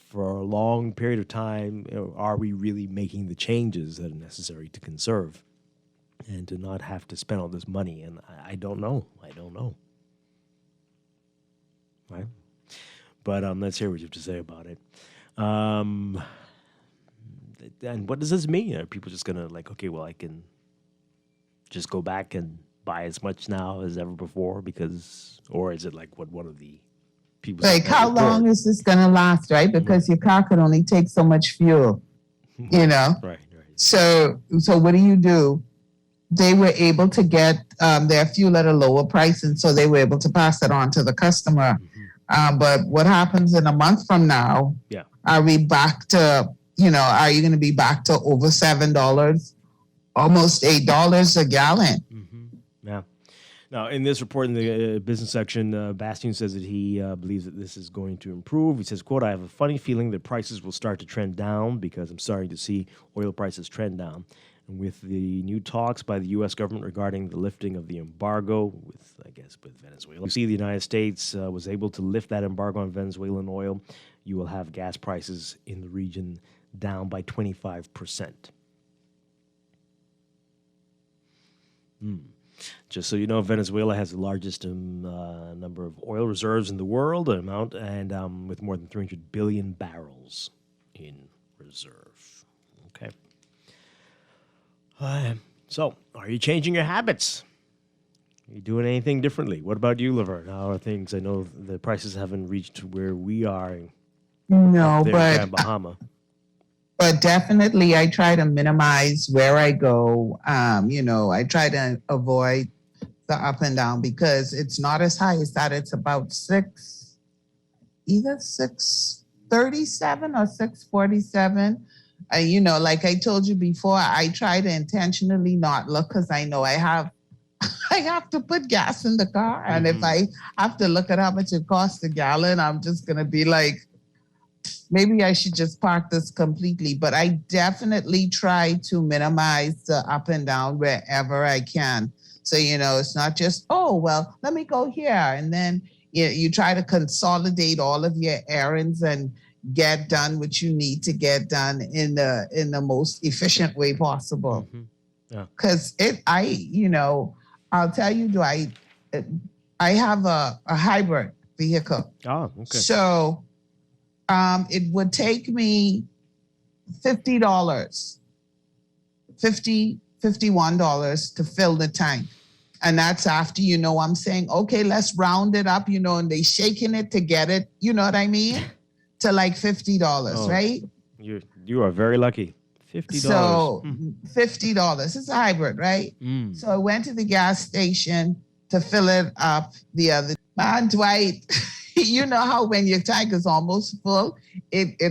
for a long period of time. Are we really making the changes that are necessary to conserve and to not have to spend all this money? And I don't know. Right? But let's hear what you have to say about it. And what does this mean? Are people just going to okay, well, I can just go back and buy as much now as ever before? Or is it like what one of the people... how long is this going to last, right? Because your car can only take so much fuel, Right. So what do? They were able to get their fuel at a lower price, and so they were able to pass it on to the customer. But what happens in a month from now? Yeah. Are we back to, are you going to be back to over $7? almost $8 a gallon. Yeah. Now, in this report in the business section, Bastian says that he believes that this is going to improve. He says, quote, I have a funny feeling that prices will start to trend down because I'm starting to see oil prices trend down. And with the new talks by the U.S. government regarding the lifting of the embargo with Venezuela, you see the United States was able to lift that embargo on Venezuelan oil. You will have gas prices in the region down by 25%. Just so you know, Venezuela has the largest number of oil reserves in the world, and with more than 300 billion barrels in reserve. Okay. So, are you changing your habits? Are you doing anything differently? What about you, Laverne? How are things? I know the prices haven't reached where we are. No, up there in but Grand Bahama. But definitely, I try to minimize where I go. I try to avoid the up and down because it's not as high as that. It's about either 637 or 647. Like I told you before, I try to intentionally not look because I know I have to put gas in the car, and if I have to look at how much it costs a gallon, I'm just gonna be like, maybe I should just park this completely. But I definitely try to minimize the up and down wherever I can. So, it's not just, oh, well, let me go here. And then you try to consolidate all of your errands and get done what you need to get done in the most efficient way possible. Because I'll tell you, Dwight, I have a hybrid vehicle. Oh, okay. So it would take me $51 to fill the tank. And that's after, I'm saying, okay, let's round it up, and they shaking it to get it, you know what I mean? To like $50, right? You are very lucky. $50. So $50. It's a hybrid, right? So I went to the gas station to fill it up the other. Man, Dwight, you know how when your tank is almost full, it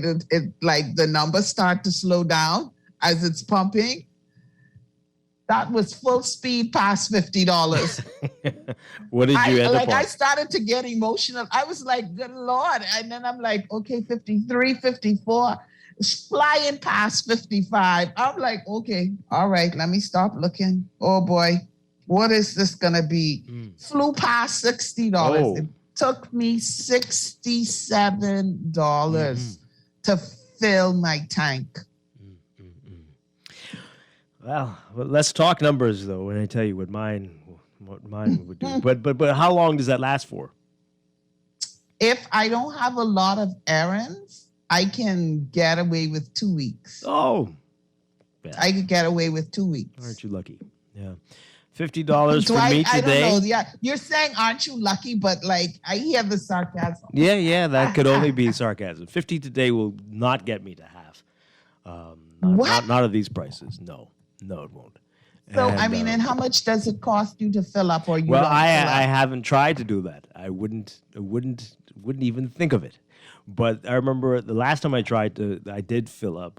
like the numbers start to slow down as it's pumping. That was full speed past $50. What did you end up on? I started to get emotional. I was like, good Lord. And then I'm like, okay, 53, 54, flying past 55. I'm like, okay, all right, let me stop looking. Oh boy, what is this gonna be? Flew past $60. Oh. It took me $67 to fill my tank. Well, let's talk numbers though. When I tell you what mine would do, but how long does that last for? If I don't have a lot of errands, I can get away with 2 weeks. Oh, yeah. I could get away with 2 weeks. Aren't you lucky? Yeah, $50 for me today. I don't know. Yeah, you're saying aren't you lucky? But like I hear the sarcasm. Yeah, that could only be sarcasm. 50 today will not get me to half. Not at these prices. No, it won't. So and how much does it cost you to fill up? Or you? Well, don't I fill up? haven't tried to do that. I wouldn't even think of it. But I remember the last time I tried I did fill up.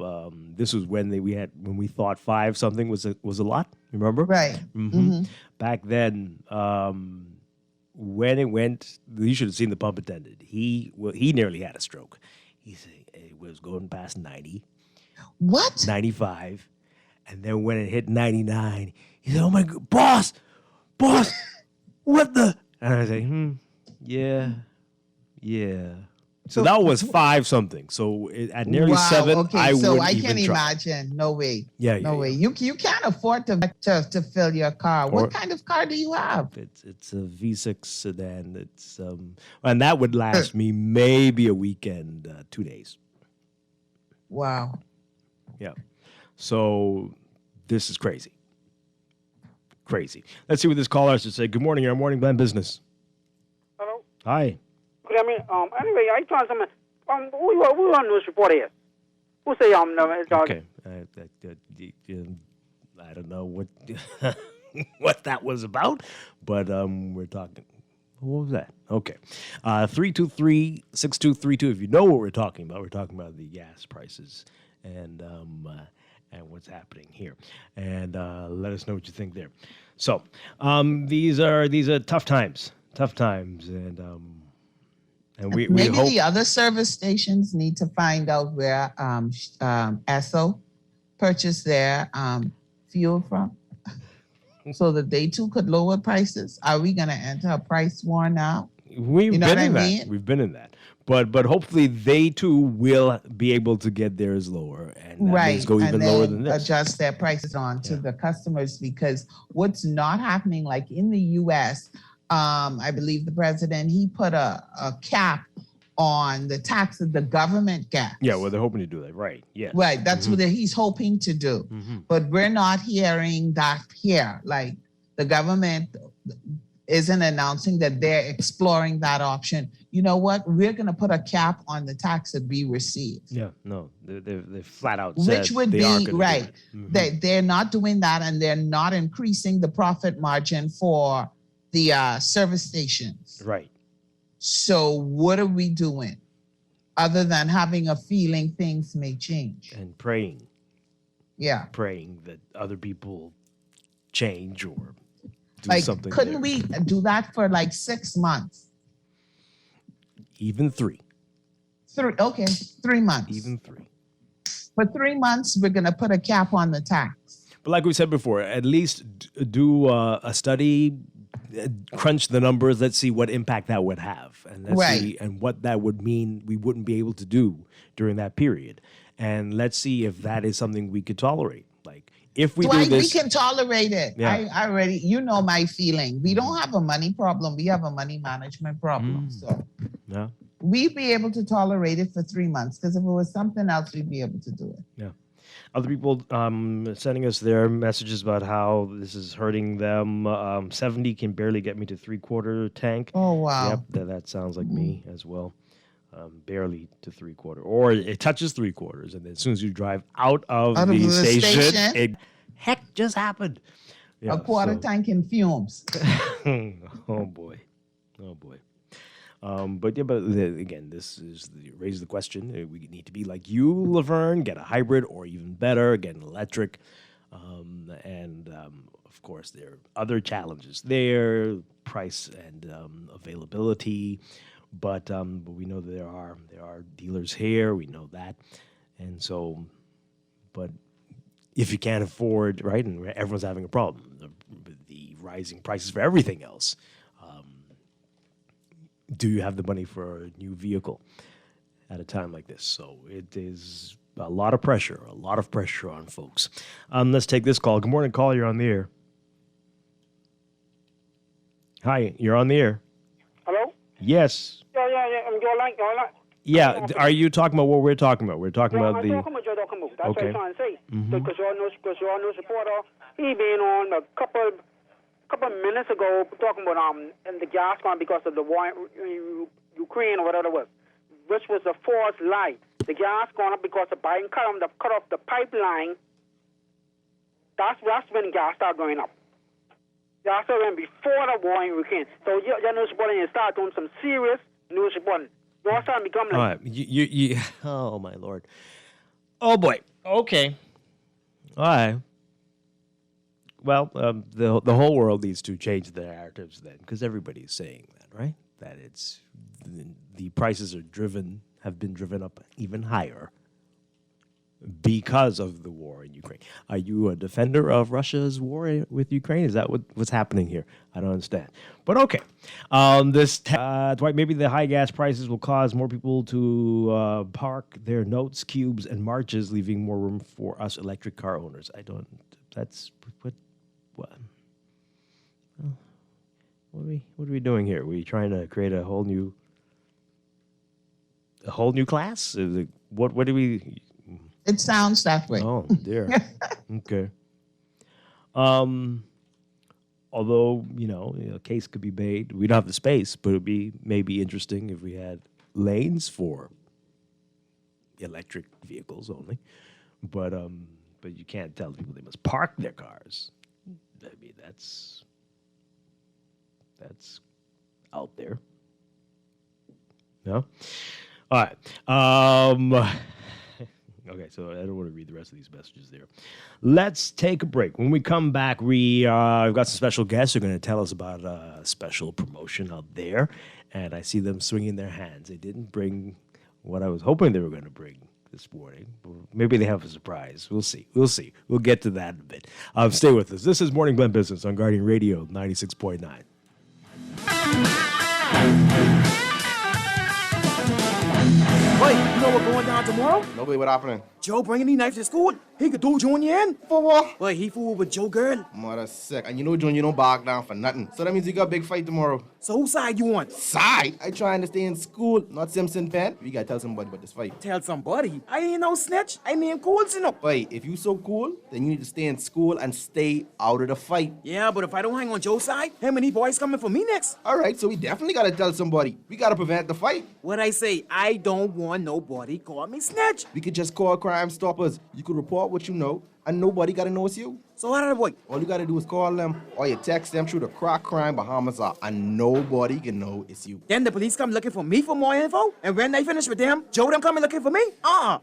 This was when we thought 5 something was a lot. Remember? Right. Mm-hmm. Back then, when it went, you should have seen the pump attendant. He nearly had a stroke. He said it was going past 90. What? 95. And then when it hit 99, he said, "Oh my God, boss, what the?" And I say, yeah. So that was 5 something. So at nearly 7, okay, I so wouldn't I even can try. imagine. No way. No way. You can't afford to fill your car. What kind of car do you have? It's a V6 sedan. It's and that would last me maybe a weekend, 2 days. Wow. Yeah. So this is crazy. Let's see what this caller has to say. Good morning, your Morning Blend Business. Hello. Hi. Good evening. Anyway, I found some. We on news report here. Who say Okay. I don't know what what that was about, but we're talking. What was that? Okay. 323-6232. If you know what we're talking about the gas prices. and what's happening here. And let us know what you think there. So these are tough times, and we Maybe hope the other service stations need to find out where Esso purchased their fuel from, so that they too could lower prices. Are we going to enter a price war now? we've You know been what I in that. mean? We've been in that. But hopefully they too will be able to get theirs lower, and that means Right, go even and lower then than this. adjust their prices on to the customers, because what's not happening, like in the U.S., I believe the president, he put a cap on the tax that the government gets. Yeah, well, they're hoping to do that, right? Yes. Right, that's what he's hoping to do. But we're not hearing that here. Like, the government isn't announcing that they're exploring that option. You know what? We're going to put a cap on the tax that we receive. Yeah, no, they flat out said Which would they are be gonna do right. it. They're not doing that, and they're not increasing the profit margin for the service stations. Right. So what are we doing other than having a feeling things may change? And praying. Yeah. Praying that other people change or do Like, something. couldn't we do that for like 6 months? Even 3. Okay, 3 months. Even 3. For 3 months, we're going to put a cap on the tax. But like we said before, at least do a study, crunch the numbers. Let's see what impact that would have, and let's see and what that would mean. We wouldn't be able to do during that period, and let's see if that is something we could tolerate. Like, if we Dwight, do this, we can tolerate it. Yeah. I already, you know my feeling. We don't have a money problem. We have a money management problem. So yeah, we'd be able to tolerate it for 3 months, because if it was something else, we'd be able to do it. yeah. Other people sending us their messages about how this is hurting them. 70 can barely get me to 3/4 tank. Oh, wow. Yep, that sounds like me as well. Barely to 3/4, or it touches 3/4, and then as soon as you drive out of the station, it heck just happened. Yeah, a quarter tank in fumes. Oh boy. But again, this is raises the question. We need to be like you, Laverne, get a hybrid, or even better, get an electric. Of course, there are other challenges there, price and availability. But we know that there are dealers here. We know that, and so, but if you can't afford, right, and everyone's having a problem, the rising prices for everything else. Do you have the money for a new vehicle at a time like this? So it is a lot of pressure on folks. Let's take this call. Good morning, call. You're on the air. Hi, you're on the air. Hello? Yes. Yeah. You're like. Yeah. Are you talking about what we're talking about? We're talking about I'm talking about you're talking about. That's Okay. what I'm trying to say. Mhm. Because you're no supporter. He been on a couple minutes ago talking about and the gas gone because of the war in Ukraine or whatever it was, which was a false lie. The gas gone up because of Biden cut off the pipeline. That's when gas started going up. Gas started before the war in Ukraine. So you're no supporter, and you start doing some serious news reporting. You're starting to become like. All right. You. Oh my Lord. Oh boy. Okay. All right. Well, the whole world needs to change their narratives then, because everybody's saying that, right? That it's the prices have been driven up even higher because of the war in Ukraine. Are you a defender of Russia's war with Ukraine? Is that what's happening here? I don't understand. But okay, Dwight, maybe the high gas prices will cause more people to park their notes, cubes, and marches, leaving more room for us electric car owners. That's what. What are we doing here? Are we trying to create a whole new class? What do we? It sounds that way. Oh dear. Okay. Although a case could be made. We don't have the space, but it'd be maybe interesting if we had lanes for electric vehicles only. But you can't tell people they must park their cars. I mean, that's out there. No? All right. Okay, so I don't want to read the rest of these messages there. Let's take a break. When we come back, we've got some special guests who are going to tell us about a special promotion out there. And I see them swinging their hands. They didn't bring what I was hoping they were going to bring this morning. Maybe they have a surprise. We'll see. We'll get to that in a bit. Stay with us. This is Morning Blend Business on Guardian Radio 96.9. Wait, you know what's going down tomorrow? Nobody, what happening? Joe bringing these knives to school. He could do Junior in. For what? Wait, he fooled with Joe girl. Mother sick. And you know Junior don't back down for nothing. So that means you got a big fight tomorrow. So whose side you on? Side? I trying to stay in school, not Simpson Pen. We gotta tell somebody about this fight. Tell somebody? I ain't no snitch. I mean cool, you know. Wait, if you so cool, then you need to stay in school and stay out of the fight. Yeah, but if I don't hang on Joe's side, how many boys coming for me next? All right, so we definitely gotta tell somebody. We gotta prevent the fight. What I say, I don't want nobody call me snitch. We could just call Crime Stoppers. You could report what you know, and nobody gotta know it's you. So how did I work? All you gotta do is call them, or you text them through the Crack Crime Bahamas app, and nobody can know it's you. Then the police come looking for me for more info, and when they finish with them, Joe them coming looking for me?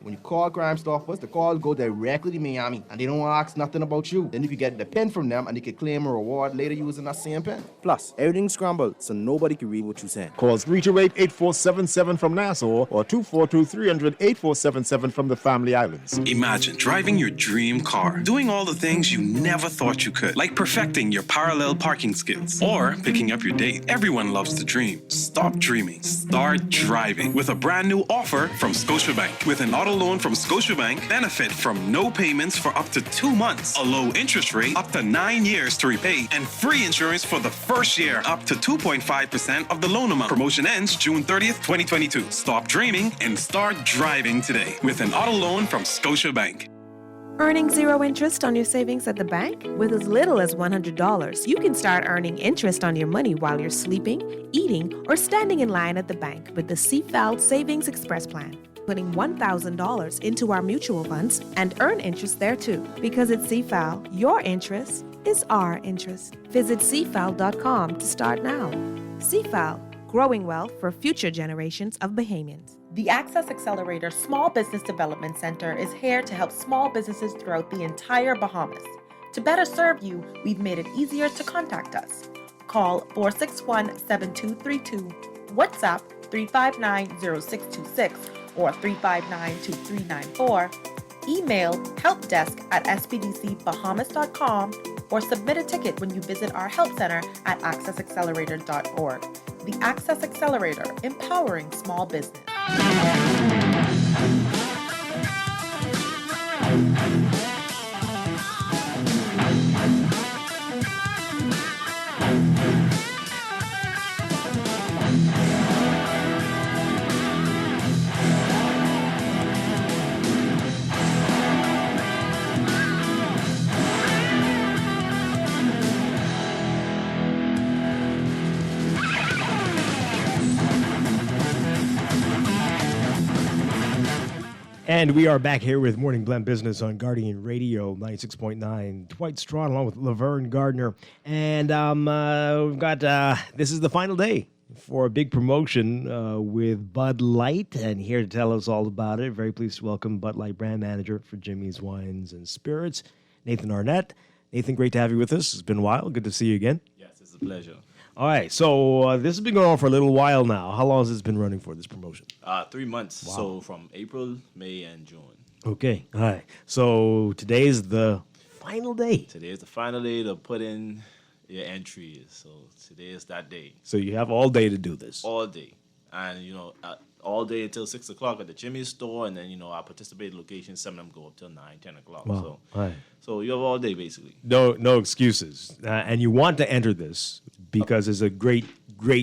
When you call Crime Stoppers, the call go directly to Miami, and they don't ask nothing about you. Then you can get the pen from them, and you can claim a reward later using that same pen. Plus, everything's scrambled, so nobody can read what you're saying. Call 328-8477 from Nassau or 242-300-8477 from the Family Islands. Imagine driving your dream car, doing all the things you never thought you could, like perfecting your parallel parking skills or picking up your date. Everyone loves to dream. Stop dreaming. Start driving with a brand new offer from Scotiabank. With an auto loan from Scotiabank, benefit from no payments for up to 2 months, a low interest rate up to 9 years to repay, and free insurance for the first year up to 2.5% of the loan amount. Promotion ends June 30th, 2022. Stop dreaming and start driving today with an auto loan from Scotiabank. Earning zero interest on your savings at the bank? With as little as $100, you can start earning interest on your money while you're sleeping, eating, or standing in line at the bank with the CFAL Savings Express Plan. Putting $1,000 into our mutual funds and earn interest there too. Because at CFAL, your interest is our interest. Visit CFAL.com to start now. CFAL, growing wealth for future generations of Bahamians. The Access Accelerator Small Business Development Center is here to help small businesses throughout the entire Bahamas. To better serve you, we've made it easier to contact us. Call 461-7232, WhatsApp 359-0626 or 359-2394, email helpdesk@spdcbahamas.com, or submit a ticket when you visit our help center at accessaccelerator.org. The Access Accelerator, empowering small business. And we are back here with Morning Blend Business on Guardian Radio 96.9. Dwight Strachan along with Laverne Gardner. And we've got, this is the final day for a big promotion with Bud Light. And here to tell us all about it, very pleased to welcome Bud Light Brand Manager for Jimmy's Wines and Spirits, Nathan Arnett. Nathan, great to have you with us. It's been a while. Good to see you again. Yes, it's a pleasure. All right, so this has been going on for a little while now. How long has this been running for, this promotion? 3 months. Wow. So from April, May, and June. Okay, all right. So today is the final day. Today is the final day to put in your entries. So today is that day. So you have all day to do this. All day. And, all day until 6 o'clock at the Jimmy's store. And then, our participating locations, some of them go up till 9, 10 o'clock. Wow. So, All right. so you have all day, basically. No excuses. And you want to enter this because it's a great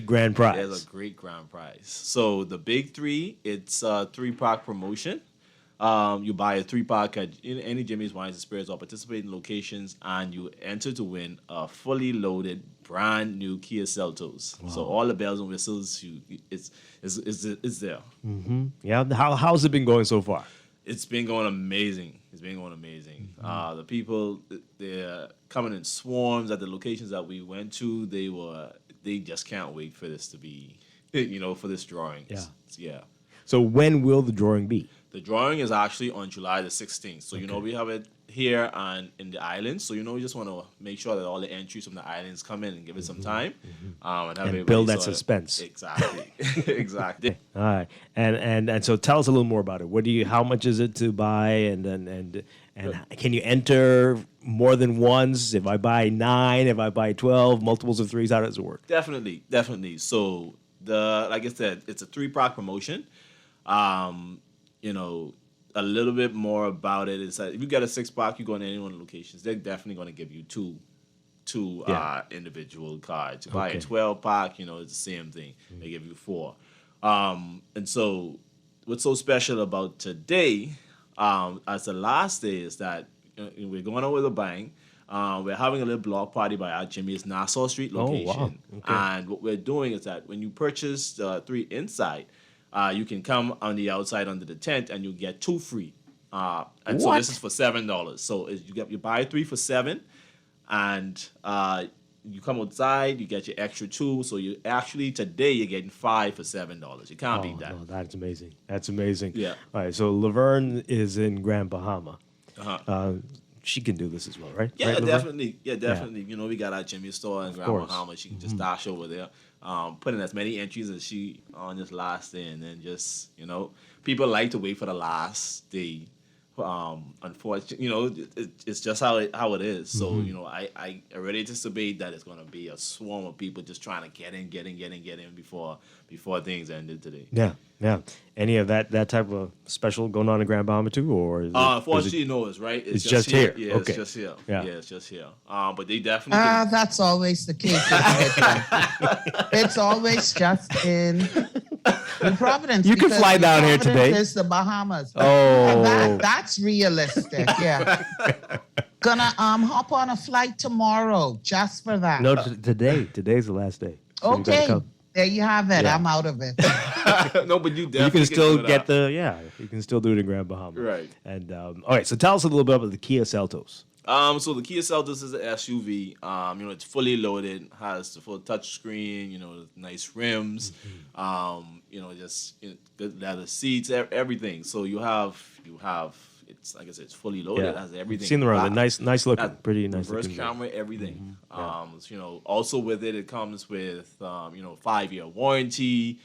grand prize. There's a great grand prize. So the big three, it's a 3-pack promotion. You buy a 3-pack at any Jimmy's Wines and Spirits or participating locations, and you enter to win a fully loaded, brand new Kia Seltos. Wow. So all the bells and whistles, it's there. Mm-hmm. Yeah. How's it been going so far? It's been going amazing. Mm-hmm. The people, they're coming in swarms at the locations that we went to. They just can't wait for this to be, for this drawing. Yeah. Yeah. So when will the drawing be? The drawing is actually on July the 16th. So, we have it here and in the islands. So, we just want to make sure that all the entries from the islands come in and give it some time. And, have And build that suspense. Exactly. Exactly. All right, and so tell us a little more about it. How much is it to buy, and can you enter more than once? If I buy 9, if I buy 12, multiples of 3s, how does it work? Definitely. So like I said, it's a 3-pack promotion. A little bit more about it is that if you get a 6-pack, you go in any one of the locations, they're definitely going to give you two individual cards. You buy a 12-pack, it's the same thing. They give you 4. And so what's so special about today, as the last day, is that we're going out with a bang. We're having a little block party by our Jimmy's Nassau Street location. Oh, wow. Okay. And what we're doing is that when you purchase the 3 inside, you can come on the outside under the tent and you get 2 free. And so this is for $7. So you buy 3 for $7, and you come outside, you get your extra 2. So today you're getting 5 for $7. You can't beat that. No, that's amazing. That's amazing. Yeah. All right. So Laverne is in Grand Bahama. Uh-huh. She can do this as well, right? Yeah, right, Laverne? definitely. Yeah, definitely. We got our Jimmy store in Grand Bahama. She can just dash over there, put in as many entries as she on this last day, and then just, people like to wait for the last day. Unfortunately, it's just how it is. So, I already anticipate that it's going to be a swarm of people just trying to get in before things ended today. Yeah. Any of that type of special going on in Grand Bahama too, or? Unfortunately, no, it's right. It's just here. Yeah, Okay. it's just here. Yeah. It's just here. But they definitely. That's always the case. It's always just in Providence. You can because fly down here Providence today. is the Bahamas. Oh. That's realistic. Yeah. Gonna hop on a flight tomorrow just for that. No, today. Today's the last day. So you gotta Okay. come. There you have it. Yeah. I'm out of it. No, but you definitely You can still do get that. you can still do it in Grand Bahama. Right. And all right, so tell us a little bit about the Kia Seltos. So the Kia Seltos is an SUV. It's fully loaded, has the full touch screen, nice rims, good leather seats, everything. So you have it's like I said, it's fully loaded. It has everything. Seen the road, nice looking, pretty nice reverse looking. camera, everything. Also with it comes with 5-year warranty.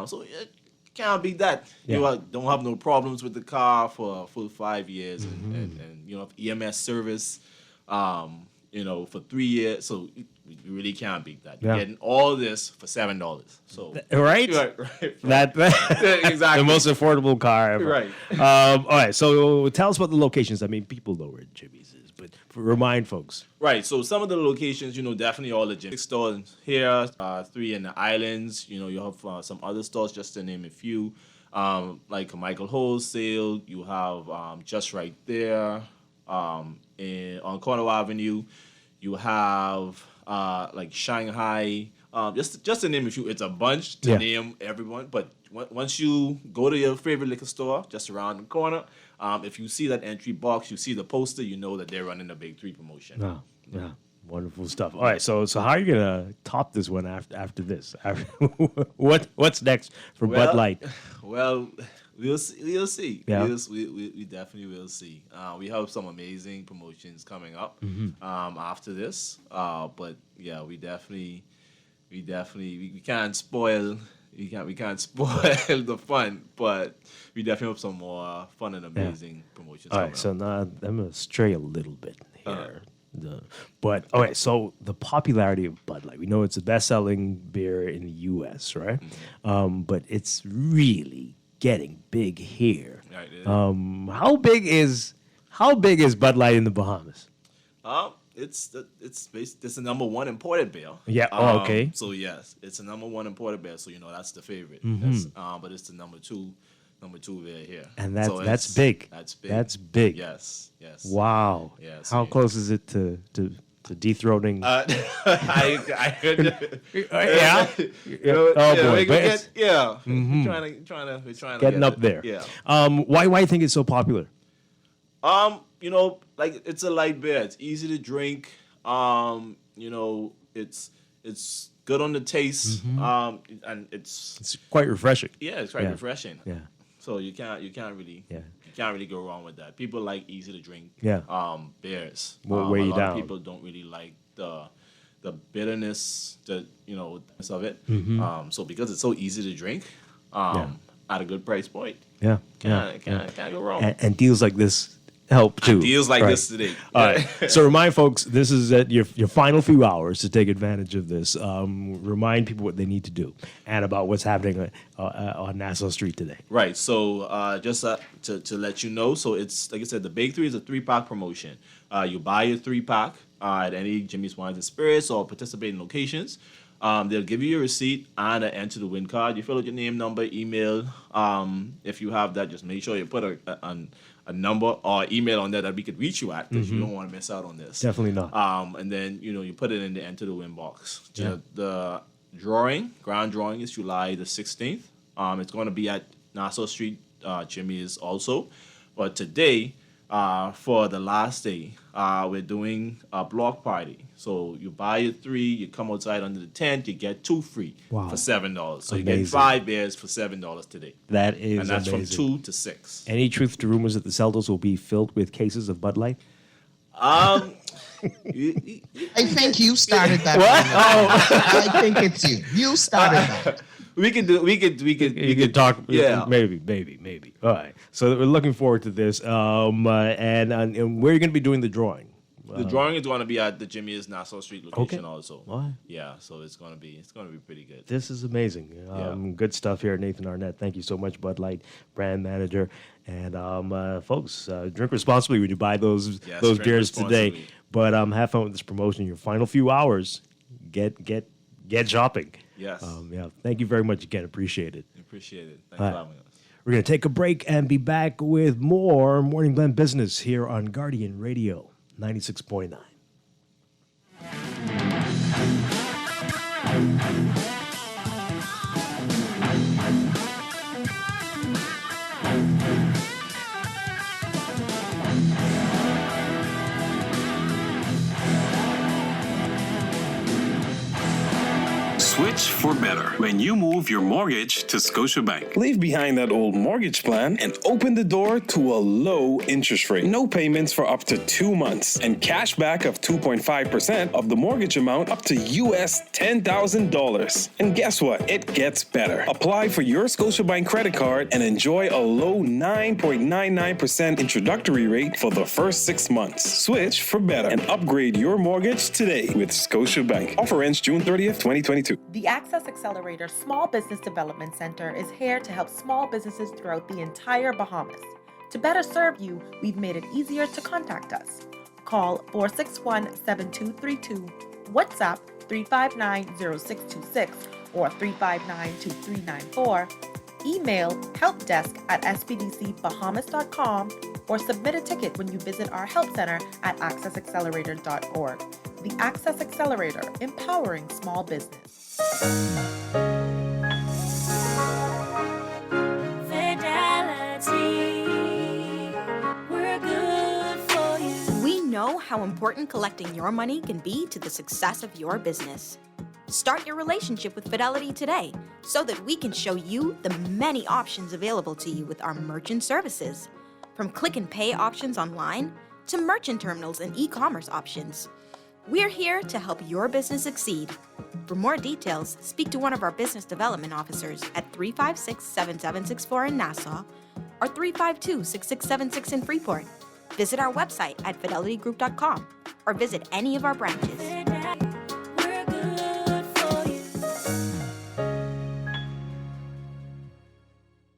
So it can't beat that. Yeah. You don't have no problems with the car for a full 5 years, and have EMS service, for 3 years. So you really can't beat that. You're Yeah. getting all this for $7. So Right? right. That Exactly. the most affordable car ever. Right. All right. So tell us about the locations. I mean, people know where Jimmy's is, but remind folks. Right. So some of the locations, definitely all the gym stores here, 3 in the islands. You have some other stores, just to name a few, like Michael Wholesale. You have just right there on Cornwall Avenue. You have like Shanghai. Just to name a few. It's a bunch to name everyone, but once you go to your favorite liquor store just around the corner, if you see that entry box, you see the poster, you know that they're running a big 3 promotion. Yeah. Wonderful stuff. All right, so how are you gonna top this one after this? What's next for Bud Light? Well, we'll see. Yeah. We definitely will see. We have some amazing promotions coming up after this. But yeah, we can't spoil. We can't spoil the fun, but we definitely have some more fun and amazing promotions. All right, so now I'm gonna stray a little bit here. But okay, so the popularity of Bud Light, we know it's the best-selling beer in the U.S., right? But it's really getting big here. Right, how big is Bud Light in the Bahamas? It's the number 1 imported beer. Yeah. Okay. So yes, it's the number 1 imported beer. So that's the favorite. But it's the number 2 beer here. And that's it's big. That's big. That's big. Yes. Wow. Yes. How close is it to dethroning? I could. Yeah. Oh boy. Mm-hmm. We're trying to getting get up it. there. Yeah. Why do you think it's so popular? Like it's a light beer. It's easy to drink. It's good on the taste. And it's quite refreshing. Yeah, it's quite refreshing. Yeah. So you can't really go wrong with that. People like easy to drink beers. Won't weigh you a lot down. of people don't really like the bitterness, of it. So because it's so easy to drink, at a good price point, can't go wrong. And deals like this help too. Deals like this today. All right. So remind folks, this is your final few hours to take advantage of this. Remind people what they need to do and about what's happening on Nassau Street today. Right. So just to let you know, so it's like I said, the Big 3 is a 3-pack promotion. You buy your 3-pack at any Jimmy's Wines and Spirits or participating locations. They'll give you your receipt and an enter to win card. You fill out your name, number, email. If you have that, just make sure you put a number or email on there that we could reach you at, because you don't want to miss out on this. Definitely not. And then you put it in the enter to win box. Yeah. The grand drawing is July the 16th. It's going to be at Nassau Street, Jimmy's also. But today, for the last day, we're doing a block party. So you buy your 3, you come outside under the tent, you get 2 free for $7. So you get 5 beers for $7 today. That is And that's amazing. from 2 to 6. Any truth to rumors that the Celtics will be filled with cases of Bud Light? I think you started that. What? I think it's you. You started that. We could talk. Yeah. Maybe. All right. So we're looking forward to this. And where are you going to be doing the drawing? The drawing is going to be at the Jimmy's Nassau Street location Okay. also. All right. Yeah, so it's going to be pretty good. This is amazing. Good stuff here, Nathan Arnett. Thank you so much, Bud Light brand manager. And folks, drink responsibly when you buy those drink beers today. responsibly. But have fun with this promotion. Your final few hours, get shopping. Yes. Thank you very much again. Appreciate it. Appreciate it. Thanks All for right. having us. We're going to take a break and be back with more Morning Blend Business here on Guardian Radio 96.9. Switch for better when you move your mortgage to Scotiabank. Leave behind that old mortgage plan and open the door to a low interest rate. No payments for up to 2 months and cash back of 2.5% of the mortgage amount up to US $10,000. And guess what? It gets better. Apply for your Scotiabank credit card and enjoy a low 9.99% introductory rate for the first 6 months. Switch for better and upgrade your mortgage today with Scotiabank. Offer ends June 30th, 2022. The Access Accelerator Small Business Development Center is here to help small businesses throughout the entire Bahamas. To better serve you, we've made it easier to contact us. Call 461-7232, WhatsApp 359-0626 or 359-2394, email helpdesk@spdcbahamas.com, or submit a ticket when you visit our help center at accessaccelerator.org. The Access Accelerator, empowering small business. Fidelity, we're good for you. We know how important collecting your money can be to the success of your business. Start your relationship with Fidelity today so that we can show you the many options available to you with our merchant services. From click and pay options online to merchant terminals and e-commerce options. We're here to help your business succeed. For more details, speak to one of our business development officers at 356-7764 in Nassau or 352-6676 in Freeport. Visit our website at fidelitygroup.com or visit any of our branches.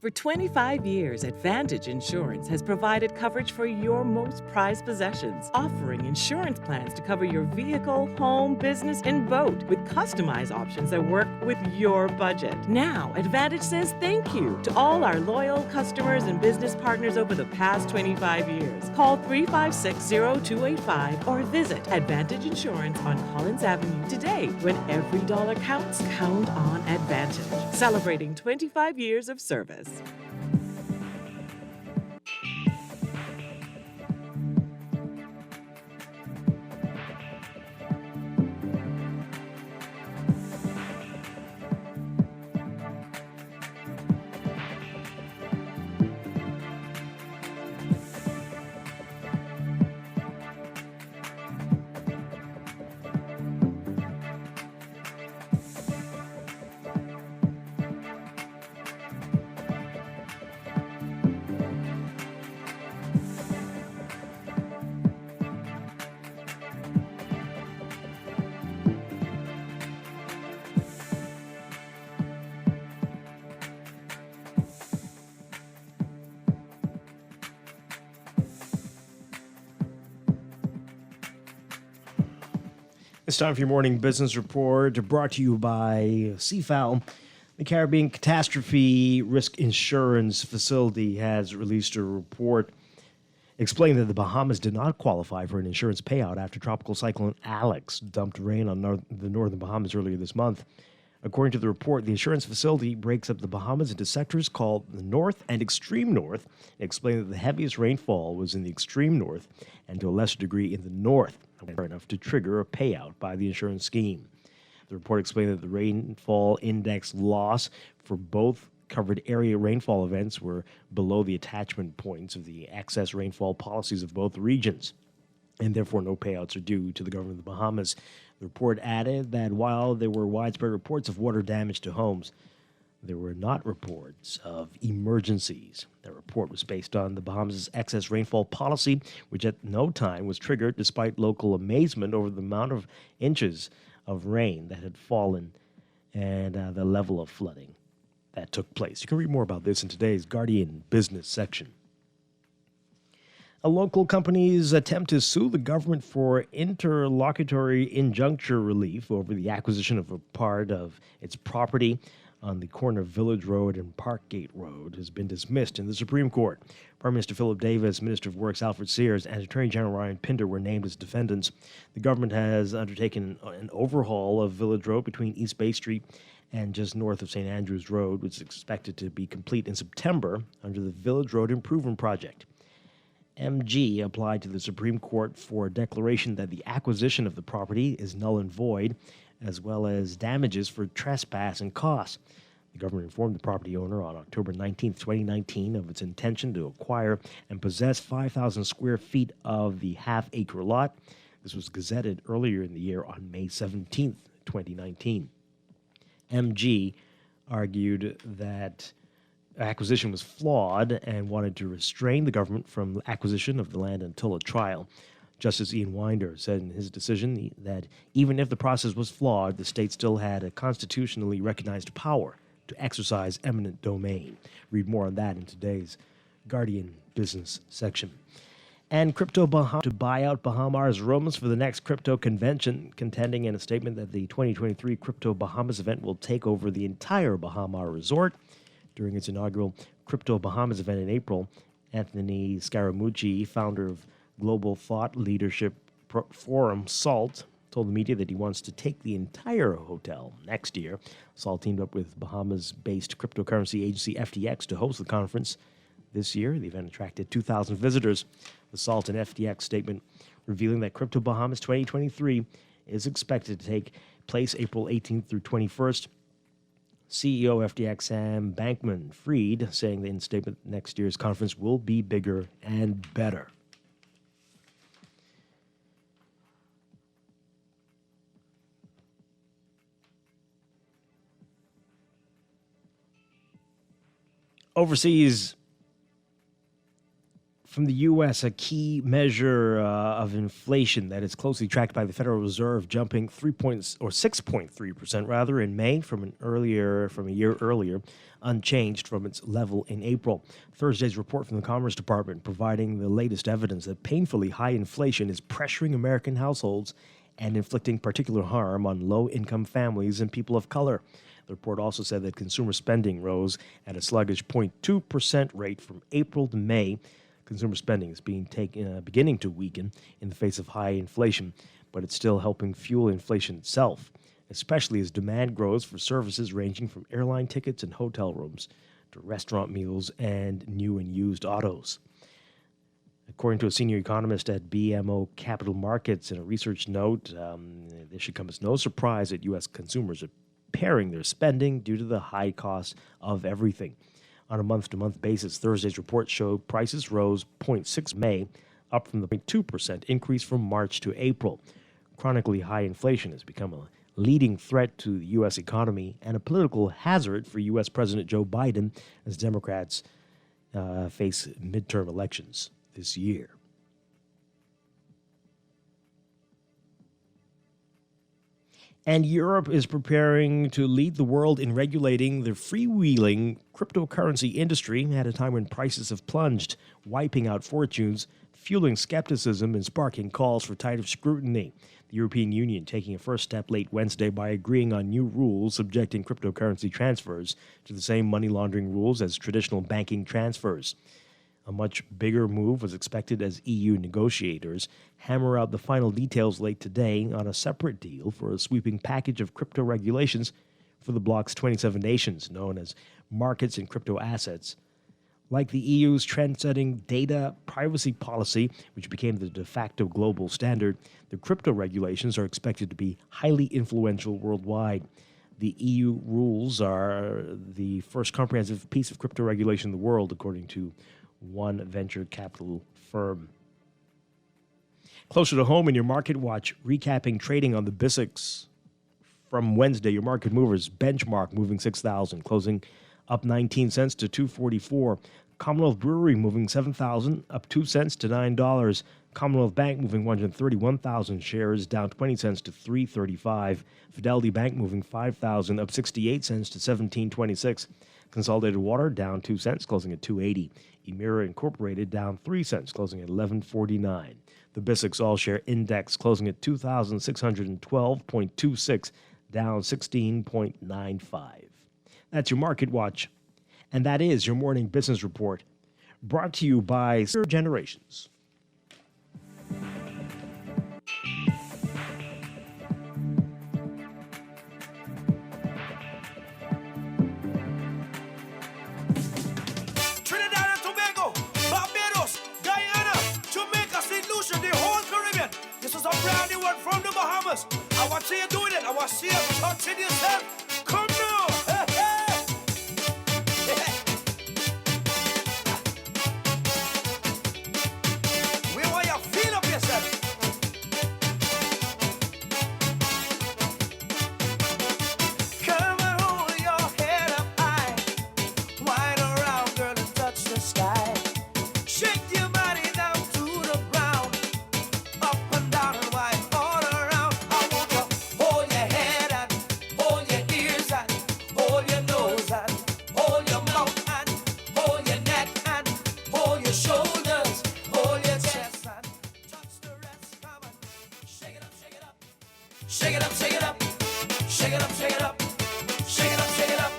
For 25 years, Advantage Insurance has provided coverage for your most prized possessions, offering insurance plans to cover your vehicle, home, business, and boat with customized options that work with your budget. Now, Advantage says thank you to all our loyal customers and business partners over the past 25 years. Call 356-0285 or visit Advantage Insurance on Collins Avenue today. When every dollar counts, count on Advantage. Celebrating 25 years of service. It's time for your morning business report, brought to you by CFAL. The Caribbean Catastrophe Risk Insurance Facility has released a report explaining that the Bahamas did not qualify for an insurance payout after Tropical Cyclone Alex dumped rain on the northern Bahamas earlier this month. According to the report, the insurance facility breaks up the Bahamas into sectors called the North and Extreme North, and explained that the heaviest rainfall was in the Extreme North and to a lesser degree in the North, enough to trigger a payout by the insurance scheme. The report explained that the rainfall index loss for both covered area rainfall events were below the attachment points of the excess rainfall policies of both regions, and therefore no payouts are due to the government of the Bahamas. The report added that while there were widespread reports of water damage to homes, there were not reports of emergencies. The report was based on the Bahamas' excess rainfall policy, which at no time was triggered despite local amazement over the amount of inches of rain that had fallen and the level of flooding that took place. You can read more about this in today's Guardian business section. A local company's attempt to sue the government for interlocutory injuncture relief over the acquisition of a part of its property on the corner of Village Road and Parkgate Road has been dismissed in the Supreme Court. Prime Minister Philip Davis, Minister of Works Alfred Sears, and Attorney General Ryan Pinder were named as defendants. The government has undertaken an overhaul of Village Road between East Bay Street and just north of St. Andrews Road, which is expected to be complete in September under the Village Road Improvement Project. MG applied to the Supreme Court for a declaration that the acquisition of the property is null and void, as well as damages for trespass and costs. The government informed the property owner on October 19, 2019, of its intention to acquire and possess 5,000 square feet of the half-acre lot. This was gazetted earlier in the year on May 17, 2019. MG argued that acquisition was flawed and wanted to restrain the government from acquisition of the land until a trial. Justice Ian Winder said in his decision that even if the process was flawed, the state still had a constitutionally recognized power to exercise eminent domain. Read more on that in today's Guardian business section. And Crypto Bahamas to buy out Bahamas rooms for the next crypto convention, contending in a statement that the 2023 Crypto Bahamas event will take over the entire Bahama resort. During its inaugural Crypto Bahamas event in April, Anthony Scaramucci, founder of Global Thought Leadership Forum, SALT, told the media that he wants to take the entire hotel next year. SALT teamed up with Bahamas-based cryptocurrency agency FTX to host the conference. This year, the event attracted 2,000 visitors. The SALT and FTX statement revealing that Crypto Bahamas 2023 is expected to take place April 18th through 21st. CEO FTX Sam Bankman-Fried saying in the statement next year's conference will be bigger and better. Overseas, from the U.S., a key measure of inflation that is closely tracked by the Federal Reserve, jumping 6.3% rather in May from a year earlier, unchanged from its level in April. Thursday's report from the Commerce Department providing the latest evidence that painfully high inflation is pressuring American households and inflicting particular harm on low-income families and people of color. The report also said that consumer spending rose at a sluggish 0.2% rate from April to May. Consumer spending is beginning to weaken in the face of high inflation, but it's still helping fuel inflation itself, especially as demand grows for services ranging from airline tickets and hotel rooms to restaurant meals and new and used autos. According to a senior economist at BMO Capital Markets in a research note, this should come as no surprise that U.S. consumers are paring their spending due to the high cost of everything. On a month-to-month basis, Thursday's report showed prices rose 0.6 May, up from the 0.2% increase from March to April. Chronically high inflation has become a leading threat to the U.S. economy and a political hazard for U.S. President Joe Biden as Democrats face midterm elections this year. And Europe is preparing to lead the world in regulating the freewheeling cryptocurrency industry at a time when prices have plunged, wiping out fortunes, fueling skepticism and sparking calls for tighter scrutiny. The European Union taking a first step late Wednesday by agreeing on new rules subjecting cryptocurrency transfers to the same money laundering rules as traditional banking transfers. A much bigger move was expected as EU negotiators hammer out the final details late today on a separate deal for a sweeping package of crypto regulations for the bloc's 27 nations, known as markets in crypto assets. Like the EU's trend-setting data privacy policy, which became the de facto global standard, the crypto regulations are expected to be highly influential worldwide. The EU rules are the first comprehensive piece of crypto regulation in the world, according to one venture capital firm. Closer to home in your Market Watch, recapping trading on the BISX from Wednesday, your market movers, Benchmark moving 6,000, closing up 19 cents to 2.44. Commonwealth Brewery moving 7,000, up 2 cents to $9. Commonwealth Bank moving 131,000 shares, down 20 cents to 3.35. Fidelity Bank moving 5,000, up 68 cents to 17.26. Consolidated Water down 2 cents, closing at 2.80. Emira Incorporated down 3 cents, closing at 11.49. The BISX All-Share Index closing at 2,612.26, down 16.95. That's your Market Watch. And that is your morning business report, brought to you by Generations. Trinidad and Tobago, Barbados, Guyana, Jamaica, St. Lucia, the whole Caribbean. This is a brand new one from the Bahamas. I want to see you doing it. I want to see you touching yourself. Come now. Hey, hey. We want you to feel up yourself. Come and hold your head up high. Wind around, girl, and touch the sky. Shake your body down to the ground. Up and down and wind all around. I want you to hold your head and hold your ears and hold your nose and hold your mouth and hold your neck and hold your shoulders, hold your chest and touch the rest. Come on, shake it up, shake it up. Shake it up, shake it up. Shake it up, shake it up. Shake it up, shake it up.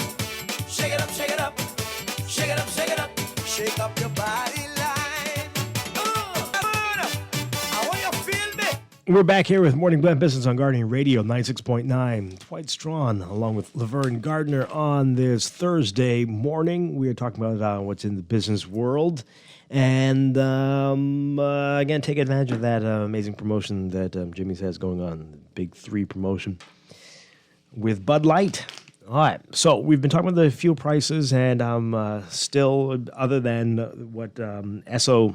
Shake it up, shake it up. Shake it up, shake it up. Shake up your body line. I want you to feel me. We're back here with Morning Blend Business on Guardian Radio 96.9. Dwight Strachan along with Laverne Gardner on this Thursday morning. We are talking about what's in the business world. And again, take advantage of that amazing promotion that Jimmy's has going on, the Big 3 promotion with Bud Light. All right, so we've been talking about the fuel prices, and still, other than what Esso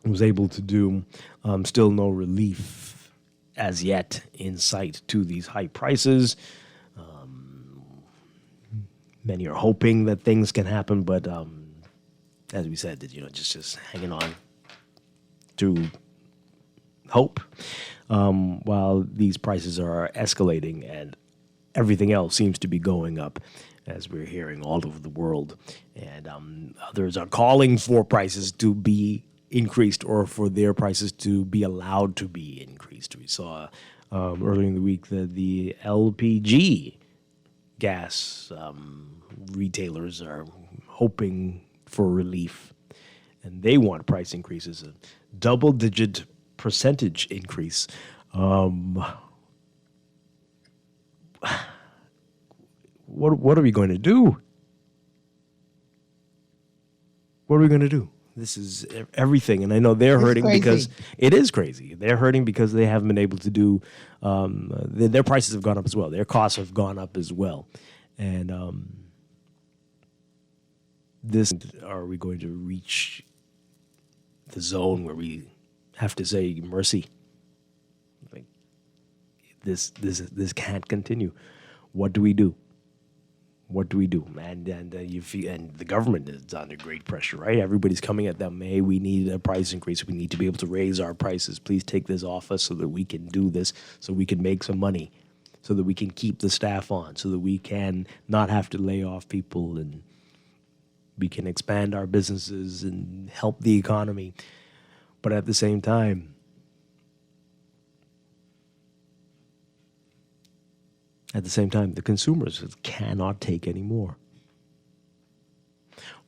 was able to do, still no relief as yet in sight to these high prices. Many are hoping that things can happen, but as we said, just hanging on to hope while these prices are escalating and everything else seems to be going up, as we're hearing all over the world. And others are calling for prices to be increased or for their prices to be allowed to be increased. We saw earlier in the week that the LPG gas retailers are hoping for relief, and they want price increases, a double-digit percentage increase. What are we going to do? What are we going to do? This is everything, and I know they're hurting because it is crazy. They're hurting because they haven't been able to do. Their prices have gone up as well. Their costs have gone up as well, and are we going to reach the zone where we have to say mercy? Like this can't continue. What do we do? What do we do? And you feel, and the government is under great pressure, right? Everybody's coming at them. Hey, we need a price increase. We need to be able to raise our prices. Please take this off us so that we can do this, so we can make some money, so that we can keep the staff on, so that we can not have to lay off people, and we can expand our businesses and help the economy. But at the same time, At the same time, the consumers cannot take any more.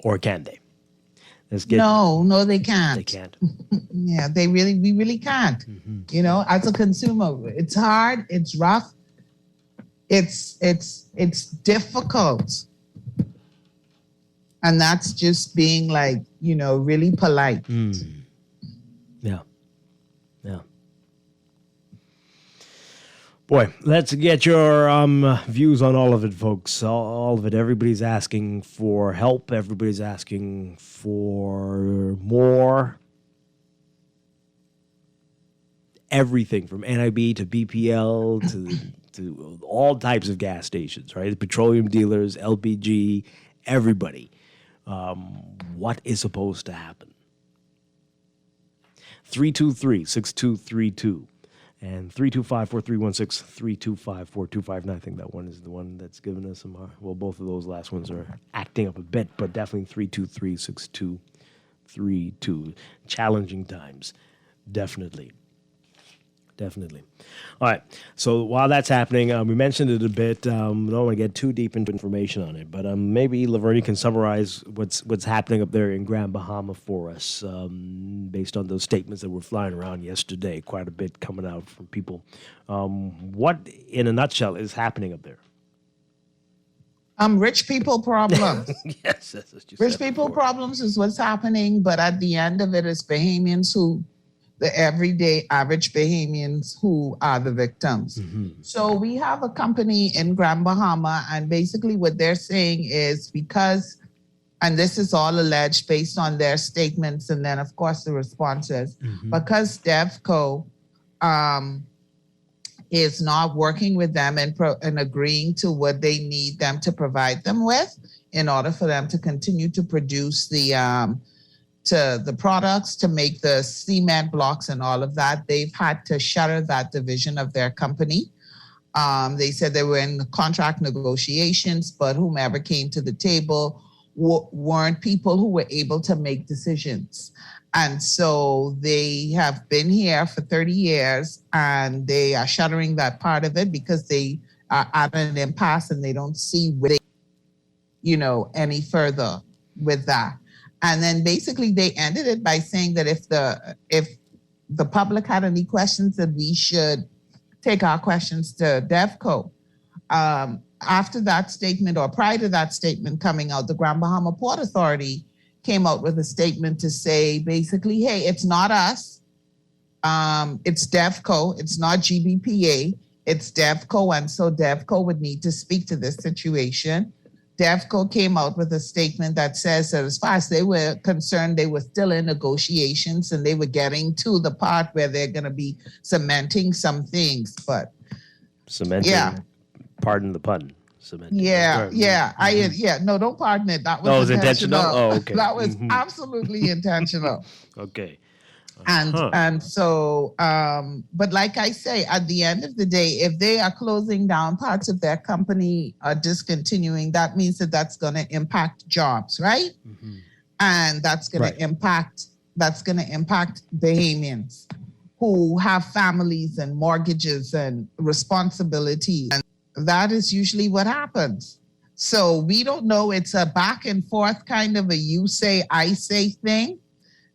Or can they? No, they can't. They can't. Yeah, we really can't. You know, as a consumer, it's hard, it's rough, it's difficult. And that's just being like, you know, really polite. Yeah. Boy, let's get your views on all of it, folks. All of it. Everybody's asking for help. Everybody's asking for more. Everything from NIB to BPL to all types of gas stations, right? Petroleum dealers, LPG, everybody. What is supposed to happen? 323-6232. And 325-4316, 325-4259. I think that one is the one that's given us some. Well, both of those last ones are acting up a bit, but definitely 323-6232. Challenging times. Definitely. All right. So while that's happening, we mentioned it a bit. I don't want to get too deep into information on it, but maybe Laverne can summarize what's happening up there in Grand Bahama for us, based on those statements that were flying around yesterday. Quite a bit coming out from people. What, in a nutshell, is happening up there? Rich people problems. Yes, that's what you Rich said people before. problems is what's happening, but at the end of it, it's Bahamians the everyday average Bahamians who are the victims. So we have a company in Grand Bahama, and basically what they're saying is because, and this is all alleged based on their statements and then of course the responses, because DevCo is not working with them and agreeing to what they need them to provide them with in order for them to continue to produce the products, to make the cement blocks and all of that. They've had to shutter that division of their company. They said they were in contract negotiations, but whomever came to the table weren't people who were able to make decisions. And so they have been here for 30 years and they are shuttering that part of it because they are at an impasse and they don't see where any further with that. And then basically they ended it by saying that if the public had any questions, that we should take our questions to DevCo. After that statement, or prior to that statement coming out, the Grand Bahama Port Authority came out with a statement to say basically, hey, it's not us. It's DevCo. It's not GBPA. It's DevCo. And so DevCo would need to speak to this situation. DevCo came out with a statement that says that as far as they were concerned, they were still in negotiations and they were getting to the part where they're going to be cementing some things. But cementing, pardon the pun. Cementing. No, don't pardon it. That was intentional. Oh, okay. That was absolutely intentional. Okay. And so, but like I say, at the end of the day, if they are closing down parts of their company or discontinuing, that means that's going to impact jobs, right? And that's going to impact Bahamians who have families and mortgages and responsibilities. And that is usually what happens. So we don't know. It's a back and forth kind of a you say, I say thing.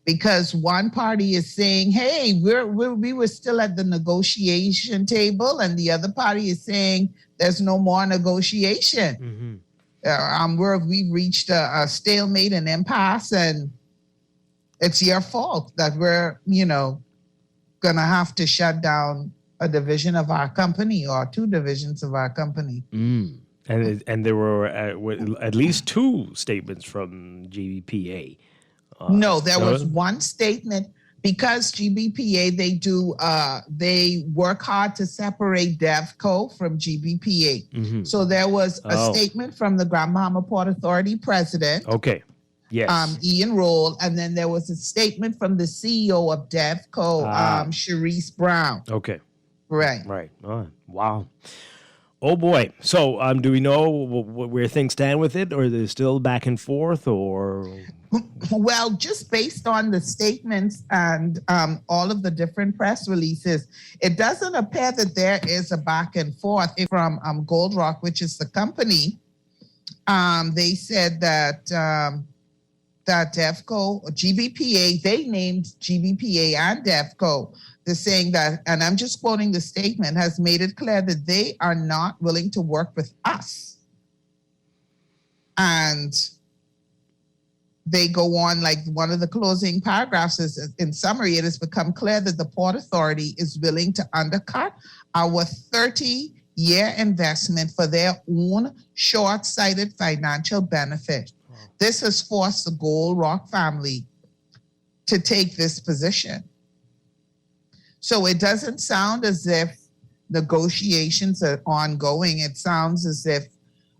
Because one party is saying, hey, we were still at the negotiation table, and the other party is saying there's no more negotiation. We've reached a stalemate, an impasse, and it's your fault that we're, gonna have to shut down a division of our company or two divisions of our company. And there were at least two statements from GBPA. No, there was one statement because GBPA, they work hard to separate DevCo from GBPA. So there was a statement from the Grand Bahama Port Authority president. Okay. Yes. Ian Roll. And then there was a statement from the CEO of DevCo, Sharice Brown. Okay. Right. Right. Oh, wow. Oh boy! So, do we know where things stand with it, or is it still back and forth, or? Well, just based on the statements and all of the different press releases, it doesn't appear that there is a back and forth. From Gold Rock, which is the company, they said that that DEFCO, GBPA, they named GBPA and DEFCO. They're saying that, and I'm just quoting the statement, has made it clear that they are not willing to work with us. And they go on, like one of the closing paragraphs is, in summary, it has become clear that the Port Authority is willing to undercut our 30-year investment for their own short-sighted financial benefit. This has forced the Gold Rock family to take this position. So it doesn't sound as if negotiations are ongoing. It sounds as if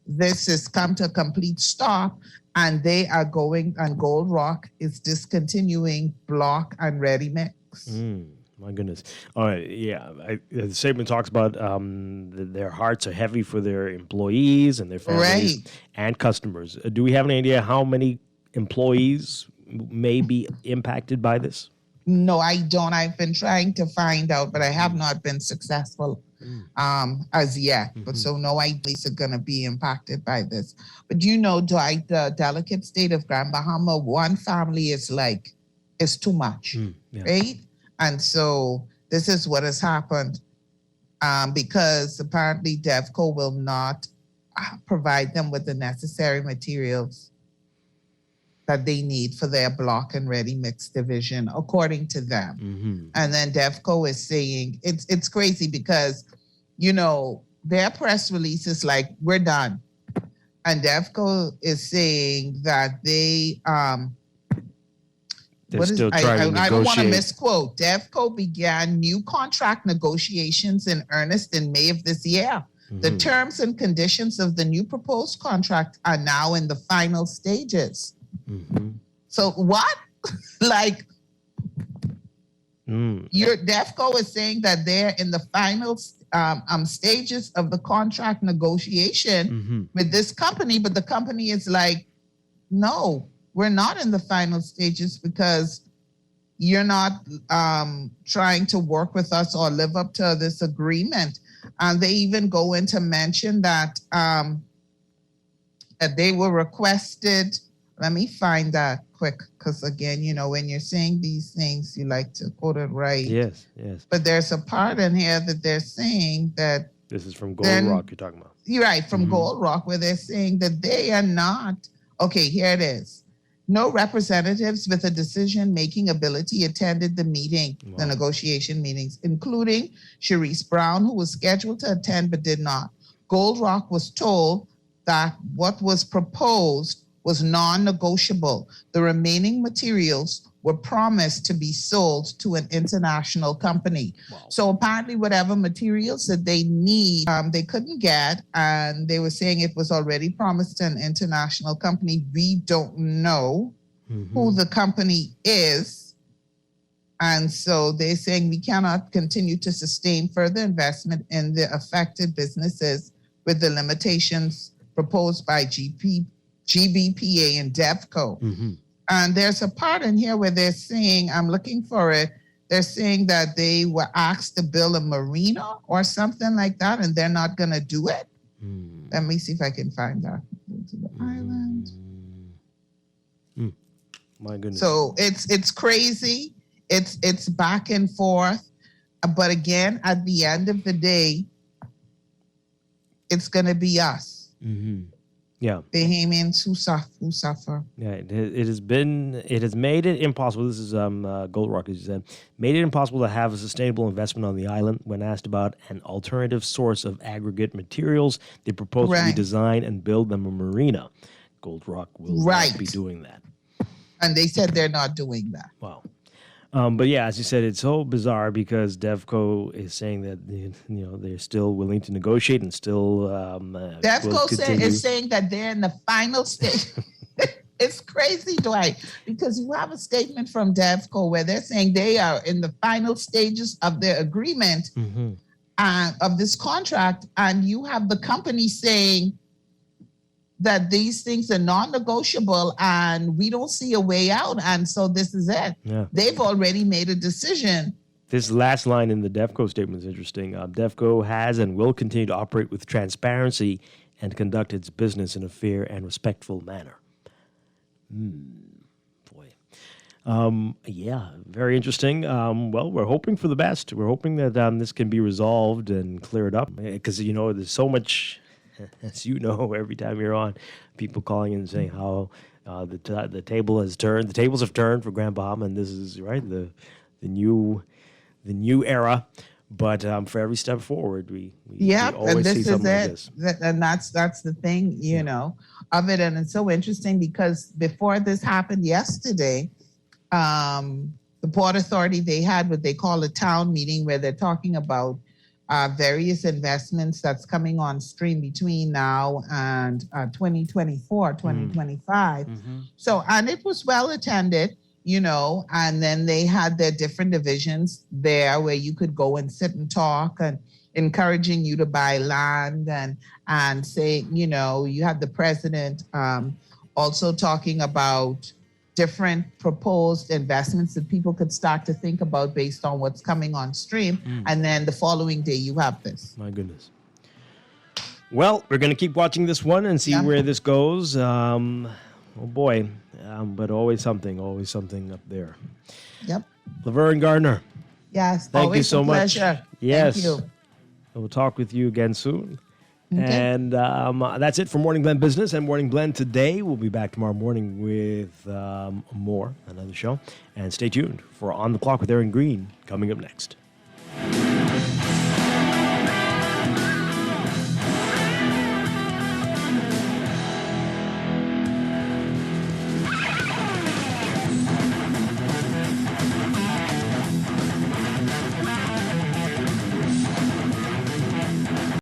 this has come to a complete stop and they are going, and Gold Rock is discontinuing block and ready mix. My goodness. All right. Yeah. The statement talks about their hearts are heavy for their employees and their families and customers. Do we have any idea how many employees may be impacted by this? No, I don't. I've been trying to find out, but I have not been successful as yet. But so no idea are going to be impacted by this. But Dwight, the delicate state of Grand Bahama, one family is like, it's too much, right? And so this is what has happened because apparently DEFCO will not provide them with the necessary materials that they need for their block and ready mix division, according to them. And then DEFCO is saying, it's crazy because, their press release is like, we're done. And DEFCO is saying that they, They're still trying to negotiate. I don't want to misquote. DEFCO began new contract negotiations in earnest in May of this year. The terms and conditions of the new proposed contract are now in the final stages. So what? Your DEFCO is saying that they're in the final stages of the contract negotiation with this company, but the company is like, no, we're not in the final stages because you're not trying to work with us or live up to this agreement. And they even go in to mention that they were requested. Let me find that quick, because again, when you're saying these things, you like to quote it right. Yes. But there's a part in here that they're saying that. This is from Gold Rock you're talking about. You're right, from Gold Rock, where they're saying that they are not. Okay, here it is. No representatives with a decision-making ability attended the meeting, the negotiation meetings, including Sharice Brown, who was scheduled to attend but did not. Gold Rock was told that what was proposed was non-negotiable. The remaining materials were promised to be sold to an international company. So apparently whatever materials that they need, they couldn't get, and they were saying it was already promised to an international company. We don't know who the company is. And so they're saying we cannot continue to sustain further investment in the affected businesses with the limitations proposed by GBPA and DEFCO. And there's a part in here where they're saying, I'm looking for it, they're saying that they were asked to build a marina or something like that, and they're not going to do it. Let me see if I can find that. Go to the island. My goodness. So it's crazy. It's back and forth. But again, at the end of the day, it's going to be us. Yeah. Bahamians who suffer. Yeah, it has made it impossible. This is Gold Rock, as you said, made it impossible to have a sustainable investment on the island. When asked about an alternative source of aggregate materials, they proposed to redesign and build them a marina. Gold Rock will not be doing that. And they said they're not doing that. Wow. But yeah, as you said, it's so bizarre because DEFCO is saying that they're still willing to negotiate and still. DEFCO is saying that they're in the final stage. It's crazy, Dwight, because you have a statement from DEFCO where they're saying they are in the final stages of their agreement, of this contract, and you have the company saying that these things are non-negotiable and we don't see a way out, and so this is it. Yeah. They've already made a decision. This last line in the DEFCO statement is interesting. DEFCO has and will continue to operate with transparency and conduct its business in a fair and respectful manner. Yeah, very interesting. Well, we're hoping for the best. We're hoping that this can be resolved and cleared up, because, there's so much, as you know, every time you're on, people calling in and saying how the table has turned. The tables have turned for Grand Bahama, and this is, right, the new era. But for every step forward, we always see something like this. And that's the thing, of it. And it's so interesting because before this happened yesterday, the Port Authority, they had what they call a town meeting where they're talking about various investments that's coming on stream between now and 2024, 2025. So, and it was well attended, and then they had their different divisions there where you could go and sit and talk and encouraging you to buy land and say, you had the president also talking about different proposed investments that people could start to think about based on what's coming on stream. And then the following day you have this. My goodness. Well, we're going to keep watching this one and see where this goes. Oh boy. But always something up there. Yep. Laverne Gardner. Yes. Thank you so much. Pleasure. Yes. Thank you. We'll talk with you again soon. Okay. And that's it for Morning Blend Business and Morning Blend today. We'll be back tomorrow morning with another show. And stay tuned for On the Clock with Aaron Green coming up next.